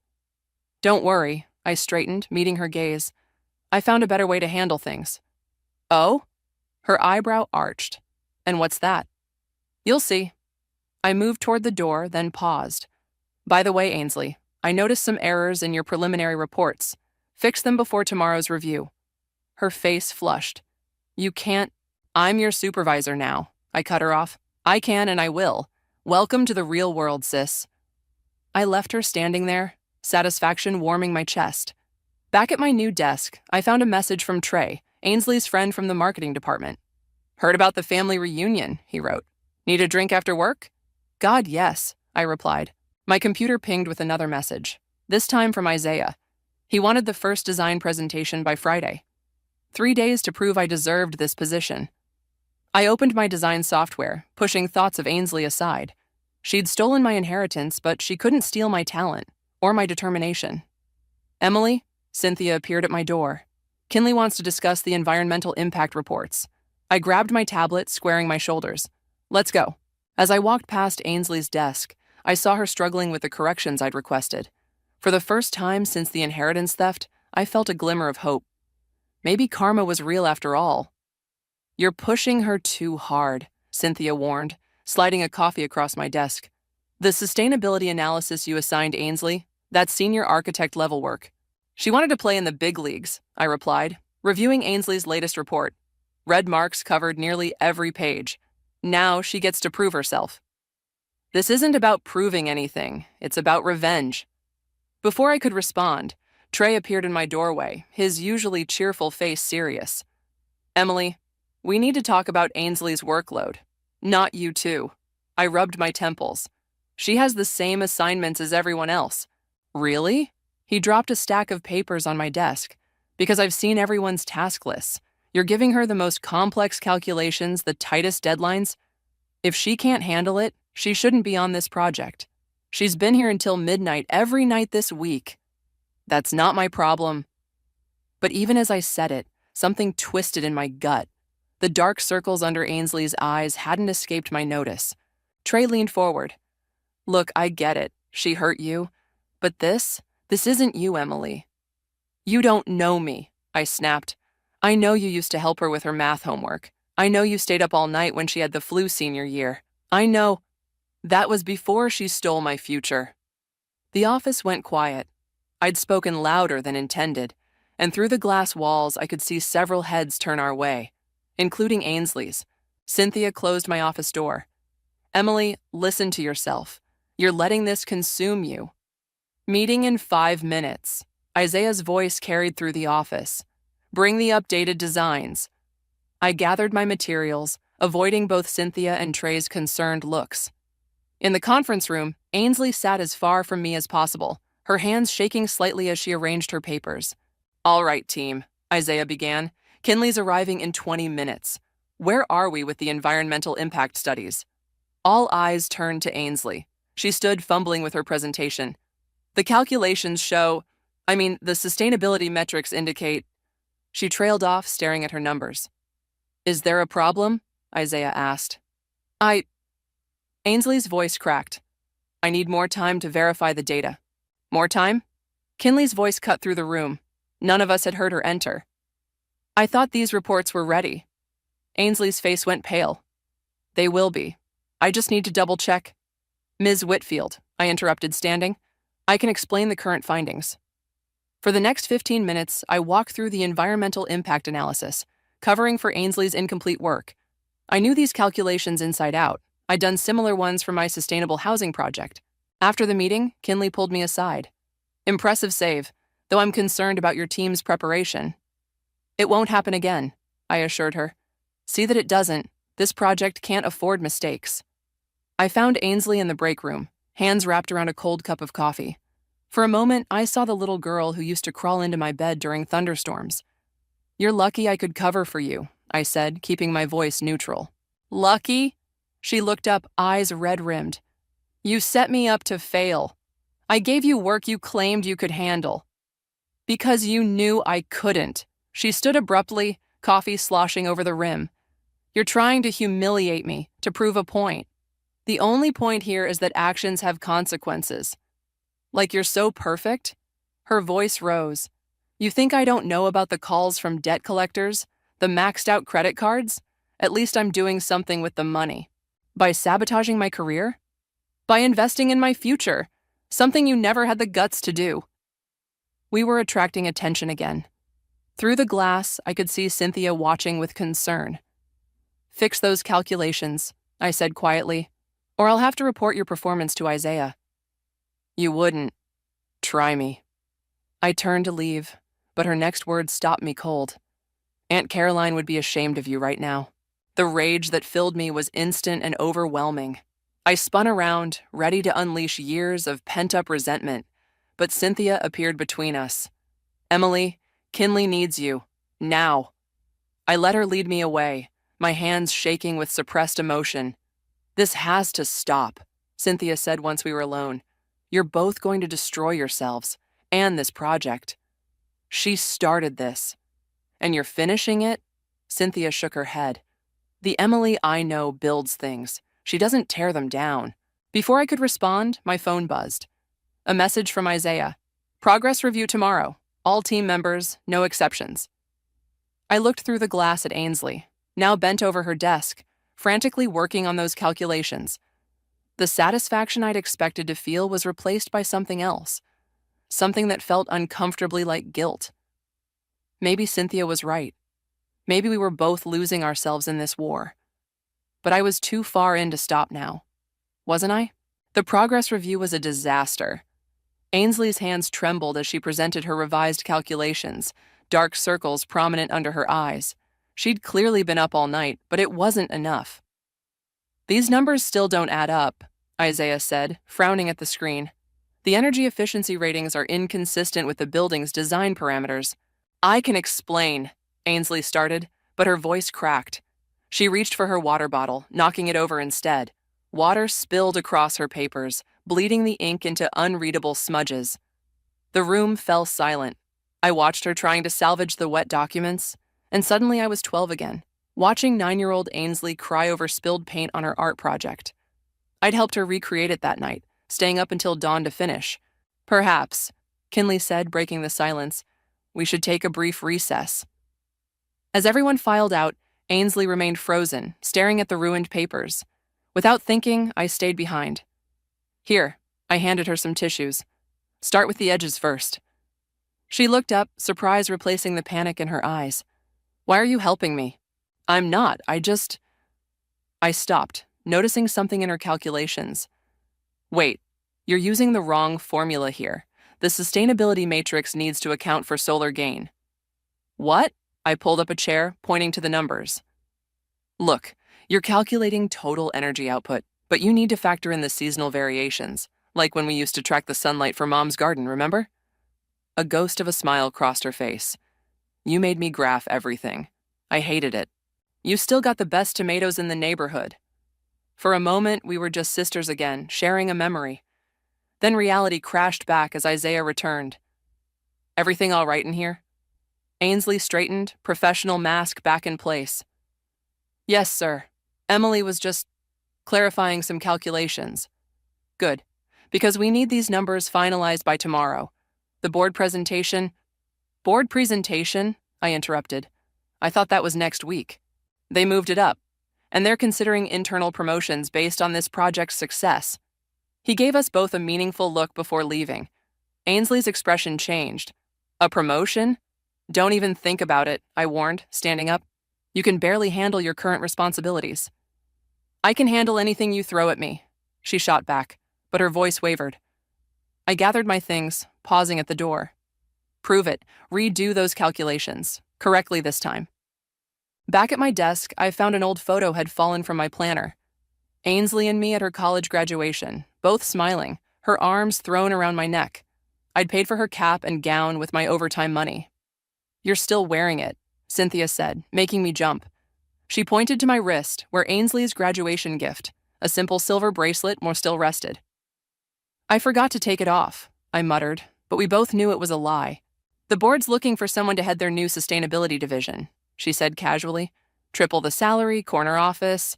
Don't worry, I straightened, meeting her gaze. I found a better way to handle things. Oh? Her eyebrow arched. And what's that? You'll see. I moved toward the door, then paused. By the way, Ainsley, I noticed some errors in your preliminary reports. Fix them before tomorrow's review. Her face flushed. You can't. I'm your supervisor now, I cut her off. I can and I will. Welcome to the real world, sis. I left her standing there, satisfaction warming my chest. Back at my new desk, I found a message from Trey. Ainsley's friend from the marketing department. Heard about the family reunion, he wrote. Need a drink after work? God, yes, I replied. My computer pinged with another message, this time from Isaiah. He wanted the first design presentation by Friday. 3 days to prove I deserved this position. I opened my design software, pushing thoughts of Ainsley aside. She'd stolen my inheritance, but she couldn't steal my talent or my determination. Emily, Cynthia appeared at my door. Kinley wants to discuss the environmental impact reports. I grabbed my tablet, squaring my shoulders. Let's go. As I walked past Ainsley's desk, I saw her struggling with the corrections I'd requested. For the first time since the inheritance theft, I felt a glimmer of hope. Maybe karma was real after all. You're pushing her too hard, Cynthia warned, sliding a coffee across my desk. The sustainability analysis you assigned Ainsley, that's senior architect level work. She wanted to play in the big leagues, I replied, reviewing Ainsley's latest report. Red marks covered nearly every page. Now she gets to prove herself. This isn't about proving anything, it's about revenge. Before I could respond, Trey appeared in my doorway, his usually cheerful face serious. Emily, we need to talk about Ainsley's workload. Not you too. I rubbed my temples. She has the same assignments as everyone else. Really? He dropped a stack of papers on my desk. Because I've seen everyone's task lists. You're giving her the most complex calculations, the tightest deadlines. If she can't handle it, she shouldn't be on this project. She's been here until midnight every night this week. That's not my problem. But even as I said it, something twisted in my gut. The dark circles under Ainsley's eyes hadn't escaped my notice. Trey leaned forward. Look, I get it. She hurt you. But this isn't you, Emily. You don't know me, I snapped. I know you used to help her with her math homework. I know you stayed up all night when she had the flu senior year. I know. That was before she stole my future. The office went quiet. I'd spoken louder than intended, and through the glass walls I could see several heads turn our way, including Ainsley's. Cynthia closed my office door. Emily, listen to yourself. You're letting this consume you. Meeting in 5 minutes. Isaiah's voice carried through the office. Bring the updated designs. I gathered my materials, avoiding both Cynthia and Trey's concerned looks. In the conference room, Ainsley sat as far from me as possible, her hands shaking slightly as she arranged her papers. All right, team, Isaiah began. Kinley's arriving in 20 minutes. Where are we with the environmental impact studies? All eyes turned to Ainsley. She stood fumbling with her presentation. The calculations show, the sustainability metrics indicate. She trailed off, staring at her numbers. Is there a problem? Isaiah asked. Ainsley's voice cracked. I need more time to verify the data. More time? Kinley's voice cut through the room. None of us had heard her enter. I thought these reports were ready. Ainsley's face went pale. They will be. I just need to double-check. Ms. Whitfield, I interrupted, standing. I can explain the current findings. For the next 15 minutes, I walked through the environmental impact analysis, covering for Ainsley's incomplete work. I knew these calculations inside out. I'd done similar ones for my sustainable housing project. After the meeting, Kinley pulled me aside. Impressive save, though I'm concerned about your team's preparation. It won't happen again, I assured her. See that it doesn't. This project can't afford mistakes. I found Ainsley in the break room, hands wrapped around a cold cup of coffee. For a moment, I saw the little girl who used to crawl into my bed during thunderstorms. You're lucky I could cover for you, I said, keeping my voice neutral. Lucky? She looked up, eyes red-rimmed. You set me up to fail. I gave you work you claimed you could handle. Because you knew I couldn't. She stood abruptly, coffee sloshing over the rim. You're trying to humiliate me, to prove a point. The only point here is that actions have consequences. Like you're so perfect? Her voice rose. You think I don't know about the calls from debt collectors? The maxed out credit cards? At least I'm doing something with the money. By sabotaging my career? By investing in my future, something you never had the guts to do. We were attracting attention again. Through the glass, I could see Cynthia watching with concern. Fix those calculations, I said quietly, or I'll have to report your performance to Isaiah. You wouldn't. Try me. I turned to leave, but her next words stopped me cold. Aunt Caroline would be ashamed of you right now. The rage that filled me was instant and overwhelming. I spun around, ready to unleash years of pent-up resentment, but Cynthia appeared between us. Emily, Kinley needs you. Now. I let her lead me away, my hands shaking with suppressed emotion. This has to stop, Cynthia said once we were alone. You're both going to destroy yourselves, and this project. She started this. And you're finishing it? Cynthia shook her head. The Emily I know builds things. She doesn't tear them down. Before I could respond, my phone buzzed. A message from Isaiah. Progress review tomorrow. All team members, no exceptions. I looked through the glass at Ainsley, now bent over her desk, frantically working on those calculations. The satisfaction I'd expected to feel was replaced by something else, something that felt uncomfortably like guilt. Maybe Cynthia was right. Maybe we were both losing ourselves in this war. But I was too far in to stop now. Wasn't I? The progress review was a disaster. Ainsley's hands trembled as she presented her revised calculations, dark circles prominent under her eyes. She'd clearly been up all night, but it wasn't enough. These numbers still don't add up, Isaiah said, frowning at the screen. The energy efficiency ratings are inconsistent with the building's design parameters. I can explain, Ainsley started, but her voice cracked. She reached for her water bottle, knocking it over instead. Water spilled across her papers, bleeding the ink into unreadable smudges. The room fell silent. I watched her trying to salvage the wet documents, and suddenly I was 12 again, watching 9-year-old Ainsley cry over spilled paint on her art project. I'd helped her recreate it that night, staying up until dawn to finish. Perhaps, Kinley said, breaking the silence, we should take a brief recess. As everyone filed out, Ainsley remained frozen, staring at the ruined papers. Without thinking, I stayed behind. Here, I handed her some tissues. Start with the edges first. She looked up, surprise replacing the panic in her eyes. Why are you helping me? I'm not, I stopped, noticing something in her calculations. Wait, you're using the wrong formula here. The sustainability matrix needs to account for solar gain. What? I pulled up a chair, pointing to the numbers. Look, you're calculating total energy output, but you need to factor in the seasonal variations, like when we used to track the sunlight for Mom's garden, remember? A ghost of a smile crossed her face. You made me graph everything. I hated it. You still got the best tomatoes in the neighborhood. For a moment, we were just sisters again, sharing a memory. Then reality crashed back as Isaiah returned. Everything all right in here? Ainsley straightened, professional mask back in place. Yes, sir. Emily was just clarifying some calculations. Good, because we need these numbers finalized by tomorrow. The board presentation... Board presentation? I interrupted. I thought that was next week. They moved it up, and they're considering internal promotions based on this project's success. He gave us both a meaningful look before leaving. Ainsley's expression changed. A promotion? Don't even think about it, I warned, standing up. You can barely handle your current responsibilities. I can handle anything you throw at me, she shot back, but her voice wavered. I gathered my things, pausing at the door. Prove it. Redo those calculations. Correctly this time. Back at my desk, I found an old photo had fallen from my planner. Ainsley and me at her college graduation, both smiling, her arms thrown around my neck. I'd paid for her cap and gown with my overtime money. You're still wearing it, Cynthia said, making me jump. She pointed to my wrist, where Ainsley's graduation gift, a simple silver bracelet, more still rested. I forgot to take it off, I muttered, but we both knew it was a lie. The board's looking for someone to head their new sustainability division, she said casually. Triple the salary, corner office.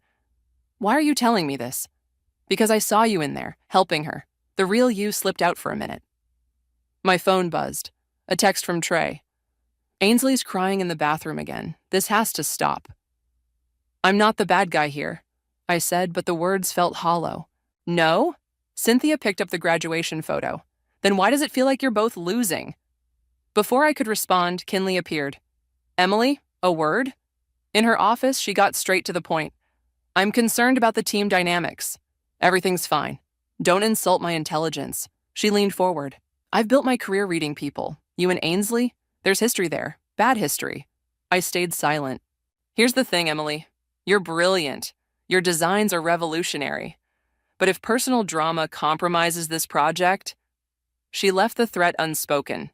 Why are you telling me this? Because I saw you in there, helping her. The real you slipped out for a minute. My phone buzzed. A text from Trey. Ainsley's crying in the bathroom again. This has to stop. I'm not the bad guy here, I said, but the words felt hollow. No? Cynthia picked up the graduation photo. Then why does it feel like you're both losing? Before I could respond, Kinley appeared. Emily, a word? In her office, she got straight to the point. I'm concerned about the team dynamics. Everything's fine. Don't insult my intelligence. She leaned forward. I've built my career reading people. You and Ainsley? There's history there. Bad history. I stayed silent. Here's the thing, Emily. You're brilliant. Your designs are revolutionary. But if personal drama compromises this project... She left the threat unspoken.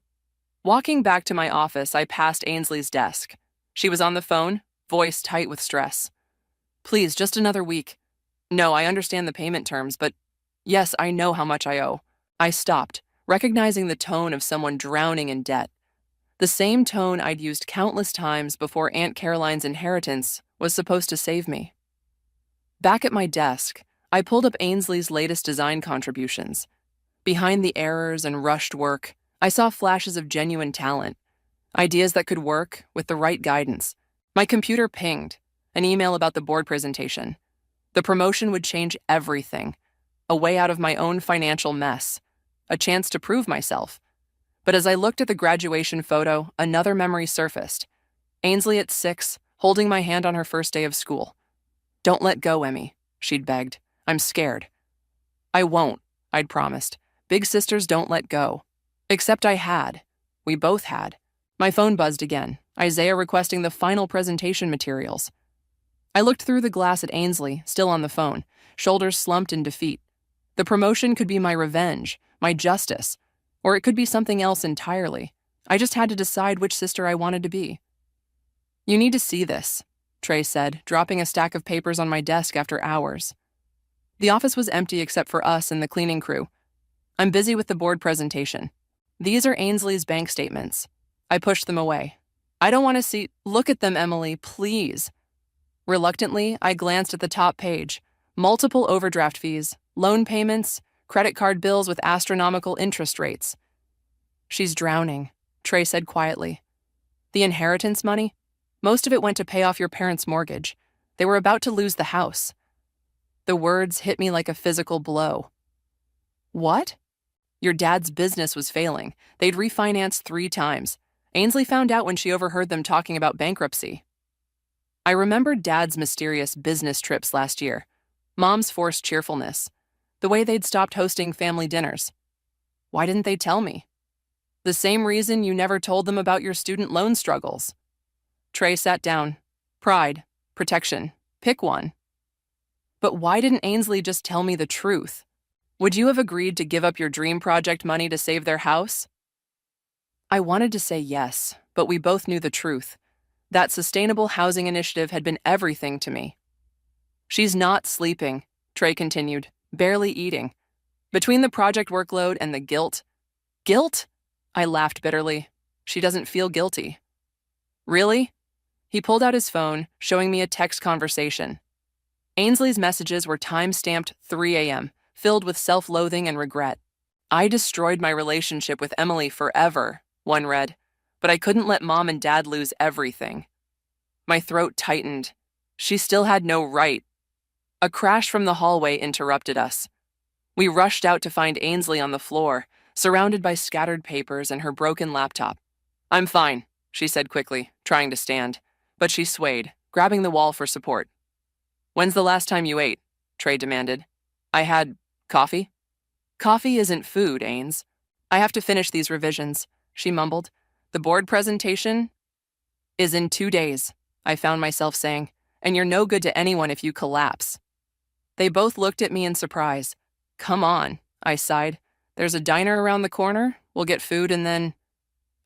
Walking back to my office, I passed Ainsley's desk. She was on the phone, voice tight with stress. Please, just another week. No, I understand the payment terms, but yes, I know how much I owe. I stopped, recognizing the tone of someone drowning in debt. The same tone I'd used countless times before Aunt Caroline's inheritance was supposed to save me. Back at my desk, I pulled up Ainsley's latest design contributions. Behind the errors and rushed work, I saw flashes of genuine talent, ideas that could work with the right guidance. My computer pinged, an email about the board presentation. The promotion would change everything, a way out of my own financial mess, a chance to prove myself. But as I looked at the graduation photo, another memory surfaced. Ainsley at 6, holding my hand on her first day of school. Don't let go, Emmy, she'd begged. I'm scared. I won't, I'd promised. Big sisters don't let go. Except I had. We both had. My phone buzzed again, Isaiah requesting the final presentation materials. I looked through the glass at Ainsley, still on the phone, shoulders slumped in defeat. The promotion could be my revenge, my justice, or it could be something else entirely. I just had to decide which sister I wanted to be. You need to see this, Trey said, dropping a stack of papers on my desk after hours. The office was empty except for us and the cleaning crew. I'm busy with the board presentation. These are Ainsley's bank statements. I pushed them away. I don't want to see... Look at them, Emily, please. Reluctantly, I glanced at the top page. Multiple overdraft fees, loan payments, credit card bills with astronomical interest rates. She's drowning, Trey said quietly. The inheritance money? Most of it went to pay off your parents' mortgage. They were about to lose the house. The words hit me like a physical blow. What? Your dad's business was failing. They'd refinanced 3 times. Ainsley found out when she overheard them talking about bankruptcy. I remembered Dad's mysterious business trips last year, Mom's forced cheerfulness, the way they'd stopped hosting family dinners. Why didn't they tell me? The same reason you never told them about your student loan struggles. Trey sat down. Pride, protection, pick one. But why didn't Ainsley just tell me the truth? Would you have agreed to give up your dream project money to save their house? I wanted to say yes, but we both knew the truth. That sustainable housing initiative had been everything to me. She's not sleeping, Trey continued, barely eating. Between the project workload and the guilt. Guilt? I laughed bitterly. She doesn't feel guilty. Really? He pulled out his phone, showing me a text conversation. Ainsley's messages were time-stamped 3 a.m., filled with self-loathing and regret. I destroyed my relationship with Emily forever, one read, but I couldn't let Mom and Dad lose everything. My throat tightened. She still had no right. A crash from the hallway interrupted us. We rushed out to find Ainsley on the floor, surrounded by scattered papers and her broken laptop. I'm fine, she said quickly, trying to stand, but she swayed, grabbing the wall for support. When's the last time you ate? Trey demanded. I had coffee. Coffee isn't food, Ains. I have to finish these revisions, she mumbled. The board presentation is in 2 days, I found myself saying, and you're no good to anyone if you collapse. They both looked at me in surprise. Come on, I sighed. There's a diner around the corner. We'll get food and then...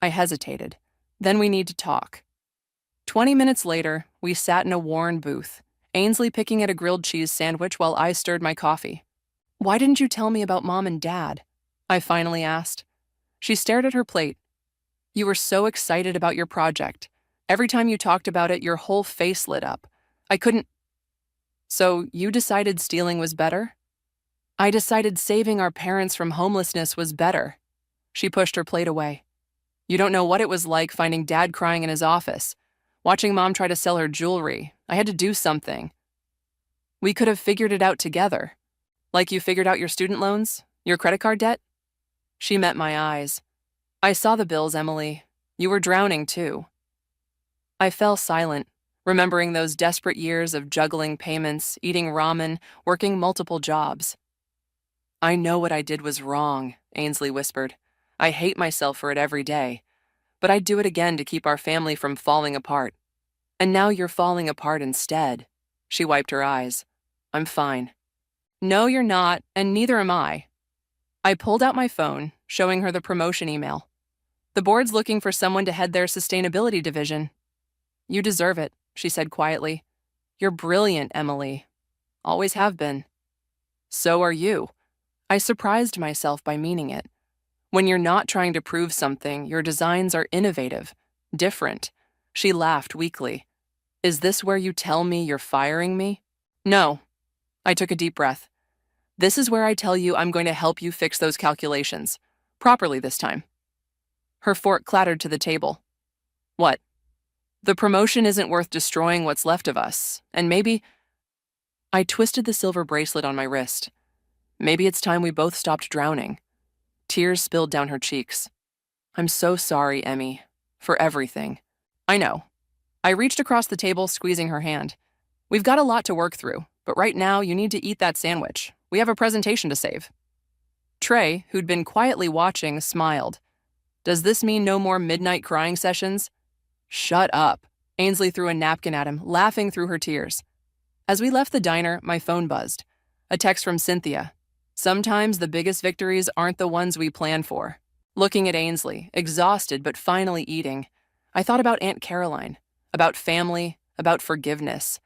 I hesitated. Then we need to talk. 20 minutes later, we sat in a worn booth, Ainsley picking at a grilled cheese sandwich while I stirred my coffee. Why didn't you tell me about Mom and Dad? I finally asked. She stared at her plate. You were so excited about your project. Every time you talked about it, your whole face lit up. I couldn't... So you decided stealing was better? I decided saving our parents from homelessness was better. She pushed her plate away. You don't know what it was like finding Dad crying in his office, watching Mom try to sell her jewelry. I had to do something. We could have figured it out together. Like you figured out your student loans, your credit card debt? She met my eyes. I saw the bills, Emily. You were drowning, too. I fell silent, remembering those desperate years of juggling payments, eating ramen, working multiple jobs. I know what I did was wrong, Ainsley whispered. I hate myself for it every day. But I'd do it again to keep our family from falling apart. And now you're falling apart instead. She wiped her eyes. I'm fine. No, you're not, and neither am I. I pulled out my phone, showing her the promotion email. The board's looking for someone to head their sustainability division. You deserve it, she said quietly. You're brilliant, Emily. Always have been. So are you. I surprised myself by meaning it. When you're not trying to prove something, your designs are innovative, different. She laughed weakly. Is this where you tell me you're firing me? No. I took a deep breath. This is where I tell you I'm going to help you fix those calculations. Properly this time. Her fork clattered to the table. What? The promotion isn't worth destroying what's left of us, and maybe... I twisted the silver bracelet on my wrist. Maybe it's time we both stopped drowning. Tears spilled down her cheeks. I'm so sorry, Emmy, for everything. I know. I reached across the table, squeezing her hand. We've got a lot to work through, but right now you need to eat that sandwich. We have a presentation to save. Trey, who'd been quietly watching, smiled. Does this mean no more midnight crying sessions? Shut up. Ainsley threw a napkin at him, laughing through her tears. As we left the diner, my phone buzzed. A text from Cynthia. Sometimes the biggest victories aren't the ones we plan for. Looking at Ainsley, exhausted but finally eating, I thought about Aunt Caroline, about family, about forgiveness.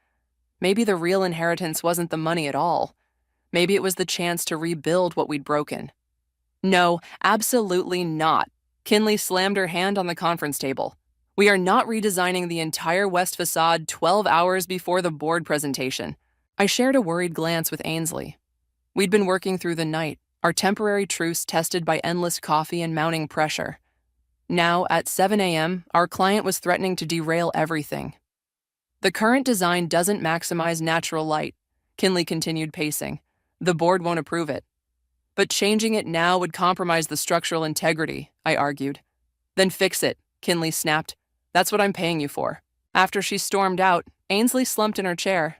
Maybe the real inheritance wasn't the money at all. Maybe it was the chance to rebuild what we'd broken. No, absolutely not. Kinley slammed her hand on the conference table. We are not redesigning the entire west facade 12 hours before the board presentation. I shared a worried glance with Ainsley. We'd been working through the night, our temporary truce tested by endless coffee and mounting pressure. Now, at 7 a.m., our client was threatening to derail everything. The current design doesn't maximize natural light, Kinley continued pacing. The board won't approve it. But changing it now would compromise the structural integrity, I argued. Then fix it, Kinley snapped. That's what I'm paying you for. After she stormed out, Ainsley slumped in her chair.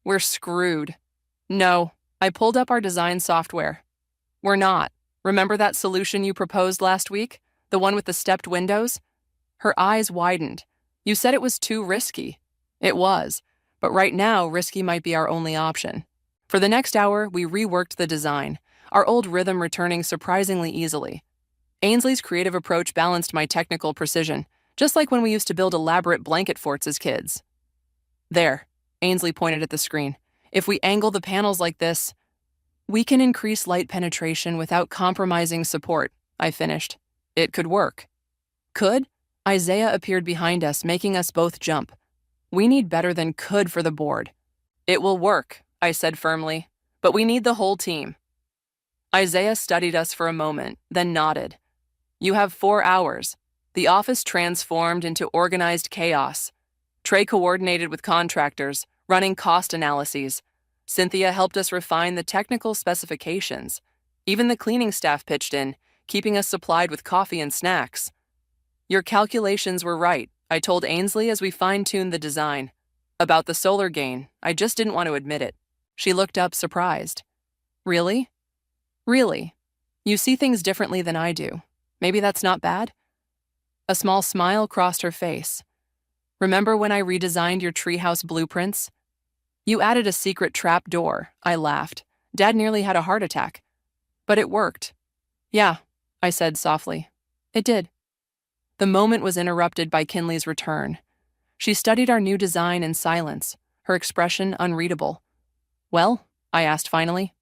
We're screwed. No, I pulled up our design software. We're not. Remember that solution you proposed last week? The one with the stepped windows? Her eyes widened. You said it was too risky. It was. But right now, risky might be our only option. For the next hour, we reworked the design, our old rhythm returning surprisingly easily. Ainsley's creative approach balanced my technical precision, just like when we used to build elaborate blanket forts as kids. There, Ainsley pointed at the screen. If we angle the panels like this, we can increase light penetration without compromising support, I finished. It could work. Could? Isaiah appeared behind us, making us both jump. We need better than could for the board. It will work, I said firmly, but we need the whole team. Isaiah studied us for a moment, then nodded. You have 4 hours. The office transformed into organized chaos. Trey coordinated with contractors, running cost analyses. Cynthia helped us refine the technical specifications. Even the cleaning staff pitched in, keeping us supplied with coffee and snacks. Your calculations were right, I told Ainsley as we fine-tuned the design. About the solar gain, I just didn't want to admit it. She looked up, surprised. Really? Really. You see things differently than I do. Maybe that's not bad? A small smile crossed her face. Remember when I redesigned your treehouse blueprints? You added a secret trap door, I laughed. Dad nearly had a heart attack. But it worked. Yeah, I said softly. It did. The moment was interrupted by Kinley's return. She studied our new design in silence, her expression unreadable. Well, I asked finally.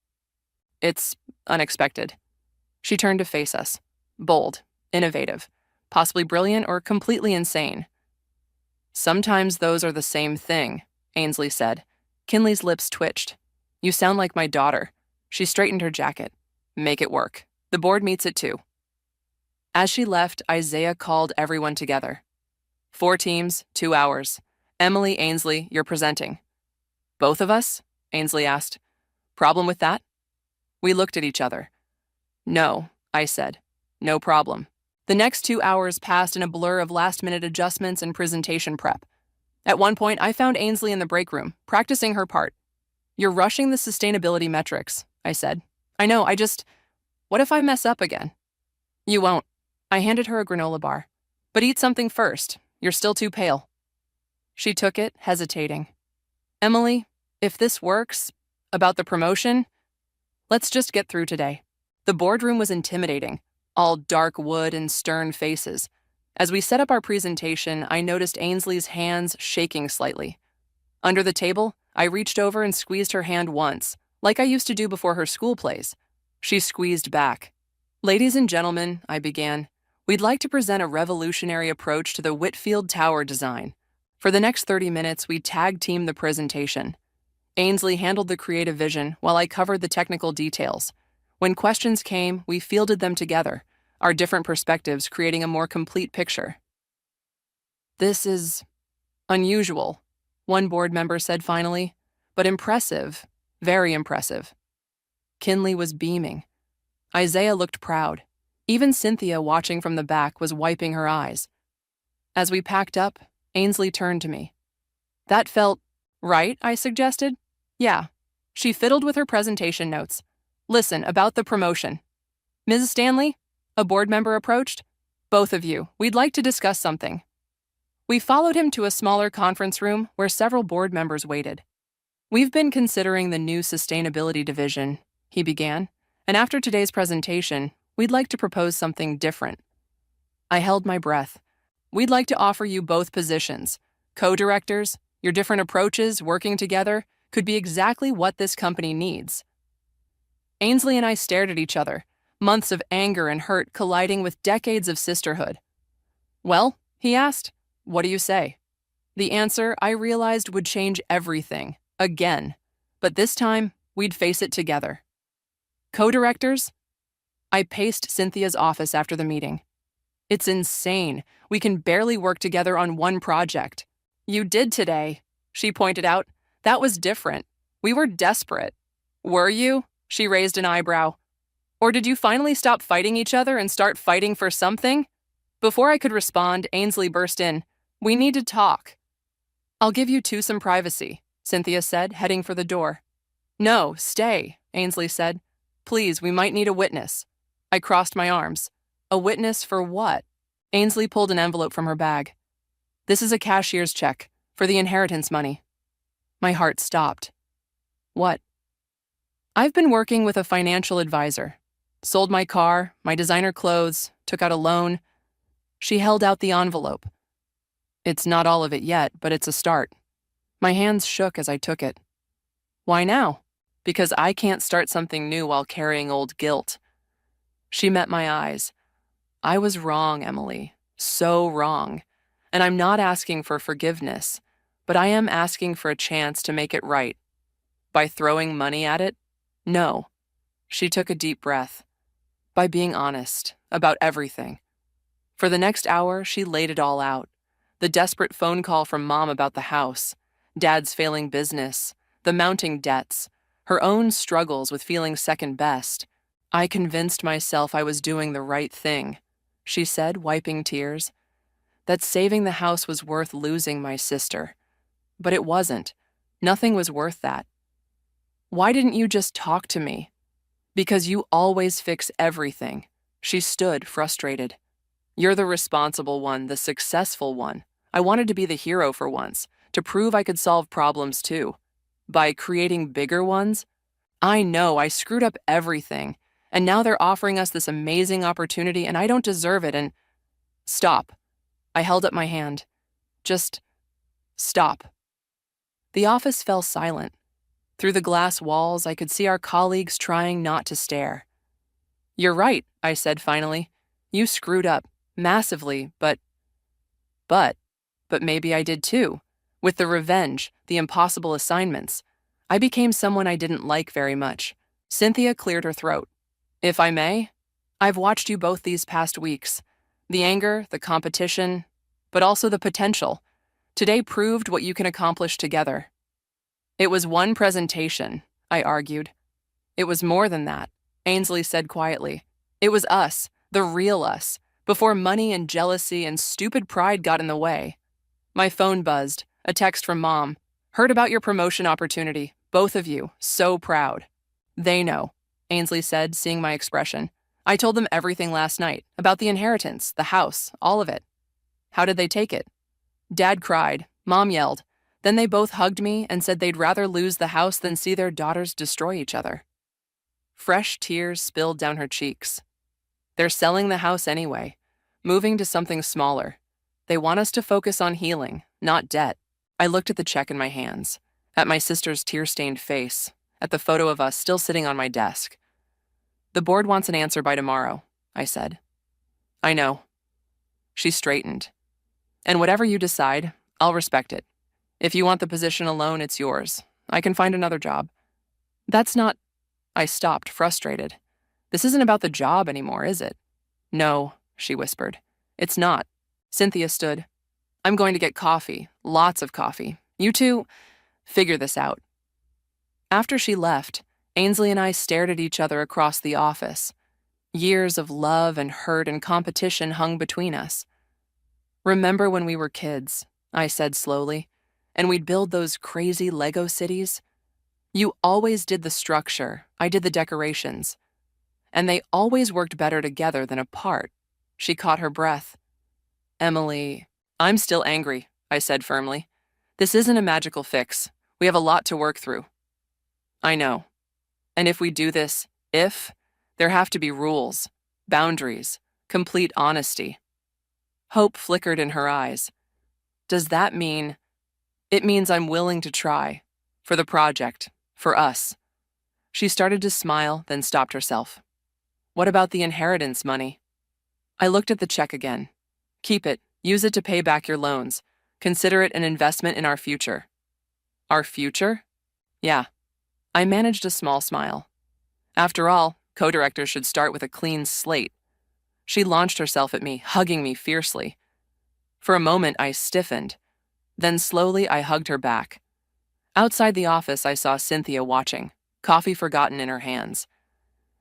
It's unexpected. She turned to face us. Bold, innovative, possibly brilliant or completely insane. Sometimes those are the same thing, Ainsley said. Kinley's lips twitched. You sound like my daughter. She straightened her jacket. Make it work. The board meets at 2. As she left, Isaiah called everyone together. 4 teams, 2 hours. Emily, Ainsley, you're presenting. Both of us? Ainsley asked. Problem with that? We looked at each other. No, I said. No problem. The next 2 hours passed in a blur of last-minute adjustments and presentation prep. At one point, I found Ainsley in the break room, practicing her part. You're rushing the sustainability metrics, I said. I know, what if I mess up again? You won't. I handed her a granola bar. But eat something first. You're still too pale. She took it, hesitating. Emily, if this works, about the promotion, let's just get through today. The boardroom was intimidating, all dark wood and stern faces. As we set up our presentation, I noticed Ainsley's hands shaking slightly. Under the table, I reached over and squeezed her hand once, like I used to do before her school plays. She squeezed back. Ladies and gentlemen, I began, we'd like to present a revolutionary approach to the Whitfield Tower design. For the next 30 minutes, we tag-teamed the presentation. Ainsley handled the creative vision while I covered the technical details. When questions came, we fielded them together, our different perspectives creating a more complete picture. This is unusual, one board member said finally, but impressive, very impressive. Kinley was beaming. Isaiah looked proud. Even Cynthia, watching from the back, was wiping her eyes. As we packed up, Ainsley turned to me. That felt right, I suggested. Yeah. She fiddled with her presentation notes. Listen, about the promotion. Mrs. Stanley? A board member approached. Both of you, we'd like to discuss something. We followed him to a smaller conference room where several board members waited. We've been considering the new sustainability division, he began, and after today's presentation, we'd like to propose something different. I held my breath. We'd like to offer you both positions. Co-directors, your different approaches working together could be exactly what this company needs. Ainsley and I stared at each other, months of anger and hurt colliding with decades of sisterhood. Well, he asked, what do you say? The answer, I realized, would change everything, again. But this time, we'd face it together. Co-directors? I paced Cynthia's office after the meeting. It's insane. We can barely work together on one project. You did today, she pointed out. That was different. We were desperate. Were you? She raised an eyebrow. Or did you finally stop fighting each other and start fighting for something? Before I could respond, Ainsley burst in. We need to talk. I'll give you two some privacy, Cynthia said, heading for the door. No, stay, Ainsley said. Please, we might need a witness. I crossed my arms. A witness for what? Ainsley pulled an envelope from her bag. This is a cashier's check for the inheritance money. My heart stopped. What? I've been working with a financial advisor. Sold my car, my designer clothes, took out a loan. She held out the envelope. It's not all of it yet, but it's a start. My hands shook as I took it. Why now? Because I can't start something new while carrying old guilt. She met my eyes. I was wrong, Emily. So wrong. And I'm not asking for forgiveness, but I am asking for a chance to make it right. By throwing money at it? No. She took a deep breath. By being honest about everything. For the next hour, she laid it all out. The desperate phone call from Mom about the house, Dad's failing business, the mounting debts, her own struggles with feeling second best. I convinced myself I was doing the right thing, she said, wiping tears. That saving the house was worth losing my sister. But it wasn't. Nothing was worth that. Why didn't you just talk to me? Because you always fix everything. She stood, frustrated. You're the responsible one, the successful one. I wanted to be the hero for once, to prove I could solve problems too. By creating bigger ones? I know I screwed up everything, and now they're offering us this amazing opportunity and I don't deserve it and... Stop. I held up my hand. Just stop. The office fell silent. Through the glass walls, I could see our colleagues trying not to stare. You're right, I said finally. You screwed up. Massively, but maybe I did too. With the revenge, the impossible assignments. I became someone I didn't like very much. Cynthia cleared her throat. If I may, I've watched you both these past weeks. The anger, the competition, but also the potential. Today proved what you can accomplish together. It was one presentation, I argued. It was more than that, Ainsley said quietly. It was us, the real us, before money and jealousy and stupid pride got in the way. My phone buzzed, a text from Mom. Heard about your promotion opportunity, both of you, so proud. They know, Ainsley said, seeing my expression. I told them everything last night, about the inheritance, the house, all of it. How did they take it? Dad cried, Mom yelled. Then they both hugged me and said they'd rather lose the house than see their daughters destroy each other. Fresh tears spilled down her cheeks. They're selling the house anyway, moving to something smaller. They want us to focus on healing, not debt. I looked at the check in my hands, at my sister's tear-stained face, at the photo of us still sitting on my desk. The board wants an answer by tomorrow, I said. I know. She straightened. And whatever you decide, I'll respect it. If you want the position alone, it's yours. I can find another job. That's not... I stopped, frustrated. This isn't about the job anymore, is it? No, she whispered. It's not. Cynthia stood. I'm going to get coffee, lots of coffee. You two, figure this out. After she left, Ainsley and I stared at each other across the office. Years of love and hurt and competition hung between us. Remember when we were kids, I said slowly, and we'd build those crazy Lego cities? You always did the structure, I did the decorations. And they always worked better together than apart. She caught her breath. Emily, I'm still angry, I said firmly. This isn't a magical fix. We have a lot to work through. I know. And if we do this, there have to be rules, boundaries, complete honesty. Hope flickered in her eyes. Does that mean... It means I'm willing to try. For the project. For us. She started to smile, then stopped herself. What about the inheritance money? I looked at the check again. Keep it. Use it to pay back your loans. Consider it an investment in our future. Our future? Yeah. I managed a small smile. After all, co-directors should start with a clean slate. She launched herself at me, hugging me fiercely. For a moment, I stiffened. Then slowly, I hugged her back. Outside the office, I saw Cynthia watching, coffee forgotten in her hands.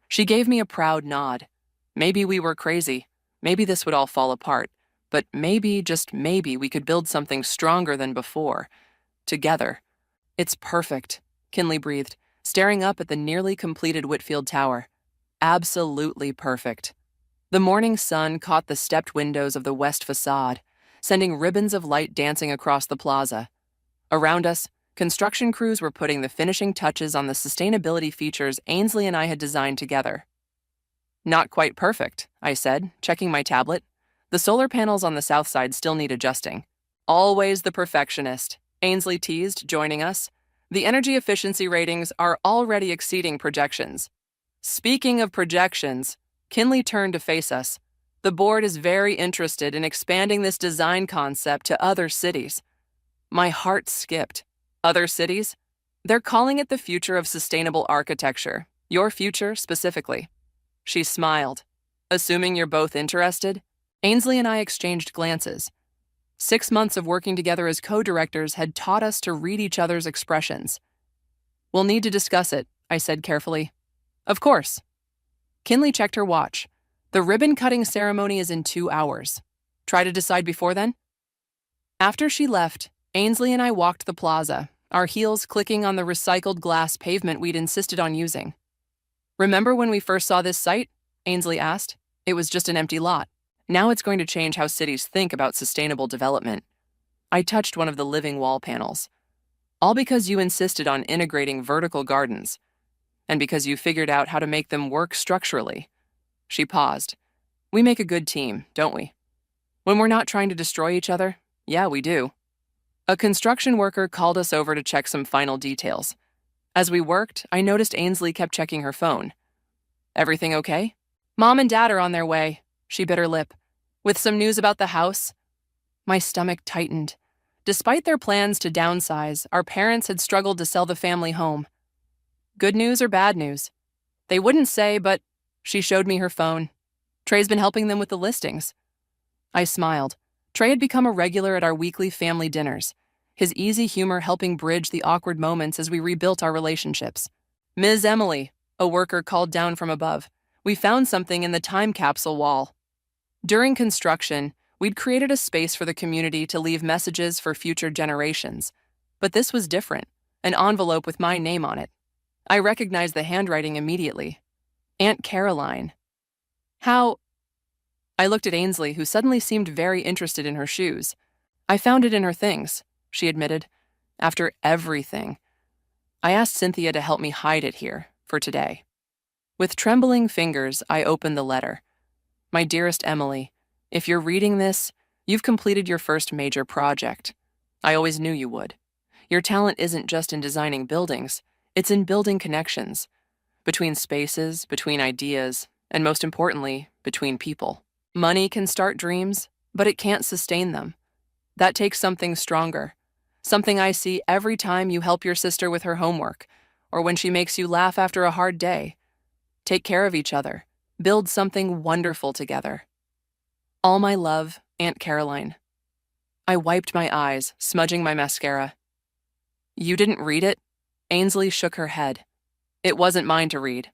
She gave me a proud nod. Maybe we were crazy. Maybe this would all fall apart. But maybe, just maybe, we could build something stronger than before. Together. It's perfect, Kinley breathed, staring up at the nearly completed Whitfield Tower. Absolutely perfect. The morning sun caught the stepped windows of the west facade, sending ribbons of light dancing across the plaza. Around us, construction crews were putting the finishing touches on the sustainability features Ainsley and I had designed together. Not quite perfect, I said, checking my tablet. The solar panels on the south side still need adjusting. Always the perfectionist, Ainsley teased, joining us. The energy efficiency ratings are already exceeding projections. Speaking of projections, Kinley turned to face us. The board is very interested in expanding this design concept to other cities. My heart skipped. Other cities? They're calling it the future of sustainable architecture. Your future, specifically. She smiled. Assuming you're both interested? Ainsley and I exchanged glances. 6 months of working together as co-directors had taught us to read each other's expressions. We'll need to discuss it, I said carefully. Of course. Kinley checked her watch. The ribbon-cutting ceremony is in 2 hours. Try to decide before then? After she left, Ainsley and I walked the plaza, our heels clicking on the recycled glass pavement we'd insisted on using. Remember when we first saw this site? Ainsley asked. It was just an empty lot. Now it's going to change how cities think about sustainable development. I touched one of the living wall panels. All because you insisted on integrating vertical gardens. And because you figured out how to make them work structurally. She paused. We make a good team, don't we? When we're not trying to destroy each other, yeah, we do. A construction worker called us over to check some final details. As we worked, I noticed Ainsley kept checking her phone. Everything okay? Mom and Dad are on their way, she bit her lip. With some news about the house? My stomach tightened. Despite their plans to downsize, our parents had struggled to sell the family home. Good news or bad news? They wouldn't say, but she showed me her phone. Trey's been helping them with the listings. I smiled. Trey had become a regular at our weekly family dinners, his easy humor helping bridge the awkward moments as we rebuilt our relationships. Ms. Emily, a worker called down from above. We found something in the time capsule wall. During construction, we'd created a space for the community to leave messages for future generations. But this was different, an envelope with my name on it. I recognized the handwriting immediately. Aunt Caroline. How? I looked at Ainsley, who suddenly seemed very interested in her shoes. I found it in her things. she admitted. After everything. I asked Cynthia to help me hide it here, for today. With trembling fingers, I opened the letter. My dearest Emily, if you're reading this, you've completed your first major project. I always knew you would. Your talent isn't just in designing buildings, it's in building connections. Between spaces, between ideas, and most importantly, between people. Money can start dreams, but it can't sustain them. That takes something stronger. Something I see every time you help your sister with her homework, or when she makes you laugh after a hard day. Take care of each other. Build something wonderful together. All my love, Aunt Caroline. I wiped my eyes, smudging my mascara. You didn't read it? Ainsley shook her head. It wasn't mine to read.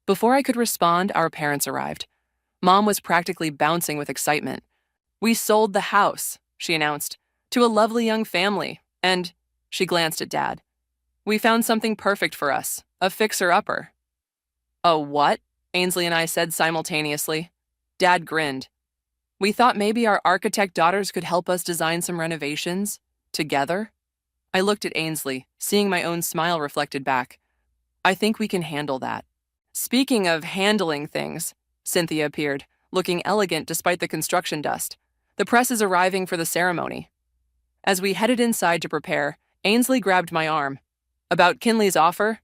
Before I could respond, our parents arrived. Mom was practically bouncing with excitement. We sold the house, she announced, to a lovely young family, and, she glanced at Dad. We found something perfect for us, a fixer-upper. A what? Ainsley and I said simultaneously. Dad grinned. We thought maybe our architect daughters could help us design some renovations, together. I looked at Ainsley, seeing my own smile reflected back. I think we can handle that. Speaking of handling things, Cynthia appeared, looking elegant despite the construction dust. The press is arriving for the ceremony. As we headed inside to prepare, Ainsley grabbed my arm. About Kinley's offer?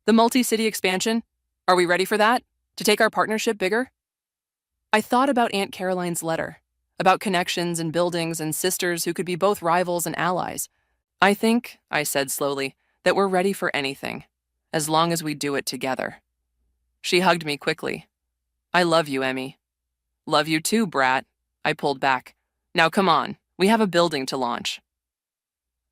The multi-city expansion? Are we ready for that? To take our partnership bigger? I thought about Aunt Caroline's letter, about connections and buildings and sisters who could be both rivals and allies. I think, I said slowly, that we're ready for anything, as long as we do it together. She hugged me quickly. I love you, Emmy. Love you too, brat. I pulled back. Now come on, we have a building to launch.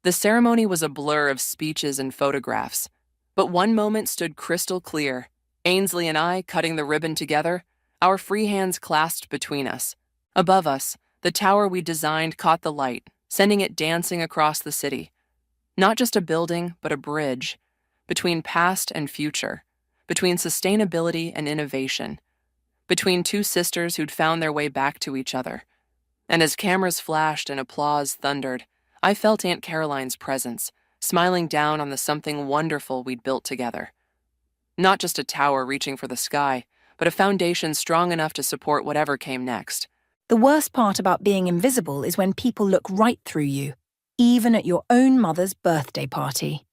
The ceremony was a blur of speeches and photographs, but one moment stood crystal clear. Ainsley and I cutting the ribbon together, our free hands clasped between us. Above us, the tower we designed caught the light, sending it dancing across the city. Not just a building, but a bridge, between past and future, between sustainability and innovation, between two sisters who'd found their way back to each other. And as cameras flashed and applause thundered, I felt Aunt Caroline's presence, smiling down on the something wonderful we'd built together. Not just a tower reaching for the sky, but a foundation strong enough to support whatever came next. The worst part about being invisible is when people look right through you, even at your own mother's birthday party.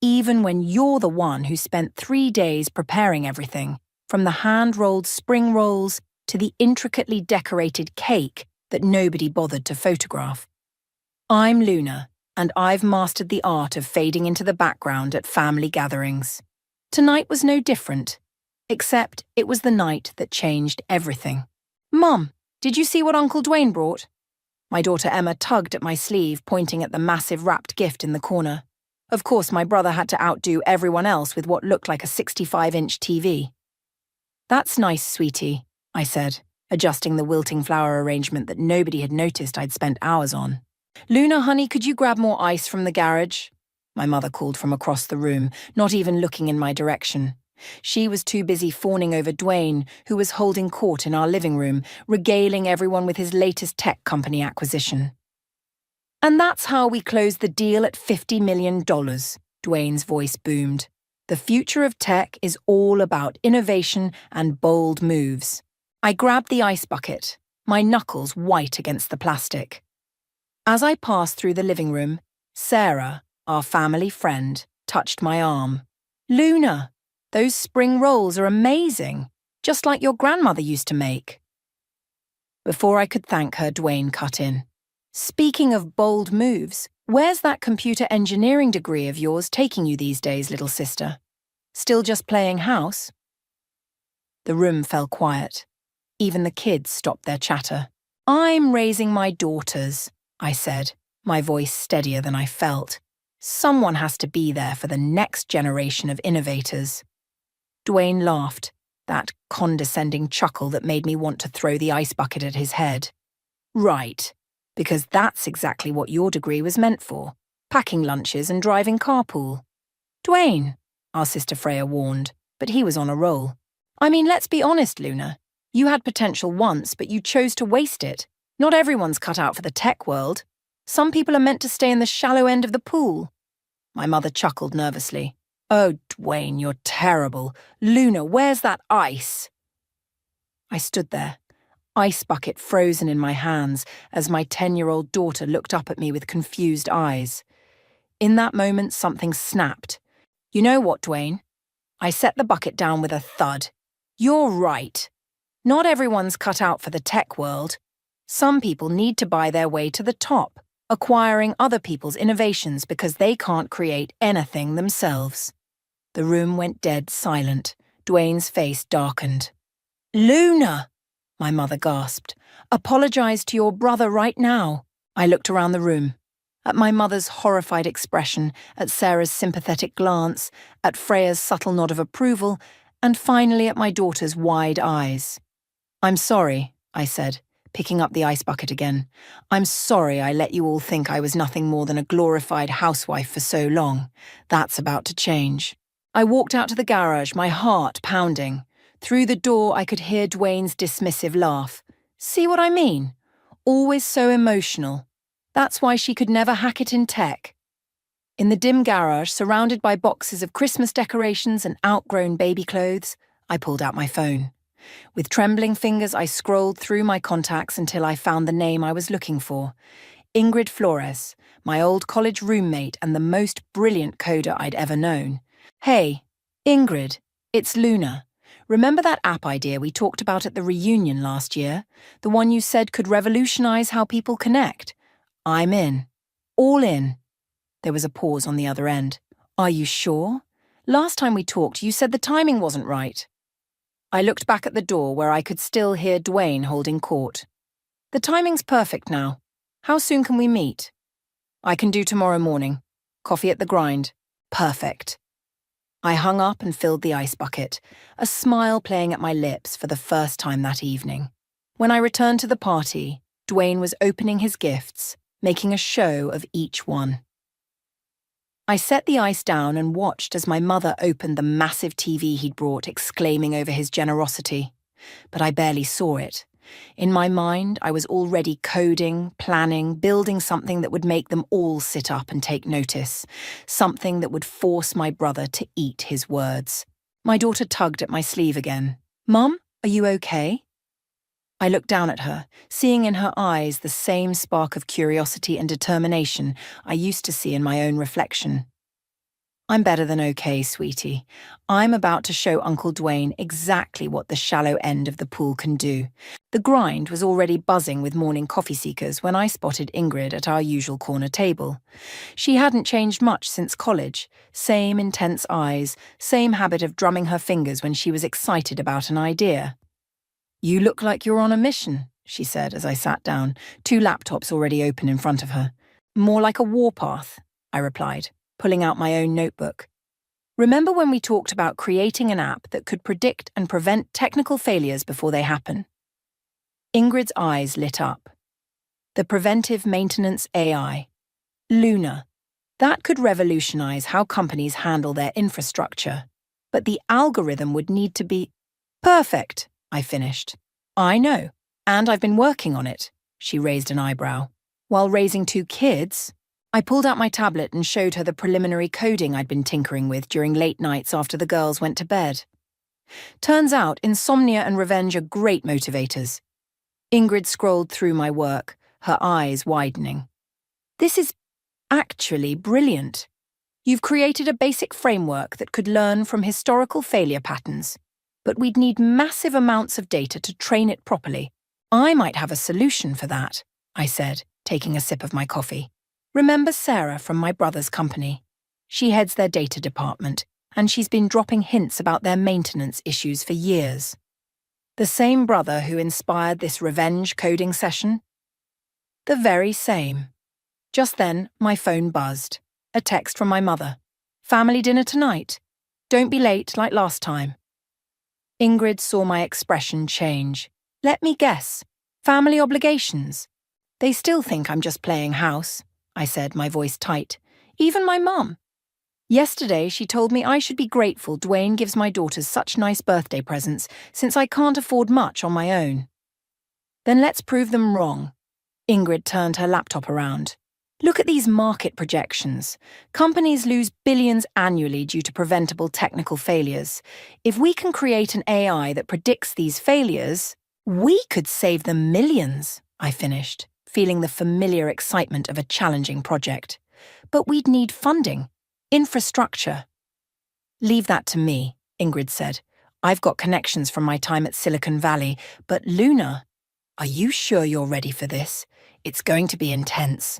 Even when you're the one who spent 3 days preparing everything, from the hand-rolled spring rolls to the intricately decorated cake that nobody bothered to photograph. I'm Luna, and I've mastered the art of fading into the background at family gatherings. Tonight was no different, except it was the night that changed everything. Mum, did you see what Uncle Dwayne brought? My daughter Emma tugged at my sleeve, pointing at the massive wrapped gift in the corner. Of course, my brother had to outdo everyone else with what looked like a 65-inch TV. That's nice, sweetie, I said, adjusting the wilting flower arrangement that nobody had noticed I'd spent hours on. Luna, honey, could you grab more ice from the garage? My mother called from across the room, not even looking in my direction. She was too busy fawning over Dwayne, who was holding court in our living room, regaling everyone with his latest tech company acquisition. And that's how we closed the deal at $50 million, Dwayne's voice boomed. The future of tech is all about innovation and bold moves. I grabbed the ice bucket, my knuckles white against the plastic. As I passed through the living room, Sarah, our family friend, touched my arm. Luna, those spring rolls are amazing, just like your grandmother used to make. Before I could thank her, Dwayne cut in. Speaking of bold moves, where's that computer engineering degree of yours taking you these days, little sister? Still just playing house? The room fell quiet. Even the kids stopped their chatter. I'm raising my daughters, I said, my voice steadier than I felt. Someone has to be there for the next generation of innovators. Dwayne laughed, that condescending chuckle that made me want to throw the ice bucket at his head. Right, because that's exactly what your degree was meant for, packing lunches and driving carpool. Dwayne, our sister Freya warned, but he was on a roll. I mean, let's be honest, Luna. You had potential once, but you chose to waste it. Not everyone's cut out for the tech world. Some people are meant to stay in the shallow end of the pool. My mother chuckled nervously. Oh, Dwayne, you're terrible. Luna, where's that ice? I stood there, ice bucket frozen in my hands, as my 10-year-old daughter looked up at me with confused eyes. In that moment, something snapped. You know what, Dwayne? I set the bucket down with a thud. You're right. Not everyone's cut out for the tech world. Some people need to buy their way to the top, acquiring other people's innovations because they can't create anything themselves. The room went dead silent. Dwayne's face darkened. Luna, my mother gasped. Apologize to your brother right now. I looked around the room. At my mother's horrified expression, at Sarah's sympathetic glance, at Freya's subtle nod of approval, and finally at my daughter's wide eyes. I'm sorry, I said, picking up the ice bucket again. I'm sorry I let you all think I was nothing more than a glorified housewife for so long. That's about to change. I walked out to the garage, my heart pounding. Through the door, I could hear Dwayne's dismissive laugh. See what I mean? Always so emotional. That's why she could never hack it in tech. In the dim garage, surrounded by boxes of Christmas decorations and outgrown baby clothes, I pulled out my phone. With trembling fingers, I scrolled through my contacts until I found the name I was looking for. Ingrid Flores, my old college roommate and the most brilliant coder I'd ever known. Hey, Ingrid, it's Luna. Remember that app idea we talked about at the reunion last year? The one you said could revolutionize how people connect? I'm in. All in. There was a pause on the other end. Are you sure? Last time we talked, you said the timing wasn't right. I looked back at the door where I could still hear Dwayne holding court. The timing's perfect now. How soon can we meet? I can do tomorrow morning. Coffee at the grind. Perfect. I hung up and filled the ice bucket, a smile playing at my lips for the first time that evening. When I returned to the party, Dwayne was opening his gifts, making a show of each one. I set the ice down and watched as my mother opened the massive TV he'd brought, exclaiming over his generosity. But I barely saw it. In my mind, I was already coding, planning, building something that would make them all sit up and take notice, something that would force my brother to eat his words. My daughter tugged at my sleeve again. Mum, are you okay? I looked down at her, seeing in her eyes the same spark of curiosity and determination I used to see in my own reflection. I'm better than okay, sweetie. I'm about to show Uncle Dwayne exactly what the shallow end of the pool can do. The grind was already buzzing with morning coffee seekers when I spotted Ingrid at our usual corner table. She hadn't changed much since college. Same intense eyes, same habit of drumming her fingers when she was excited about an idea. You look like you're on a mission, she said as I sat down, 2 laptops already open in front of her. More like a warpath, I replied, pulling out my own notebook. Remember when we talked about creating an app that could predict and prevent technical failures before they happen? Ingrid's eyes lit up. The preventive maintenance AI. Luna. That could revolutionize how companies handle their infrastructure. But the algorithm would need to be perfect, I finished. I know, and I've been working on it, she raised an eyebrow. While raising 2 kids, I pulled out my tablet and showed her the preliminary coding I'd been tinkering with during late nights after the girls went to bed. Turns out insomnia and revenge are great motivators. Ingrid scrolled through my work, her eyes widening. This is actually brilliant. You've created a basic framework that could learn from historical failure patterns, but we'd need massive amounts of data to train it properly. I might have a solution for that, I said, taking a sip of my coffee. Remember Sarah from my brother's company? She heads their data department, and she's been dropping hints about their maintenance issues for years. The same brother who inspired this revenge coding session? The very same. Just then, my phone buzzed. A text from my mother. Family dinner tonight. Don't be late like last time. Ingrid saw my expression change. Let me guess. Family obligations. They still think I'm just playing house, I said, my voice tight. Even my mum. Yesterday, she told me I should be grateful Dwayne gives my daughters such nice birthday presents, since I can't afford much on my own. Then let's prove them wrong. Ingrid turned her laptop around. Look at these market projections. Companies lose billions annually due to preventable technical failures. If we can create an AI that predicts these failures, we could save them millions, I finished, feeling the familiar excitement of a challenging project. But we'd need funding, infrastructure. Leave that to me, Ingrid said. I've got connections from my time at Silicon Valley, but Luna, are you sure you're ready for this? It's going to be intense.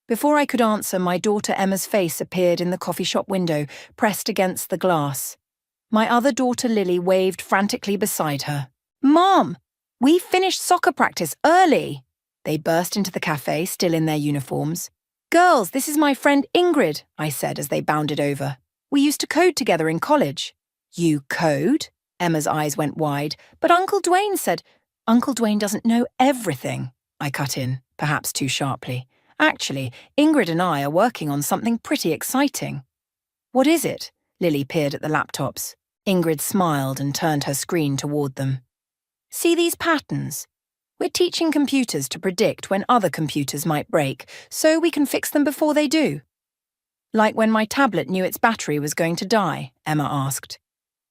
Before I could answer, my daughter Emma's face appeared in the coffee shop window, pressed against the glass. My other daughter Lily waved frantically beside her. Mom, we finished soccer practice early. They burst into the cafe, still in their uniforms. Girls, this is my friend Ingrid, I said as they bounded over. We used to code together in college. You code? Emma's eyes went wide, but Uncle Dwayne said, Uncle Dwayne doesn't know everything, I cut in, perhaps too sharply. Actually, Ingrid and I are working on something pretty exciting. What is it? Lily peered at the laptops. Ingrid smiled and turned her screen toward them. See these patterns? We're teaching computers to predict when other computers might break, so we can fix them before they do. Like when my tablet knew its battery was going to die, Emma asked.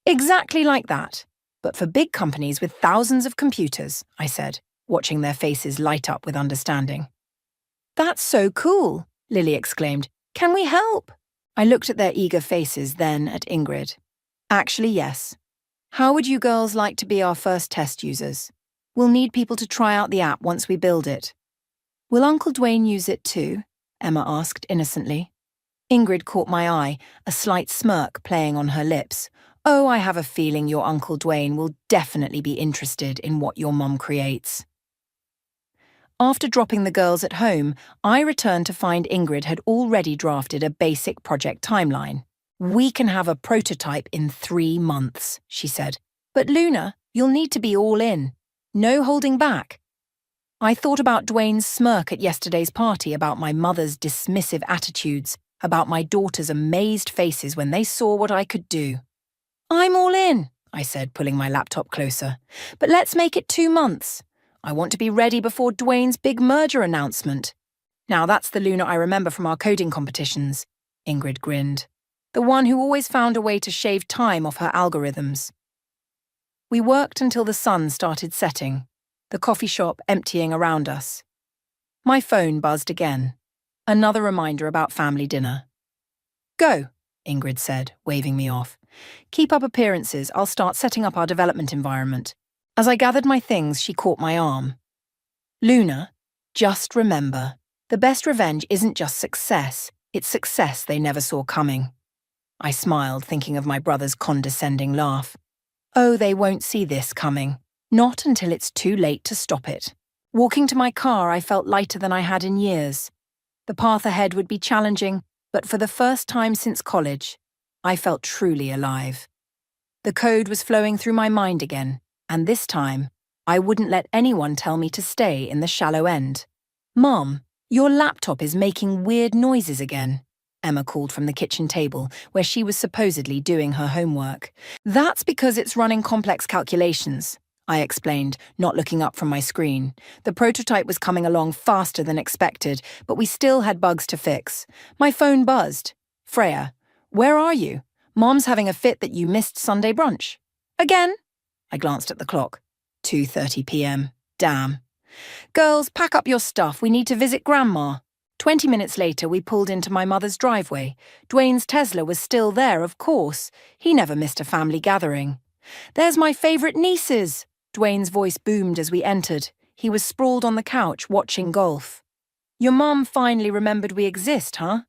Exactly like that. But for big companies with thousands of computers, I said, watching their faces light up with understanding. That's so cool, Lily exclaimed. Can we help? I looked at their eager faces, then at Ingrid. Actually, yes. How would you girls like to be our first test users? We'll need people to try out the app once we build it. Will Uncle Dwayne use it too? Emma asked innocently. Ingrid caught my eye, a slight smirk playing on her lips. Oh, I have a feeling your Uncle Dwayne will definitely be interested in what your mom creates. After dropping the girls at home, I returned to find Ingrid had already drafted a basic project timeline. We can have a prototype in 3 months, she said. But Luna, you'll need to be all in. No holding back. I thought about Dwayne's smirk at yesterday's party, about my mother's dismissive attitudes, about my daughter's amazed faces when they saw what I could do. I'm all in, I said, pulling my laptop closer. But let's make it 2 months. I want to be ready before Dwayne's big merger announcement. Now that's the Luna I remember from our coding competitions, Ingrid grinned. The one who always found a way to shave time off her algorithms. We worked until the sun started setting, the coffee shop emptying around us. My phone buzzed again. Another reminder about family dinner. Go, Ingrid said, waving me off. Keep up appearances, I'll start setting up our development environment. As I gathered my things, she caught my arm. Luna, just remember, the best revenge isn't just success, it's success they never saw coming. I smiled, thinking of my brother's condescending laugh. Oh, they won't see this coming. Not until it's too late to stop it. Walking to my car, I felt lighter than I had in years. The path ahead would be challenging, but for the first time since college, I felt truly alive. The code was flowing through my mind again. And this time, I wouldn't let anyone tell me to stay in the shallow end. Mom, your laptop is making weird noises again, Emma called from the kitchen table, where she was supposedly doing her homework. That's because it's running complex calculations, I explained, not looking up from my screen. The prototype was coming along faster than expected, but we still had bugs to fix. My phone buzzed. Freya, where are you? Mom's having a fit that you missed Sunday brunch. Again? I glanced at the clock. 2:30 p.m. Damn. Girls, pack up your stuff. We need to visit Grandma. 20 minutes later, we pulled into my mother's driveway. Dwayne's Tesla was still there, of course. He never missed a family gathering. There's my favourite nieces. Dwayne's voice boomed as we entered. He was sprawled on the couch, watching golf. Your mom finally remembered we exist, huh?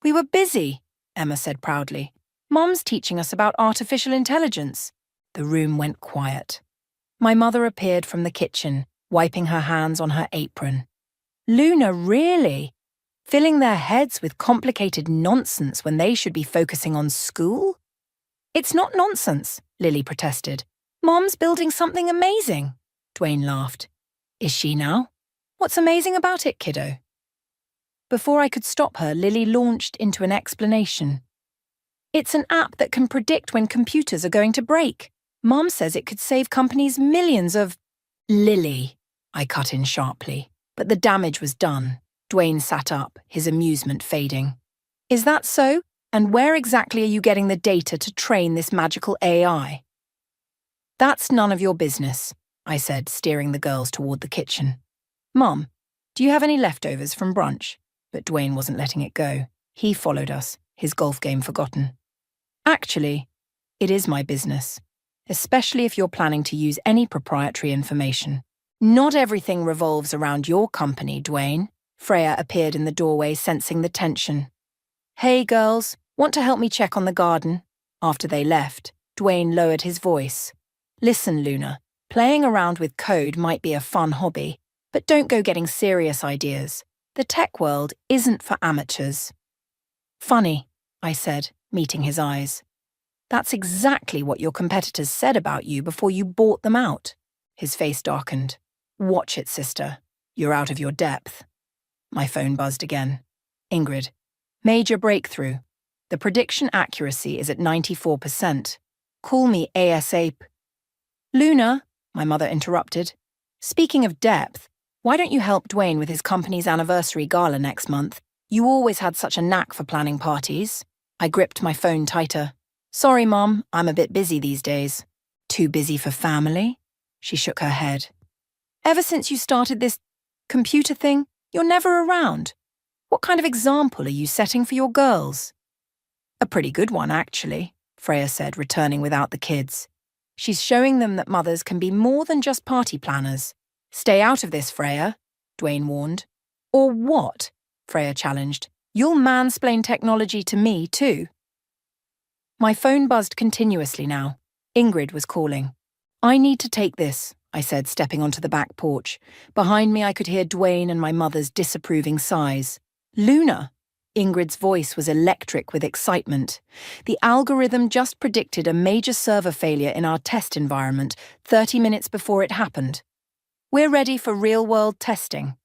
We were busy, Emma said proudly. Mom's teaching us about artificial intelligence. The room went quiet. My mother appeared from the kitchen, wiping her hands on her apron. Luna, really? Filling their heads with complicated nonsense when they should be focusing on school? It's not nonsense, Lily protested. Mom's building something amazing. Dwayne laughed. Is she now? What's amazing about it, kiddo? Before I could stop her, Lily launched into an explanation. It's an app that can predict when computers are going to break. Mom says it could save companies millions of... Lily, I cut in sharply, but the damage was done. Dwayne sat up, his amusement fading. Is that so? And where exactly are you getting the data to train this magical AI? That's none of your business, I said, steering the girls toward the kitchen. Mom, do you have any leftovers from brunch? But Dwayne wasn't letting it go. He followed us, his golf game forgotten. Actually, it is my business, especially if you're planning to use any proprietary information. Not everything revolves around your company, Dwayne. Freya appeared in the doorway, sensing the tension. Hey, girls, want to help me check on the garden? After they left, Dwayne lowered his voice. Listen, Luna, playing around with code might be a fun hobby, but don't go getting serious ideas. The tech world isn't for amateurs. Funny, I said, meeting his eyes. That's exactly what your competitors said about you before you bought them out. His face darkened. Watch it, sister. You're out of your depth. My phone buzzed again. Ingrid. Major breakthrough. The prediction accuracy is at 94%. Call me ASAP. Luna, my mother interrupted. Speaking of depth, why don't you help Dwayne with his company's anniversary gala next month? You always had such a knack for planning parties. I gripped my phone tighter. Sorry, Mom, I'm a bit busy these days. Too busy for family? She shook her head. Ever since you started this computer thing, you're never around. What kind of example are you setting for your girls? A pretty good one, actually, Freya said, returning without the kids. She's showing them that mothers can be more than just party planners. Stay out of this, Freya, Dwayne warned. Or what? Freya challenged. You'll mansplain technology to me, too. My phone buzzed continuously now. Ingrid was calling. I need to take this, I said, stepping onto the back porch. Behind me I could hear Dwayne and my mother's disapproving sighs. Luna! Ingrid's voice was electric with excitement. The algorithm just predicted a major server failure in our test environment 30 minutes before it happened. We're ready for real-world testing.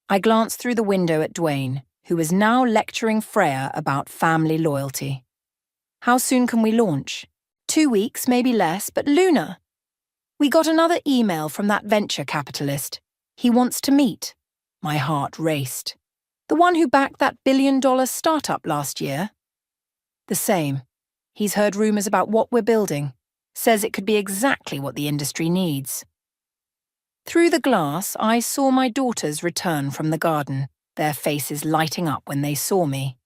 I glanced through the window at Dwayne, who was now lecturing Freya about family loyalty. How soon can we launch? 2 weeks, maybe less, but Luna! We got another email from that venture capitalist. He wants to meet. My heart raced. The one who backed that billion-dollar startup last year? The same. He's heard rumors about what we're building. Says it could be exactly what the industry needs. Through the glass, I saw my daughters return from the garden, their faces lighting up when they saw me.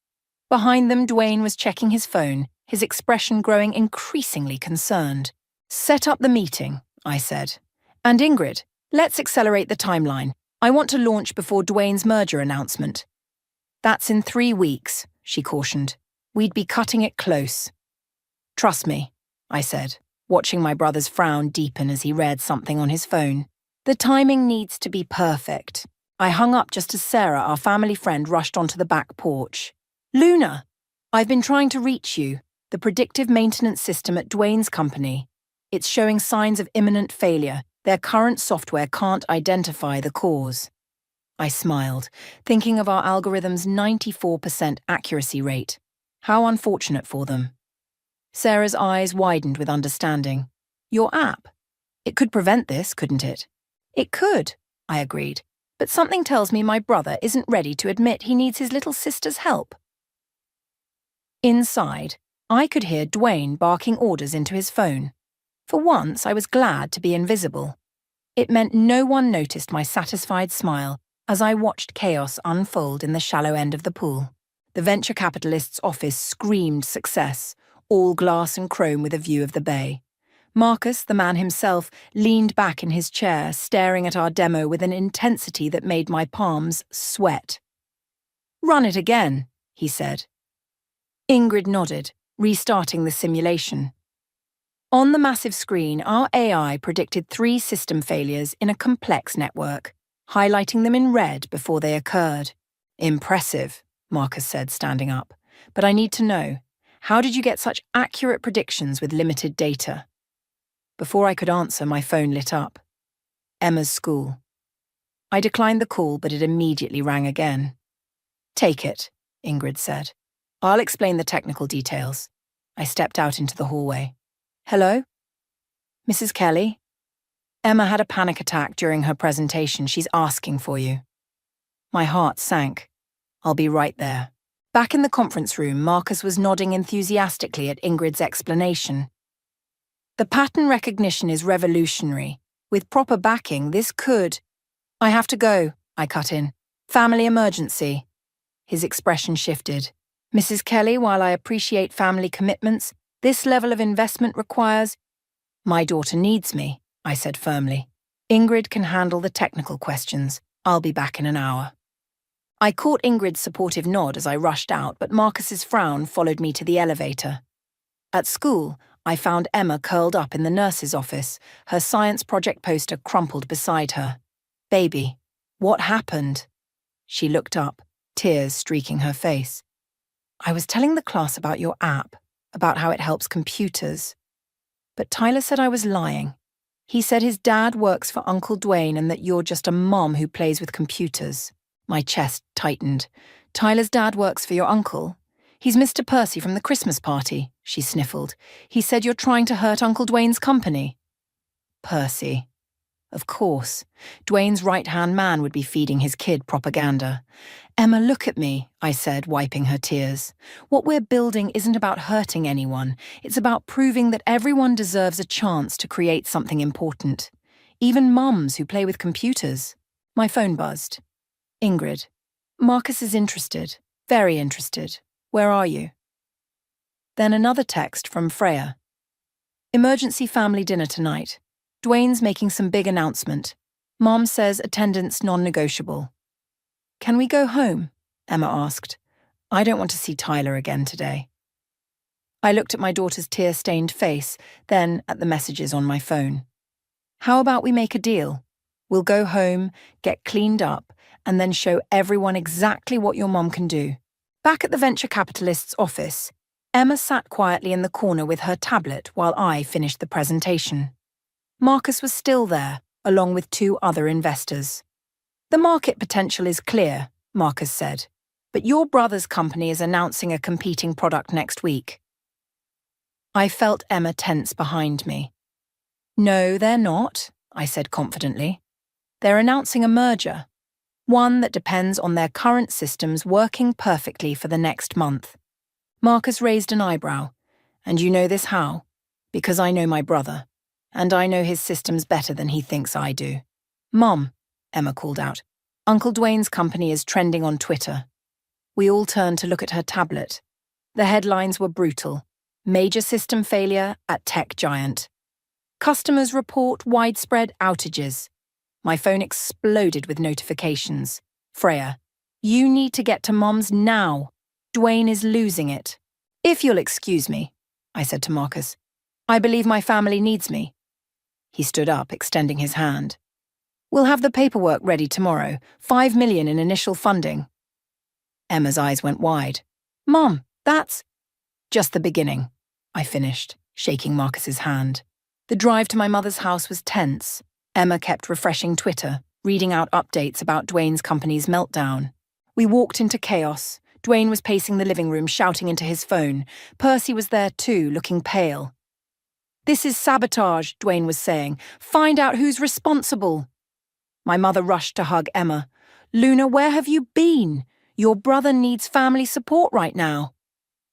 Behind them, Dwayne was checking his phone, his expression growing increasingly concerned. Set up the meeting, I said. And Ingrid, let's accelerate the timeline. I want to launch before Dwayne's merger announcement. That's in 3 weeks, she cautioned. We'd be cutting it close. Trust me, I said, watching my brother's frown deepen as he read something on his phone. The timing needs to be perfect. I hung up just as Sarah, our family friend, rushed onto the back porch. Luna, I've been trying to reach you, the predictive maintenance system at Dwayne's company. It's showing signs of imminent failure. Their current software can't identify the cause. I smiled, thinking of our algorithm's 94% accuracy rate. How unfortunate for them. Sarah's eyes widened with understanding. Your app? It could prevent this, couldn't it? It could, I agreed, but something tells me my brother isn't ready to admit he needs his little sister's help. Inside, I could hear Dwayne barking orders into his phone. For once, I was glad to be invisible. It meant no one noticed my satisfied smile as I watched chaos unfold in the shallow end of the pool. The venture capitalist's office screamed success, all glass and chrome with a view of the bay. Marcus, the man himself, leaned back in his chair, staring at our demo with an intensity that made my palms sweat. Run it again, he said. Ingrid nodded, restarting the simulation. On the massive screen, our AI predicted 3 system failures in a complex network, highlighting them in red before they occurred. Impressive, Marcus said, standing up. But I need to know, how did you get such accurate predictions with limited data? Before I could answer, my phone lit up. Emma's school. I declined the call, but it immediately rang again. Take it, Ingrid said. I'll explain the technical details. I stepped out into the hallway. Hello? Mrs. Kelly? Emma had a panic attack during her presentation. She's asking for you. My heart sank. I'll be right there. Back in the conference room, Marcus was nodding enthusiastically at Ingrid's explanation. The pattern recognition is revolutionary. With proper backing, this could... I have to go, I cut in. Family emergency. His expression shifted. Mrs. Kelly, while I appreciate family commitments, this level of investment requires... My daughter needs me, I said firmly. Ingrid can handle the technical questions. I'll be back in an hour. I caught Ingrid's supportive nod as I rushed out, but Marcus's frown followed me to the elevator. At school, I found Emma curled up in the nurse's office, her science project poster crumpled beside her. Baby, what happened? She looked up, tears streaking her face. I was telling the class about your app, about how it helps computers. But Tyler said I was lying. He said his dad works for Uncle Dwayne and that you're just a mom who plays with computers. My chest tightened. Tyler's dad works for your uncle? He's Mr. Percy from the Christmas party, she sniffled. He said you're trying to hurt Uncle Dwayne's company. Percy. Of course. Dwayne's right-hand man would be feeding his kid propaganda. Emma, look at me, I said, wiping her tears. What we're building isn't about hurting anyone. It's about proving that everyone deserves a chance to create something important. Even mums who play with computers. My phone buzzed. Ingrid. Marcus is interested. Very interested. Where are you? Then another text from Freya. Emergency family dinner tonight. Dwayne's making some big announcement. Mom says attendance non-negotiable. Can we go home? Emma asked. I don't want to see Tyler again today. I looked at my daughter's tear-stained face, then at the messages on my phone. How about we make a deal? We'll go home, get cleaned up, and then show everyone exactly what your mom can do. Back at the venture capitalist's office, Emma sat quietly in the corner with her tablet while I finished the presentation. Marcus was still there, along with 2 other investors. The market potential is clear, Marcus said, but your brother's company is announcing a competing product next week. I felt Emma tense behind me. No, they're not, I said confidently. They're announcing a merger. One that depends on their current systems working perfectly for the next month. Marcus raised an eyebrow. And you know this how? Because I know my brother. And I know his systems better than he thinks I do. Mom, Emma called out. Uncle Dwayne's company is trending on Twitter. We all turned to look at her tablet. The headlines were brutal. Major system failure at tech giant. Customers report widespread outages. My phone exploded with notifications. Freya, you need to get to Mom's now. Dwayne is losing it. If you'll excuse me, I said to Marcus. I believe my family needs me. He stood up, extending his hand. We'll have the paperwork ready tomorrow. 5 million in initial funding. Emma's eyes went wide. Mom, that's... Just the beginning, I finished, shaking Marcus's hand. The drive to my mother's house was tense. Emma kept refreshing Twitter, reading out updates about Dwayne's company's meltdown. We walked into chaos. Dwayne was pacing the living room, shouting into his phone. Percy was there too, looking pale. This is sabotage, Dwayne was saying. Find out who's responsible. My mother rushed to hug Emma. Luna, where have you been? Your brother needs family support right now.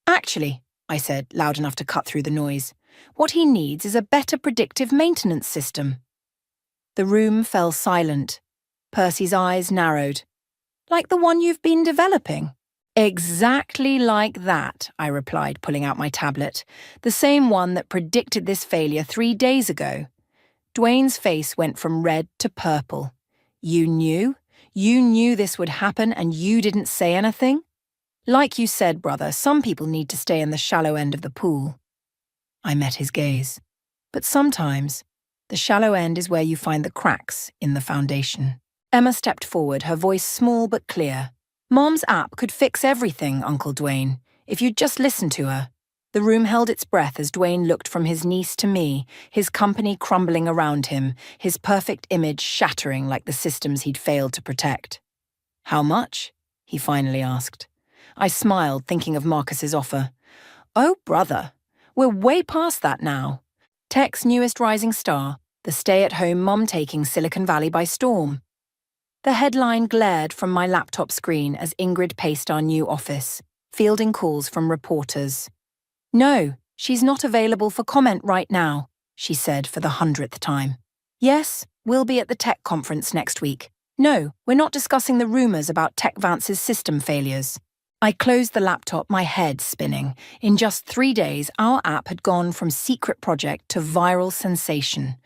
Actually, I said, loud enough to cut through the noise, what he needs is a better predictive maintenance system. The room fell silent. Percy's eyes narrowed. Like the one you've been developing? Exactly like that, I replied, pulling out my tablet. The same one that predicted this failure 3 days ago. Dwayne's face went from red to purple. You knew? You knew this would happen and you didn't say anything? Like you said, brother, some people need to stay in the shallow end of the pool. I met his gaze. But sometimes, the shallow end is where you find the cracks in the foundation. Emma stepped forward, her voice small but clear. Mom's app could fix everything, Uncle Dwayne, if you'd just listen to her. The room held its breath as Dwayne looked from his niece to me, his company crumbling around him, his perfect image shattering like the systems he'd failed to protect. How much? He finally asked. I smiled, thinking of Marcus's offer. Oh, brother, we're way past that now. Tech's newest rising star, the stay-at-home mom taking Silicon Valley by storm. The headline glared from my laptop screen as Ingrid paced our new office, fielding calls from reporters. "No, she's not available for comment right now," she said for the 100th time. "Yes, we'll be at the tech conference next week. No, we're not discussing the rumours about TechVance's system failures." I closed the laptop, my head spinning. In just 3 days, our app had gone from secret project to viral sensation.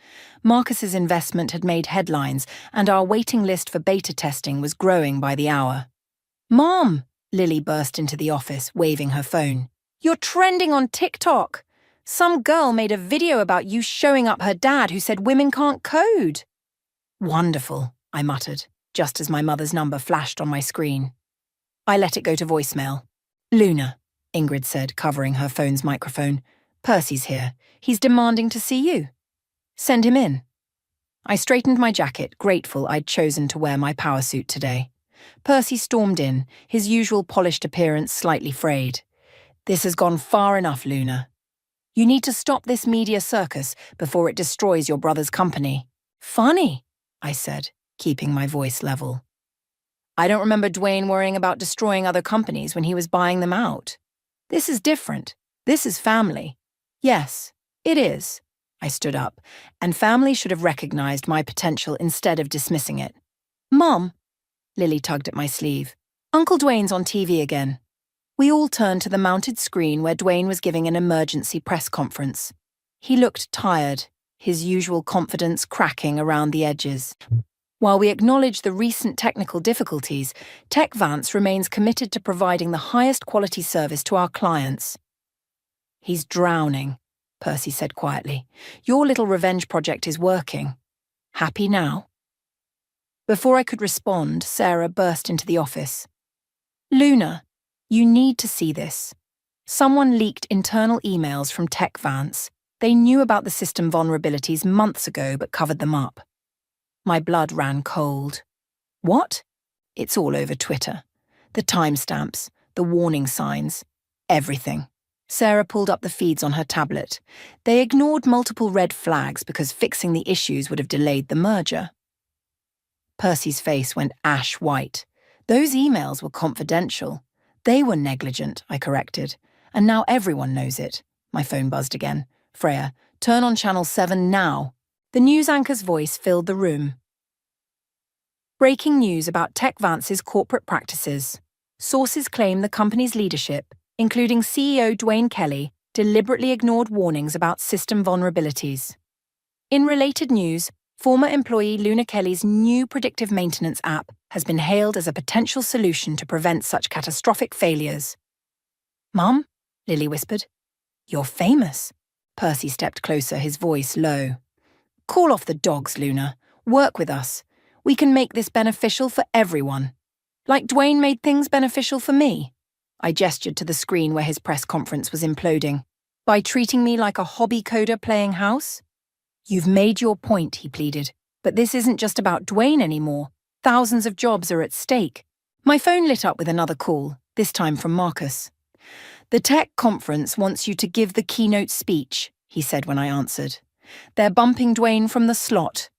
Marcus's investment had made headlines, and our waiting list for beta testing was growing by the hour. "Mom!" Lily burst into the office, waving her phone. "You're trending on TikTok! Some girl made a video about you showing up her dad who said women can't code." "Wonderful," I muttered, just as my mother's number flashed on my screen. I let it go to voicemail. "Luna," Ingrid said, covering her phone's microphone. "Percy's here. He's demanding to see you." "Send him in." I straightened my jacket, grateful I'd chosen to wear my power suit today. Percy stormed in, his usual polished appearance slightly frayed. "This has gone far enough, Luna. You need to stop this media circus before it destroys your brother's company." "Funny," I said, keeping my voice level. "I don't remember Dwayne worrying about destroying other companies when he was buying them out. This is different. This is family." "Yes, it is." I stood up, and family should have recognized my potential instead of dismissing it. "Mom," Lily tugged at my sleeve, "Uncle Dwayne's on TV again." We all turned to the mounted screen where Dwayne was giving an emergency press conference. He looked tired, his usual confidence cracking around the edges. While we acknowledge the recent technical difficulties, TechVance remains committed to providing the highest quality service to our clients. "He's drowning," Percy said quietly. "Your little revenge project is working. Happy now?" Before I could respond, Sarah burst into the office. "Luna, you need to see this. Someone leaked internal emails from TechVance. They knew about the system vulnerabilities months ago but covered them up." My blood ran cold. "What?" "It's all over Twitter. The timestamps, the warning signs, everything." Sarah pulled up the feeds on her tablet. They ignored multiple red flags because fixing the issues would have delayed the merger. Percy's face went ash white. "Those emails were confidential. They were negligent," I corrected. "And now everyone knows it." My phone buzzed again. "Freya, turn on Channel 7 now." The news anchor's voice filled the room. Breaking news about TechVance's corporate practices. Sources claim the company's leadership, including CEO Dwayne Kelly, deliberately ignored warnings about system vulnerabilities. In related news, former employee Luna Kelly's new predictive maintenance app has been hailed as a potential solution to prevent such catastrophic failures. "Mum," Lily whispered. "You're famous." Percy stepped closer, his voice low. "Call off the dogs, Luna. Work with us. We can make this beneficial for everyone. Like Dwayne made things beneficial for me." I gestured to the screen where his press conference was imploding. "By treating me like a hobby coder playing house?" "You've made your point," he pleaded. "But this isn't just about Dwayne anymore. Thousands of jobs are at stake." My phone lit up with another call, this time from Marcus. "The tech conference wants you to give the keynote speech," he said when I answered. "They're bumping Dwayne from the slot."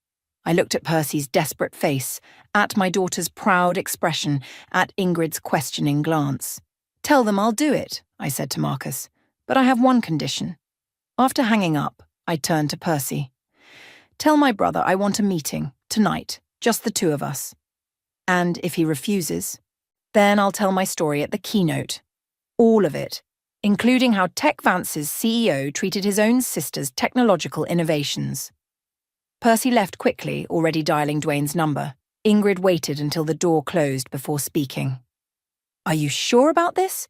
I looked at Percy's desperate face, at my daughter's proud expression, at Ingrid's questioning glance. "Tell them I'll do it," I said to Marcus. "But I have one condition." After hanging up, I turned to Percy. "Tell my brother I want a meeting, tonight, just the two of us. And if he refuses, then I'll tell my story at the keynote. All of it, including how TechVance's CEO treated his own sister's technological innovations." Percy left quickly, already dialing Dwayne's number. Ingrid waited until the door closed before speaking. "Are you sure about this?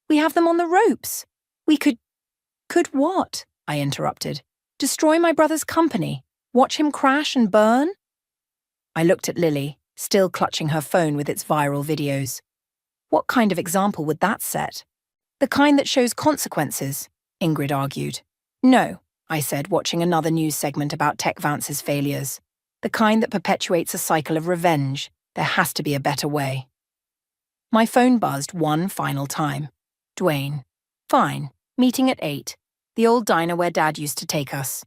We have them on the ropes. We could..." "Could what?" I interrupted. "Destroy my brother's company? Watch him crash and burn?" I looked at Lily, still clutching her phone with its viral videos. "What kind of example would that set?" "The kind that shows consequences," Ingrid argued. "No," I said, watching another news segment about TechVance's failures. "The kind that perpetuates a cycle of revenge. There has to be a better way." My phone buzzed one final time. "Dwayne. Fine. Meeting at 8. The old diner where Dad used to take us."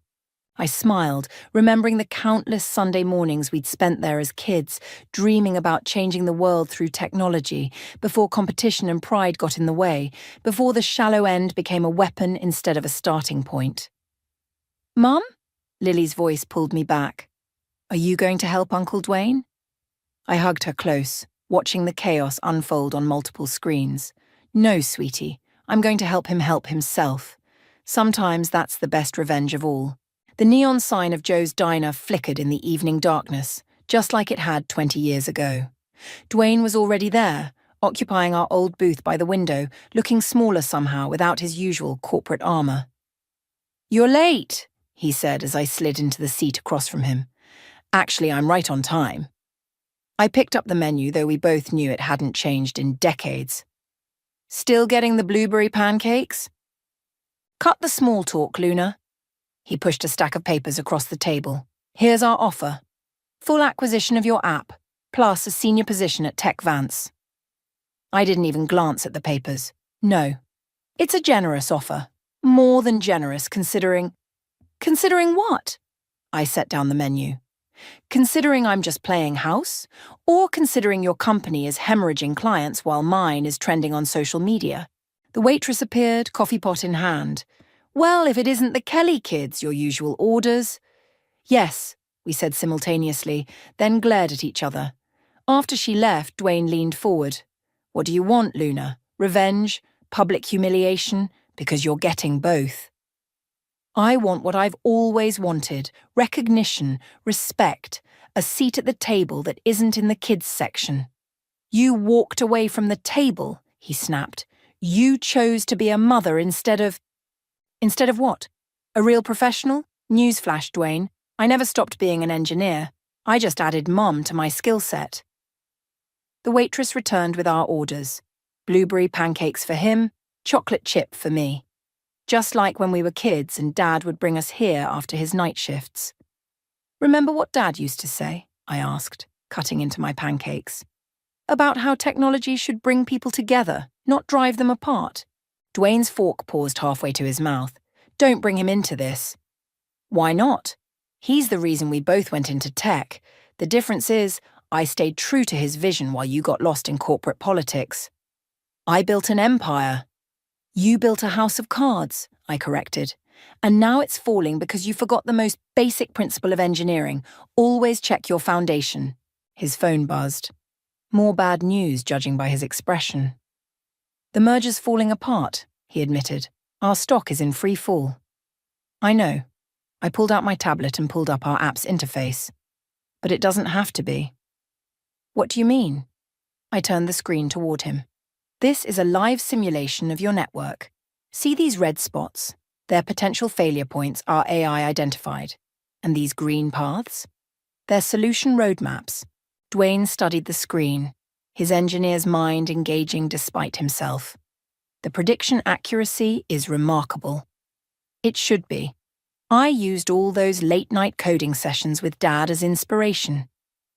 I smiled, remembering the countless Sunday mornings we'd spent there as kids, dreaming about changing the world through technology, before competition and pride got in the way, before the shallow end became a weapon instead of a starting point. "Mum?" Lily's voice pulled me back. "Are you going to help Uncle Dwayne?" I hugged her close, watching the chaos unfold on multiple screens. "No, sweetie, I'm going to help him help himself. Sometimes that's the best revenge of all." The neon sign of Joe's diner flickered in the evening darkness, just like it had 20 years ago. Dwayne was already there, occupying our old booth by the window, looking smaller somehow without his usual corporate armor. "You're late," he said as I slid into the seat across from him. "Actually, I'm right on time." I picked up the menu, though we both knew it hadn't changed in decades. "Still getting the blueberry pancakes?" "Cut the small talk, Luna." He pushed a stack of papers across the table. "Here's our offer. Full acquisition of your app, plus a senior position at Tech Vance." I didn't even glance at the papers. No. It's a generous offer. More than generous, considering... Considering what? I set down the menu. Considering I'm just playing house? Or considering your company is hemorrhaging clients while mine is trending on social media? The waitress appeared, coffee pot in hand. "Well, if it isn't the Kelly kids, your usual orders." "Yes," we said simultaneously, then glared at each other. After she left, Dwayne leaned forward. "What do you want, Luna? Revenge? Public humiliation? Because you're getting both." "I want what I've always wanted: recognition, respect, a seat at the table that isn't in the kids' section." "You walked away from the table," he snapped. "You chose to be a mother instead of..." "Instead of what? A real professional? Newsflash, Dwayne. I never stopped being an engineer. I just added mom to my skill set." The waitress returned with our orders. Blueberry pancakes for him, chocolate chip for me. Just like when we were kids and Dad would bring us here after his night shifts. "Remember what Dad used to say?" I asked, cutting into my pancakes. "About how technology should bring people together, not drive them apart." Dwayne's fork paused halfway to his mouth. "Don't bring him into this." "Why not? He's the reason we both went into tech. The difference is, I stayed true to his vision while you got lost in corporate politics." "I built an empire." "You built a house of cards," I corrected. "And now it's falling because you forgot the most basic principle of engineering. Always check your foundation." His phone buzzed. More bad news, judging by his expression. "The merger's falling apart," he admitted. "Our stock is in free fall." "I know." I pulled out my tablet and pulled up our app's interface. "But it doesn't have to be." "What do you mean?" I turned the screen toward him. "This is a live simulation of your network. See these red spots? Their potential failure points are AI identified. And these green paths? They're solution roadmaps." Dwayne studied the screen, his engineer's mind engaging despite himself. "The prediction accuracy is remarkable." It should be. I used all those late-night coding sessions with Dad as inspiration.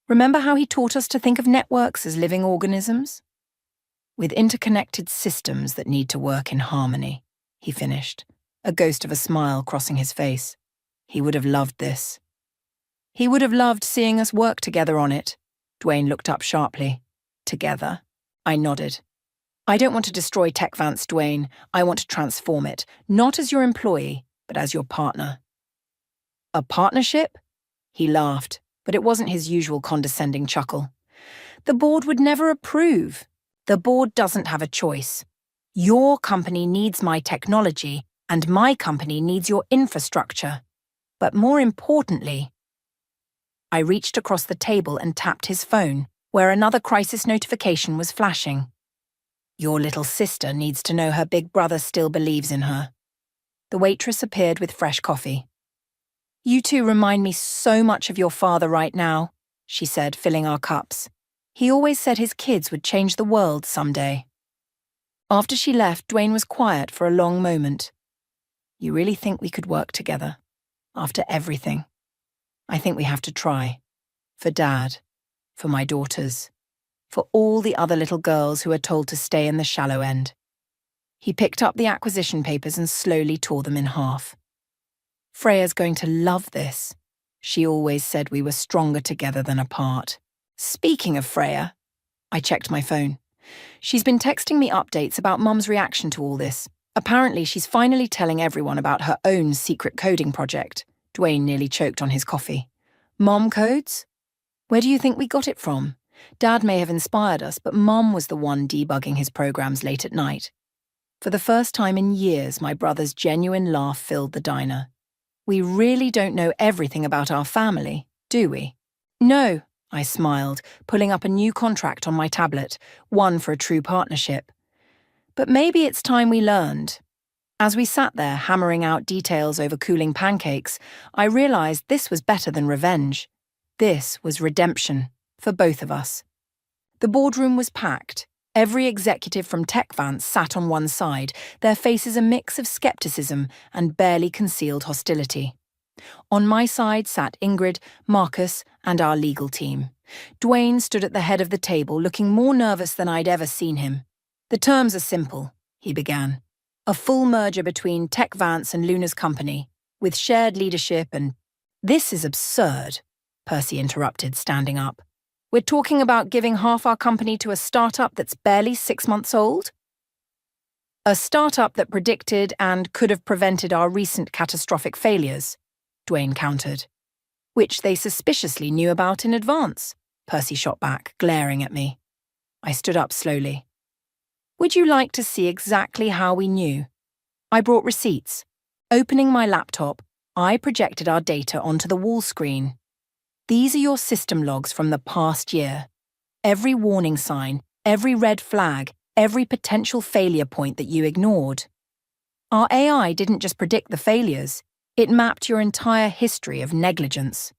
Remember how he taught us to think of networks as living organisms? "With interconnected systems that need to work in harmony," he finished, a ghost of a smile crossing his face. He would have loved this. "He would have loved seeing us work together on it." Dwayne looked up sharply. "Together?" I nodded. "I don't want to destroy Tech Vance, Dwayne. I want to transform it, not as your employee, but as your partner." "A partnership?" He laughed, but it wasn't his usual condescending chuckle. "The board would never approve. The board doesn't have a choice. Your company needs my technology, and my company needs your infrastructure. But more importantly..." I reached across the table and tapped his phone, where another crisis notification was flashing. "Your little sister needs to know her big brother still believes in her." The waitress appeared with fresh coffee. "You two remind me so much of your father right now," she said, filling our cups. "He always said his kids would change the world someday." After she left, Dwayne was quiet for a long moment. "You really think we could work together? After everything?" "I think we have to try. For Dad. For my daughters. For all the other little girls who are told to stay in the shallow end." He picked up the acquisition papers and slowly tore them in half. Freya's going to love this. She always said we were stronger together than apart. Speaking of Freya, I checked my phone. She's been texting me updates about Mum's reaction to all this. Apparently, she's finally telling everyone about her own secret coding project. Dwayne nearly choked on his coffee. Mom codes? Where do you think we got it from? Dad may have inspired us, but Mom was the one debugging his programs late at night. For the first time in years, my brother's genuine laugh filled the diner. We really don't know everything about our family, do we? No, I smiled, pulling up a new contract on my tablet, one for a true partnership. But maybe it's time we learned. As we sat there hammering out details over cooling pancakes, I realized this was better than revenge. This was redemption, for both of us. The boardroom was packed. Every executive from TechVance sat on one side, their faces a mix of skepticism and barely concealed hostility. On my side sat Ingrid, Marcus, and our legal team. Dwayne stood at the head of the table, looking more nervous than I'd ever seen him. The terms are simple, he began. A full merger between TechVance and Luna's company, with shared leadership and— This is absurd, Percy interrupted, standing up. We're talking about giving half our company to a startup that's barely 6 months old? A startup that predicted and could have prevented our recent catastrophic failures, Dwayne countered. Which they suspiciously knew about in advance, Percy shot back, glaring at me. I stood up slowly. Would you like to see exactly how we knew? I brought receipts. Opening my laptop, I projected our data onto the wall screen. These are your system logs from the past year. Every warning sign, every red flag, every potential failure point that you ignored. Our AI didn't just predict the failures, it mapped your entire history of negligence.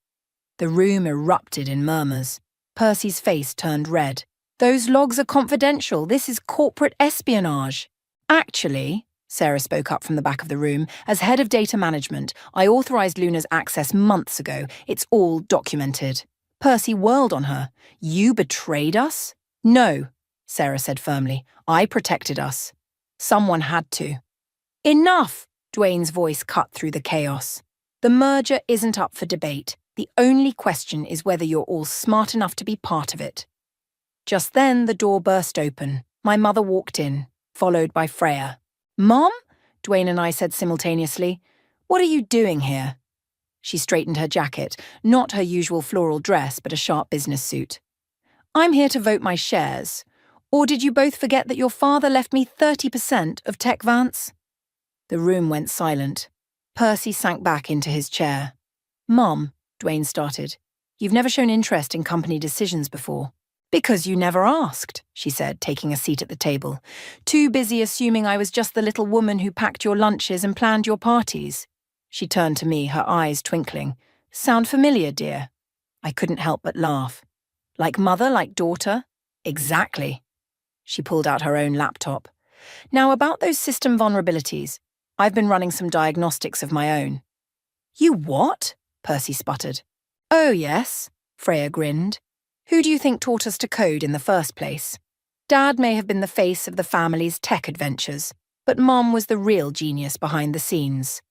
The room erupted in murmurs. Percy's face turned red. Those logs are confidential. This is corporate espionage. Actually, Sarah spoke up from the back of the room, as head of data management, I authorized Luna's access months ago. It's all documented. Percy whirled on her. You betrayed us? No, Sarah said firmly. I protected us. Someone had to. Enough! Dwayne's voice cut through the chaos. The merger isn't up for debate. The only question is whether you're all smart enough to be part of it. Just then, the door burst open. My mother walked in, followed by Freya. Mom? Dwayne and I said simultaneously. What are you doing here? She straightened her jacket, not her usual floral dress, but a sharp business suit. I'm here to vote my shares. Or did you both forget that your father left me 30% of TechVance? The room went silent. Percy sank back into his chair. Mom, Dwayne started, you've never shown interest in company decisions before. Because you never asked, she said, taking a seat at the table. Too busy assuming I was just the little woman who packed your lunches and planned your parties. She turned to me, her eyes twinkling. Sound familiar, dear? I couldn't help but laugh. Like mother, like daughter? Exactly. She pulled out her own laptop. Now, about those system vulnerabilities, I've been running some diagnostics of my own. You what? Percy sputtered. Oh, yes, Freya grinned. Who do you think taught us to code in the first place? Dad may have been the face of the family's tech adventures, but Mom was the real genius behind the scenes.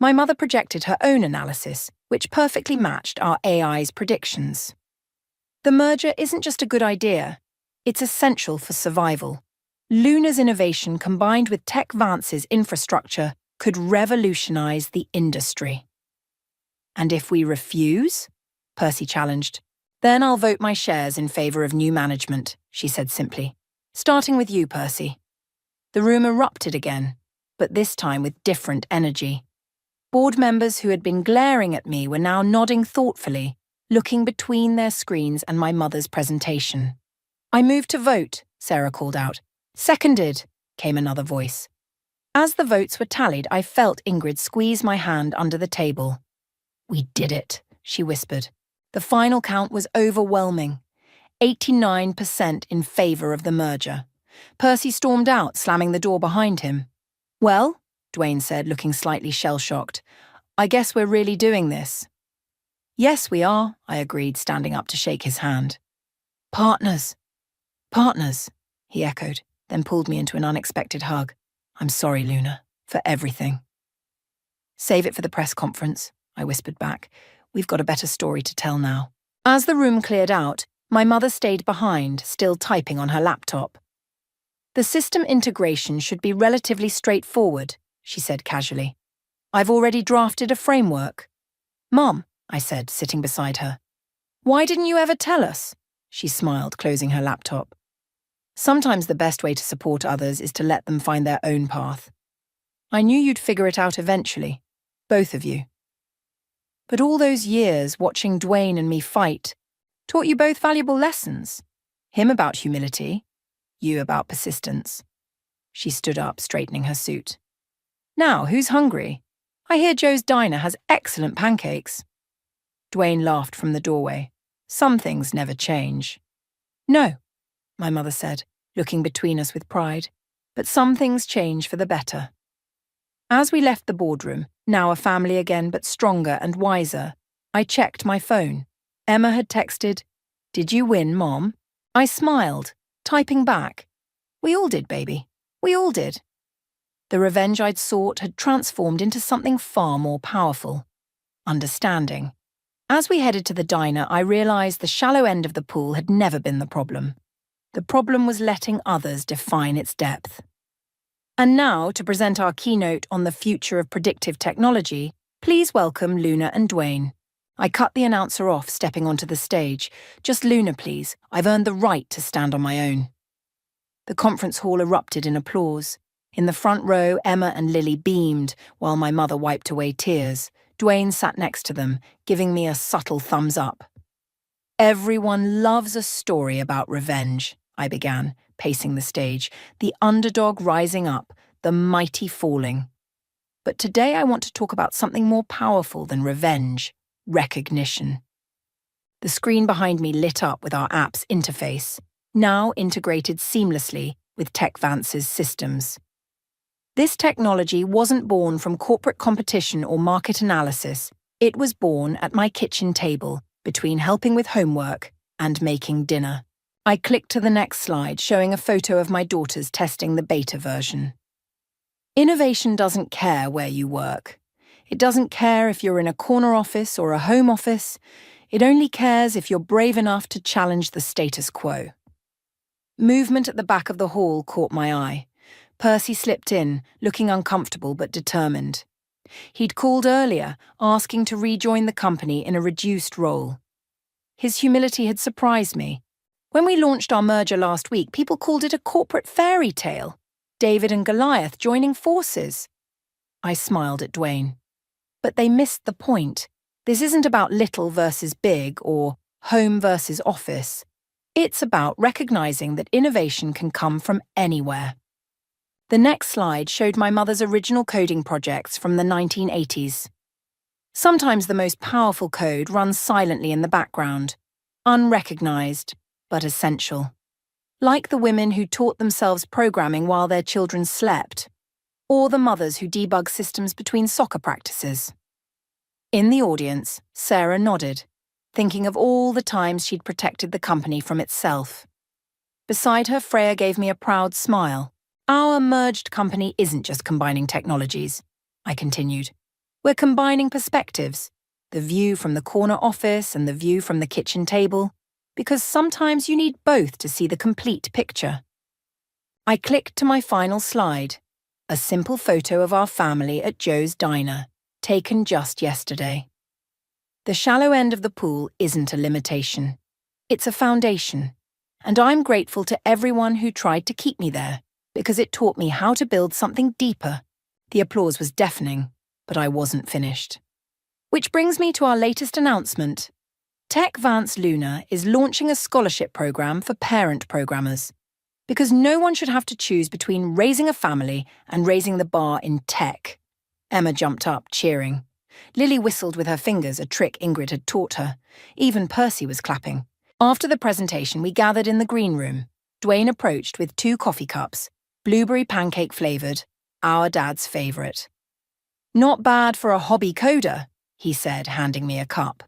My mother projected her own analysis, which perfectly matched our AI's predictions. The merger isn't just a good idea, it's essential for survival. Luna's innovation combined with TechVance's infrastructure could revolutionize the industry. And if we refuse? Percy challenged. Then I'll vote my shares in favor of new management, she said simply. Starting with you, Percy. The room erupted again, but this time with different energy. Board members who had been glaring at me were now nodding thoughtfully, looking between their screens and my mother's presentation. I move to vote, Sarah called out. Seconded, came another voice. As the votes were tallied, I felt Ingrid squeeze my hand under the table. We did it, she whispered. The final count was overwhelming. 89% in favor of the merger. Percy stormed out, slamming the door behind him. Well, Dwayne said, looking slightly shell-shocked, I guess we're really doing this. Yes, we are, I agreed, standing up to shake his hand. Partners. Partners, he echoed, then pulled me into an unexpected hug. I'm sorry, Luna, for everything. Save it for the press conference, I whispered back. We've got a better story to tell now. As the room cleared out, my mother stayed behind, still typing on her laptop. The system integration should be relatively straightforward, she said casually. I've already drafted a framework. Mom, I said, sitting beside her. Why didn't you ever tell us? She smiled, closing her laptop. Sometimes the best way to support others is to let them find their own path. I knew you'd figure it out eventually, both of you. But all those years watching Dwayne and me fight taught you both valuable lessons. Him about humility, you about persistence. She stood up, straightening her suit. Now, who's hungry? I hear Joe's diner has excellent pancakes. Dwayne laughed from the doorway. Some things never change. No, my mother said, looking between us with pride, but some things change for the better. As we left the boardroom, now a family again but stronger and wiser, I checked my phone. Emma had texted, "Did you win, Mom?" I smiled, typing back, "We all did, baby. We all did." The revenge I'd sought had transformed into something far more powerful. Understanding. As we headed to the diner, I realized the shallow end of the pool had never been the problem. The problem was letting others define its depth. And now, to present our keynote on the future of predictive technology, please welcome Luna and Dwayne. I cut the announcer off, stepping onto the stage. Just Luna, please. I've earned the right to stand on my own. The conference hall erupted in applause. In the front row, Emma and Lily beamed, while my mother wiped away tears. Dwayne sat next to them, giving me a subtle thumbs up. Everyone loves a story about revenge, I began, pacing the stage, the underdog rising up, the mighty falling. But today I want to talk about something more powerful than revenge, recognition. The screen behind me lit up with our app's interface, now integrated seamlessly with TechVance's systems. This technology wasn't born from corporate competition or market analysis. It was born at my kitchen table, between helping with homework and making dinner. I clicked to the next slide, showing a photo of my daughters testing the beta version. Innovation doesn't care where you work. It doesn't care if you're in a corner office or a home office. It only cares if you're brave enough to challenge the status quo. Movement at the back of the hall caught my eye. Percy slipped in, looking uncomfortable but determined. He'd called earlier, asking to rejoin the company in a reduced role. His humility had surprised me. When we launched our merger last week, people called it a corporate fairy tale. David and Goliath joining forces. I smiled at Dwayne. But they missed the point. This isn't about little versus big or home versus office. It's about recognizing that innovation can come from anywhere. The next slide showed my mother's original coding projects from the 1980s. Sometimes the most powerful code runs silently in the background, unrecognized, but essential. Like the women who taught themselves programming while their children slept, or the mothers who debug systems between soccer practices. In the audience, Sarah nodded, thinking of all the times she'd protected the company from itself. Beside her, Freya gave me a proud smile. Our merged company isn't just combining technologies, I continued. We're combining perspectives, the view from the corner office and the view from the kitchen table, because sometimes you need both to see the complete picture. I clicked to my final slide, a simple photo of our family at Joe's diner, taken just yesterday. The shallow end of the pool isn't a limitation. It's a foundation, and I'm grateful to everyone who tried to keep me there, because it taught me how to build something deeper. The applause was deafening, but I wasn't finished. Which brings me to our latest announcement. TechVance Luna is launching a scholarship program for parent programmers, because no one should have to choose between raising a family and raising the bar in tech. Emma jumped up, cheering. Lily whistled with her fingers, a trick Ingrid had taught her. Even Percy was clapping. After the presentation, we gathered in the green room. Dwayne approached with 2 coffee cups, blueberry pancake flavoured, our dad's favourite. Not bad for a hobby coder, he said, handing me a cup.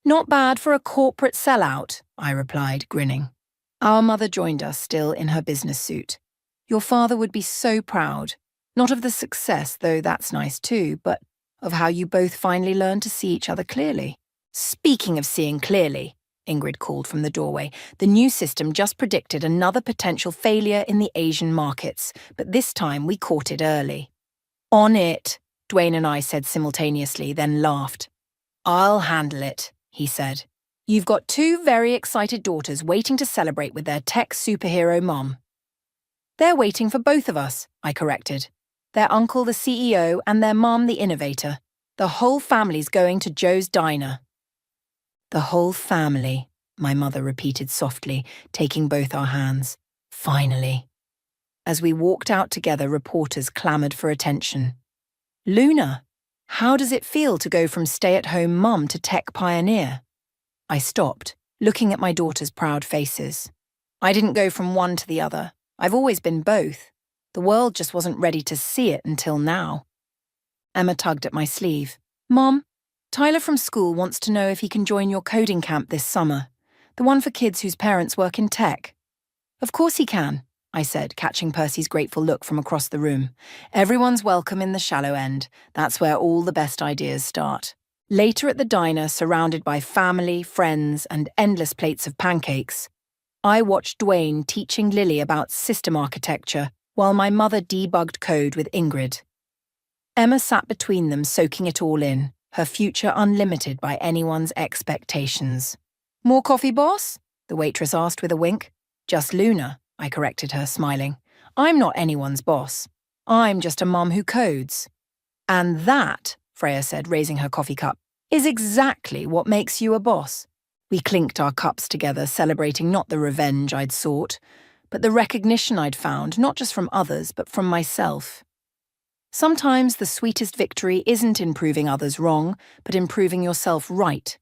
Not bad for a corporate sellout, I replied, grinning. Our mother joined us, still in her business suit. Your father would be so proud. Not of the success, though that's nice too, but of how you both finally learned to see each other clearly. Speaking of seeing clearly, Ingrid called from the doorway, the new system just predicted another potential failure in the Asian markets, but this time we caught it early. On it, Dwayne and I said simultaneously, then laughed. I'll handle it, he said. You've got two very excited daughters waiting to celebrate with their tech superhero mom. They're waiting for both of us, I corrected. Their uncle the CEO and their mom the innovator. The whole family's going to Joe's diner. The whole family, my mother repeated softly, taking both our hands. Finally. As we walked out together, reporters clamoured for attention. Luna, how does it feel to go from stay-at-home mum to tech pioneer? I stopped, looking at my daughters' proud faces. I didn't go from one to the other. I've always been both. The world just wasn't ready to see it until now. Emma tugged at my sleeve. Mom, Tyler from school wants to know if he can join your coding camp this summer, the one for kids whose parents work in tech. Of course he can, I said, catching Percy's grateful look from across the room. Everyone's welcome in the shallow end. That's where all the best ideas start. Later at the diner, surrounded by family, friends, and endless plates of pancakes, I watched Dwayne teaching Lily about system architecture while my mother debugged code with Ingrid. Emma sat between them, soaking it all in, her future unlimited by anyone's expectations. More coffee, boss? The waitress asked with a wink. Just Luna, I corrected her, smiling. I'm not anyone's boss. I'm just a mum who codes. And that, Freya said, raising her coffee cup, is exactly what makes you a boss. We clinked our cups together, celebrating not the revenge I'd sought, but the recognition I'd found, not just from others, but from myself. Sometimes the sweetest victory isn't in proving others wrong, but in proving yourself right.